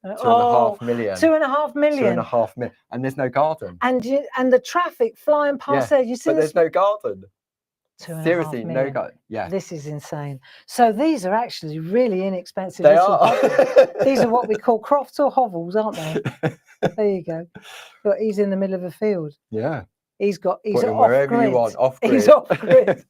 2.5 million. 2.5 million. 2.5 million. And there's no garden. And the traffic flying past there. You see but this? There's no garden. 2.5 Seriously, million. no garden. Yeah. This is insane. So these are actually really inexpensive. They are. These are what we call crofts or hovels, aren't they? There you go. But he's in the middle of a field. Yeah. He's Put him off wherever grid. you want, off grid. He's off grid.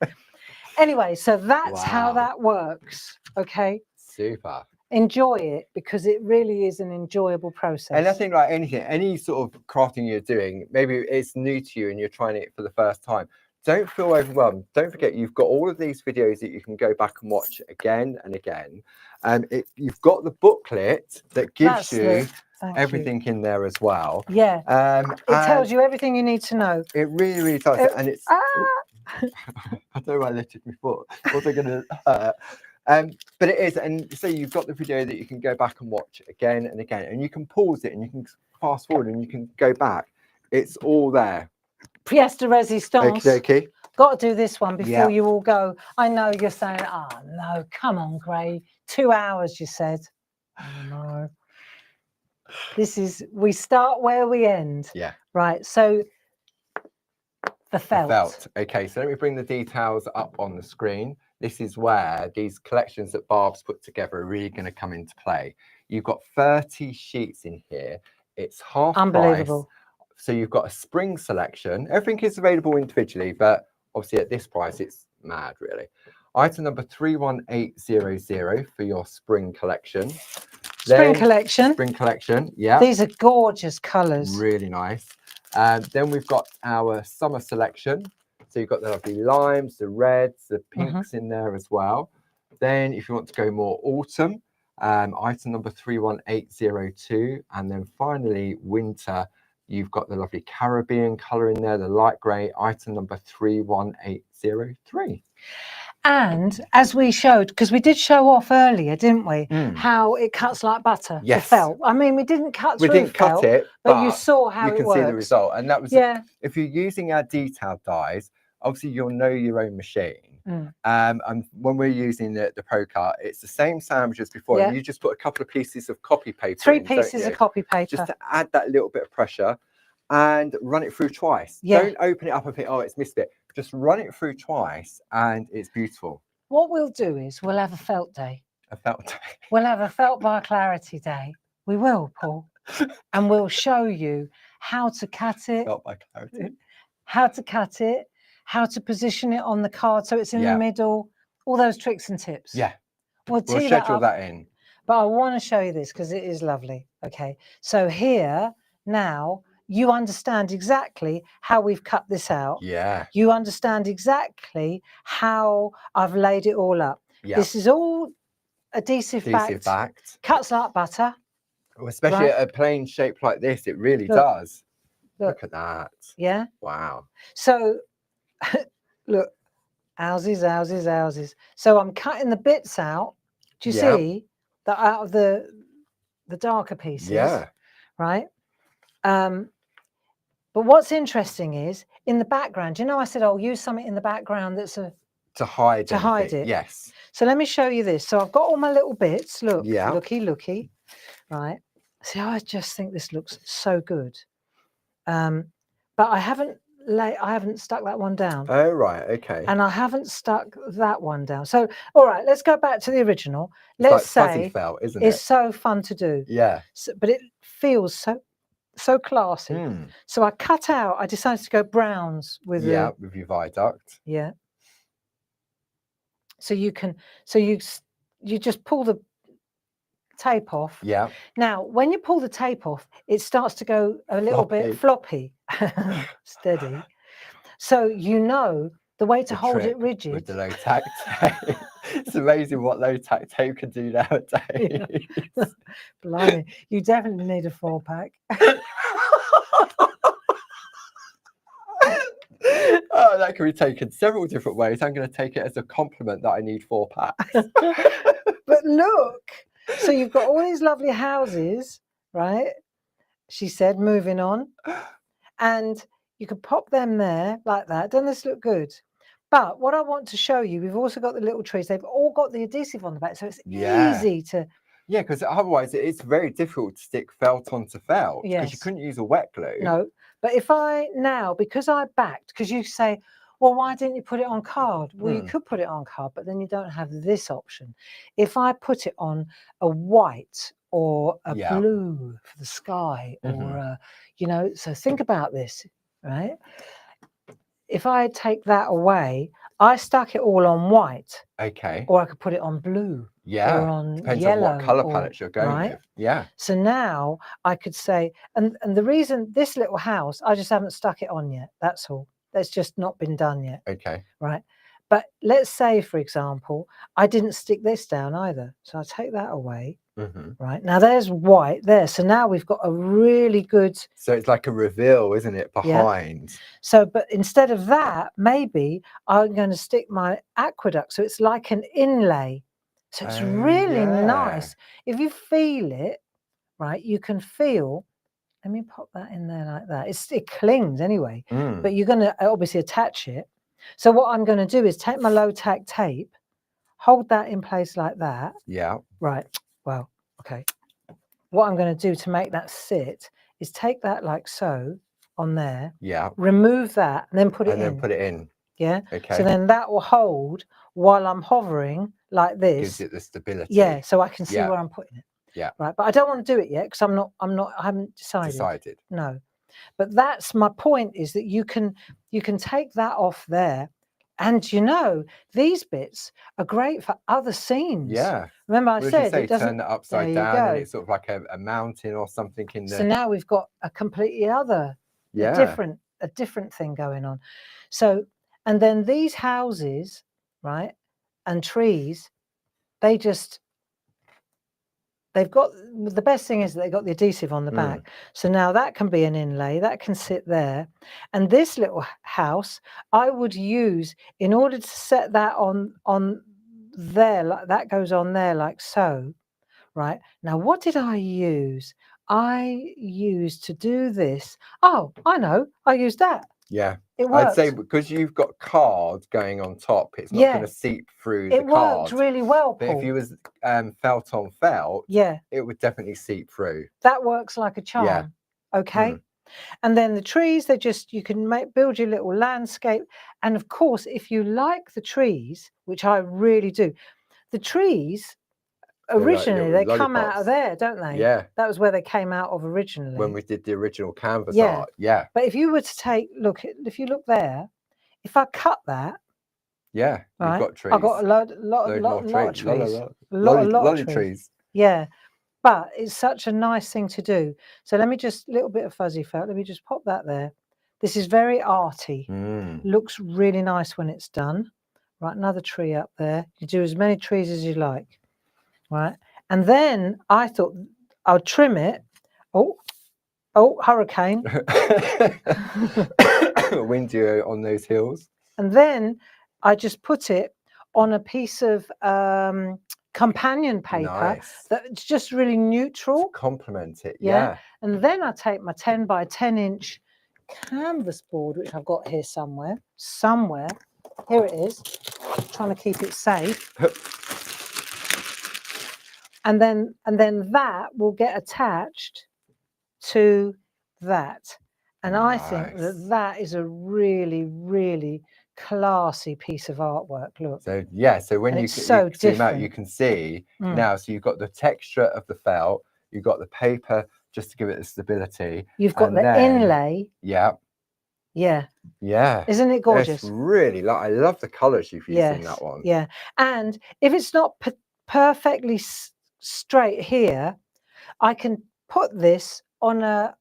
Anyway, so that's how Wow. that works. Okay. Super. Enjoy it, because it really is an enjoyable process. And I think, like anything, any sort of crafting you're doing, maybe it's new to you and you're trying it for the first time. Don't feel overwhelmed. Don't forget, you've got all of these videos that you can go back and watch again and again. You've got the booklet that gives you everything in there as well. Yeah. It tells you everything you need to know. It really, really does. And it's... I don't know why I lifted my foot. What's it going to hurt? But it is, and so you've got the video that you can go back and watch again and again, and you can pause it and you can fast forward and you can go back. It's all there. Pièce de résistance. Okay. Got to do this one before you all go. I know you're saying, oh no, come on, Gray. 2 hours, you said. Oh no. We start where we end. Yeah. Right. So the felt. The felt. Okay, so let me bring the details up on the screen. This is where these collections that Barb's put together are really going to come into play. You've got 30 sheets in here. It's half unbelievable price. So you've got a spring selection. Everything is available individually, but obviously at this price, it's mad, really. Item number 31800 for your spring collection. Spring collection. Spring collection, yeah. These are gorgeous colours. Really nice. Then we've got our summer selection. So you've got the lovely limes, the reds, the pinks in there as well. Then if you want to go more autumn, item number 31802. And then finally, winter, you've got the lovely Caribbean colour in there, the light grey, item number 31803. And as we showed, because we did show off earlier, didn't we, how it cuts like butter, the felt. I mean, we didn't cut through didn't felt, cut it, but you saw how it works. You can see the result. And that was, if you're using our detailed dies, obviously you'll know your own machine. And when we're using the Pro Cut, it's the same sandwich as before. And you just put a couple of pieces of copy paper 3 pieces of copy paper. Just to add that little bit of pressure and run it through twice. Don't open it up and think, oh, it's missed it. Just run it through twice and it's beautiful. What we'll do is we'll have a felt day. A felt day. We'll have a felt bar clarity day. We will, Paul. And we'll show you how to cut it. Felt by clarity. How to cut it, how to position it on the card so it's in the middle, all those tricks and tips. Yeah. We'll schedule that in. But I want to show you this because it is lovely. Okay. So here now, you understand exactly how we've cut this out. Yeah. You understand exactly how I've laid it all up. Yeah. This is all adhesive backed. Cuts like butter. Well, especially at a plain shape like this, it really does. Look at that. Yeah. Wow. So look, houses. So I'm cutting the bits out. Do you see that out of the darker pieces? Yeah. Right. But what's interesting is in the background, you know, I said, I'll use something in the background that's to hide it. Yes. So let me show you this. So I've got all my little bits. Look, looky. Right. See, I just think this looks so good. But I haven't stuck that one down. Oh, right. Okay. And I haven't stuck that one down. So, all right, let's go back to the original. Let's say fuzzy felt, isn't it? It's so fun to do. Yeah. So, but it feels so classy. So I decided to go browns with with your viaduct. Yeah. So you just pull the tape off. Yeah. Now, when you pull the tape off, it starts to go a little bit floppy. Steady. So you know the way to hold it rigid with the low tack tape. It's amazing what low tack tape can do nowadays. Yeah. Blimey, you definitely need a 4-pack. Oh, that can be taken several different ways. I'm going to take it as a compliment that I need 4 packs. But look, so you've got all these lovely houses, right? She said, moving on. And you can pop them there like that. Doesn't this look good? But what I want to show you, we've also got the little trees. They've all got the adhesive on the back, so it's easy to Yeah, because otherwise it's very difficult to stick felt onto felt, because you Yes. couldn't use a wet glue. No, but if I now, because I backed, because you say, well, why didn't you put it on card? Well, you could put it on card, but then you don't have this option. If I put it on a white or a blue for the sky, or you know, so think about this, right? If I take that away, I stuck it all on white. Okay. Or I could put it on blue. Yeah. Or on Depends yellow, on what color or, palette you're going right? with. Yeah. So now I could say, and the reason this little house, I just haven't stuck it on yet. That's all. That's just not been done yet. Okay. Right. But let's say, for example, I didn't stick this down either. So I take that away. Right. Now there's white there. So now we've got a really good. So it's like a reveal, isn't it? Behind. Yeah. So, but instead of that, maybe I'm going to stick my aqueduct. So it's like an inlay. So it's really nice. If you feel it, right, you can feel. Let me pop that in there like that. It clings anyway, but you're going to obviously attach it. So what I'm going to do is take my low tack tape, hold that in place like that. Yeah. Right. Well, okay. What I'm going to do to make that sit is take that like so on there. Yeah. Remove that and then put it in. And then put it in. Yeah. Okay. So then that will hold while I'm hovering like this. Gives it the stability. Yeah. So I can see where I'm putting it. Yeah. Right. But I don't want to do it yet because I haven't decided. No. But that's my point, is that you can take that off there. And you know, these bits are great for other scenes. Yeah. Remember I said it doesn't turn that upside down and it's sort of like a mountain or something in there. So now we've got a completely other, a different thing going on. So, and then these houses, right, and trees, they've got, the best thing is that they've got the adhesive on the back. So now that can be an inlay, that can sit there. And this little house, I would use, in order to set that on there, like that goes on there like so, right? Now, what did I use? I used to do this. Oh, I know, I used that. Yeah. It worked. I'd say because you've got card going on top, it's not going to seep through the card. It worked really well, Paul. But if you was felt on felt, it would definitely seep through. That works like a charm. Yeah. Okay. And then the trees, you can build your little landscape. And of course, if you like the trees, which I really do, the trees originally, they come out of there, don't they? Yeah. That was where they came out of originally. When we did the original canvas art. Yeah. But if you were to if you look there, if I cut that. Yeah. You've got trees. I've got a lot of trees. A lot of trees. Yeah. But it's such a nice thing to do. So let me just, little bit of fuzzy felt. Let me just pop that there. This is very arty. Looks really nice when it's done. Right. Another tree up there. You do as many trees as you like. Right. And then I thought I'll trim it. Oh, hurricane. Windy on those hills. And then I just put it on a piece of companion paper that's just really neutral. To complement it. Yeah. And then I take my 10 by 10 inch canvas board, which I've got here somewhere. Here it is. I'm trying to keep it safe. And then that will get attached to that. And I think that is a really, really classy piece of artwork. Look. So yeah, so when you zoom out, you can see now. So you've got the texture of the felt, you've got the paper just to give it the stability. You've got the inlay. Yeah. Yeah. Yeah. Isn't it gorgeous? It's really, I love the colours you've used in that one. Yeah. And if it's not perfectly straight here, I can put this on a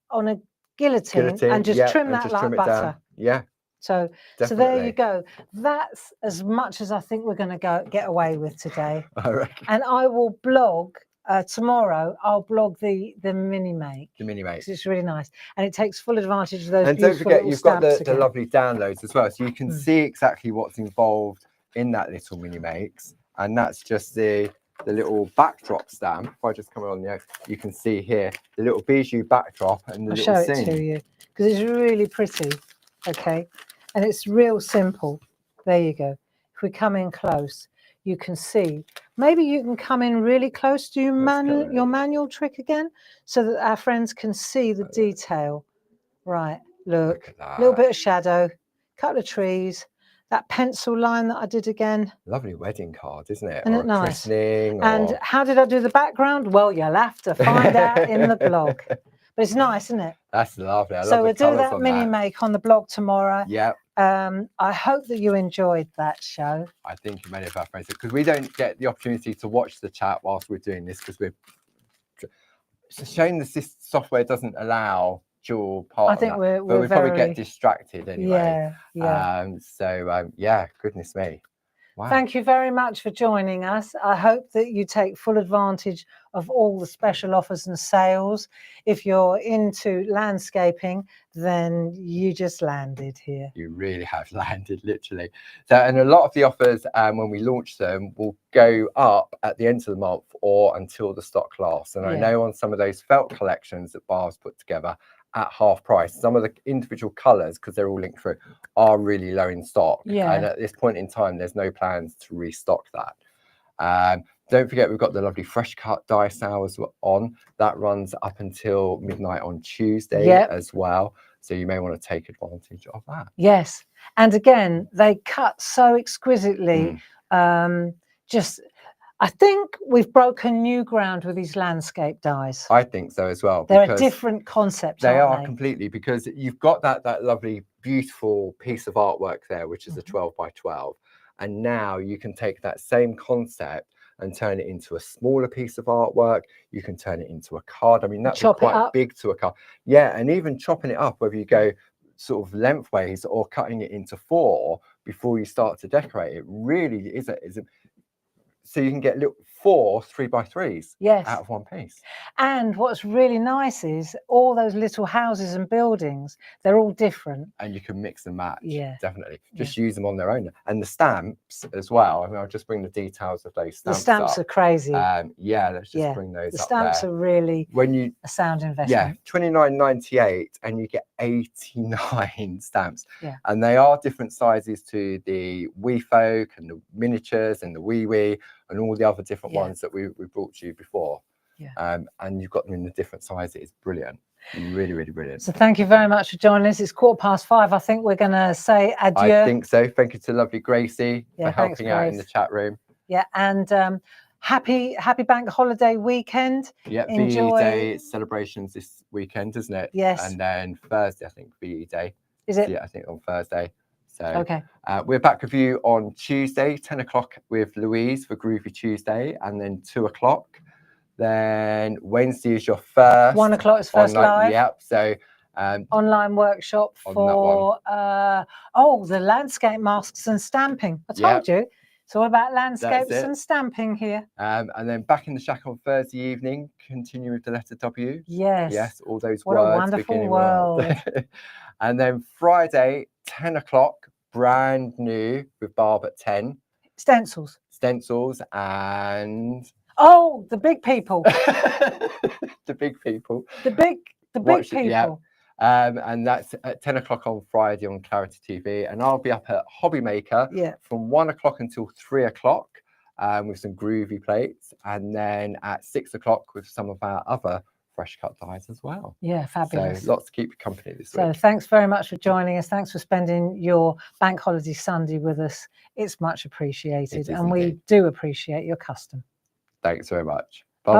guillotine and just trim that like butter. Down. Yeah. So there you go. That's as much as I think we're going to get away with today. I reckon. And I will blog tomorrow. I'll blog the mini make. The mini make. It's really nice, and it takes full advantage of those. And don't forget, you've got the lovely downloads as well, so you can see exactly what's involved in that little mini makes, and that's just the little backdrop stamp. If I just come on there, you can see here the little bijou backdrop and the I'll little show it to you because it's really pretty. Okay, and it's real simple. There you go. If we come in close, you can see. Maybe you can come in really close to your manual trick again, so that our friends can see the detail. Right, look at that. A little bit of shadow, couple of trees, that pencil line that I did again. Lovely wedding card, isn't it? Isn't Or it a nice? Christening. And how did I do the background? Well, you'll have to find out in the blog. But it's nice, isn't it? That's lovely. I love so the we'll do that on mini make on the blog tomorrow. Yep. I hope that you enjoyed that show. I think many of our friends, because we don't get the opportunity to watch the chat whilst we're doing this, because it's a shame this software doesn't allow dual part. I think of that. But we probably get distracted anyway. Yeah, goodness me. Wow. Thank you very much for joining us. I hope that you take full advantage of all the special offers and sales. If you're into landscaping, then you just landed here. You really have landed, literally. So, and a lot of the offers, when we launch them, will go up at the end of the month or until the stock lasts. And I know on some of those felt collections that Barb's put together at half price, some of the individual colours, because they're all linked through, are really low in stock. And at this point in time, there's no plans to restock that. Don't forget, we've got the lovely fresh cut dye sales on. That runs up until midnight on Tuesday as well. So you may want to take advantage of that. Yes. And again, they cut so exquisitely. I think we've broken new ground with these landscape dyes. I think so as well. They're a different concept. They are completely, because you've got that lovely, beautiful piece of artwork there, which is a 12 by 12. And now you can take that same concept and turn it into a smaller piece of artwork. You can turn it into a card. I mean, that's quite big to a card. Yeah, and even chopping it up, whether you go sort of lengthways or cutting it into 4 before you start to decorate it, really is a so you can get little 4 3x3s out of one piece. And what's really nice is all those little houses and buildings, they're all different. And you can mix and match, definitely. Just use them on their own. And the stamps as well. I mean, I'll just bring the details of those stamps. The stamps are crazy. Let's just bring those up. The stamps are really a sound investment. Yeah, $29.98 and you get 89 stamps. And they are different sizes to the Wee Folk and the miniatures and the Wee and all the other different ones that we brought you before. And you've got them in the different sizes. It's brilliant. Really, really brilliant. So thank you very much for joining us. It's 5:15. I think we're going to say adieu. I think so. Thank you to lovely Gracie for helping out in the chat room. Yeah, and happy bank holiday weekend. Yeah, VE Day celebrations this weekend, isn't it? Yes. And then Thursday, I think, VE Day. Is it? Yeah, I think on Thursday. So we're back with you on Tuesday, 10 o'clock with Louise for Groovy Tuesday, and then 2 o'clock. Then Wednesday is your first. 1 o'clock is first live. Yep. So online workshop for the landscape masks and stamping. I told you. It's all about landscapes and stamping here. And then back in the shack on Thursday evening, continue with the letter W. Yes. Yes, all those words. What a wonderful world. And then Friday, 10 o'clock, brand new with Barb at 10. Stencils and the big people. The big people. The big people. Yeah. And that's at 10 o'clock on Friday on Clarity TV. And I'll be up at Hobby Maker from 1 o'clock until 3 o'clock with some groovy plates. And then at 6 o'clock with some of our other fresh cut dyes as well. Yeah, fabulous. So lots to keep you company this week. So thanks very much for joining us. Thanks for spending your bank holiday Sunday with us. It's much appreciated. And we do appreciate your custom. Thanks very much. Bye-bye.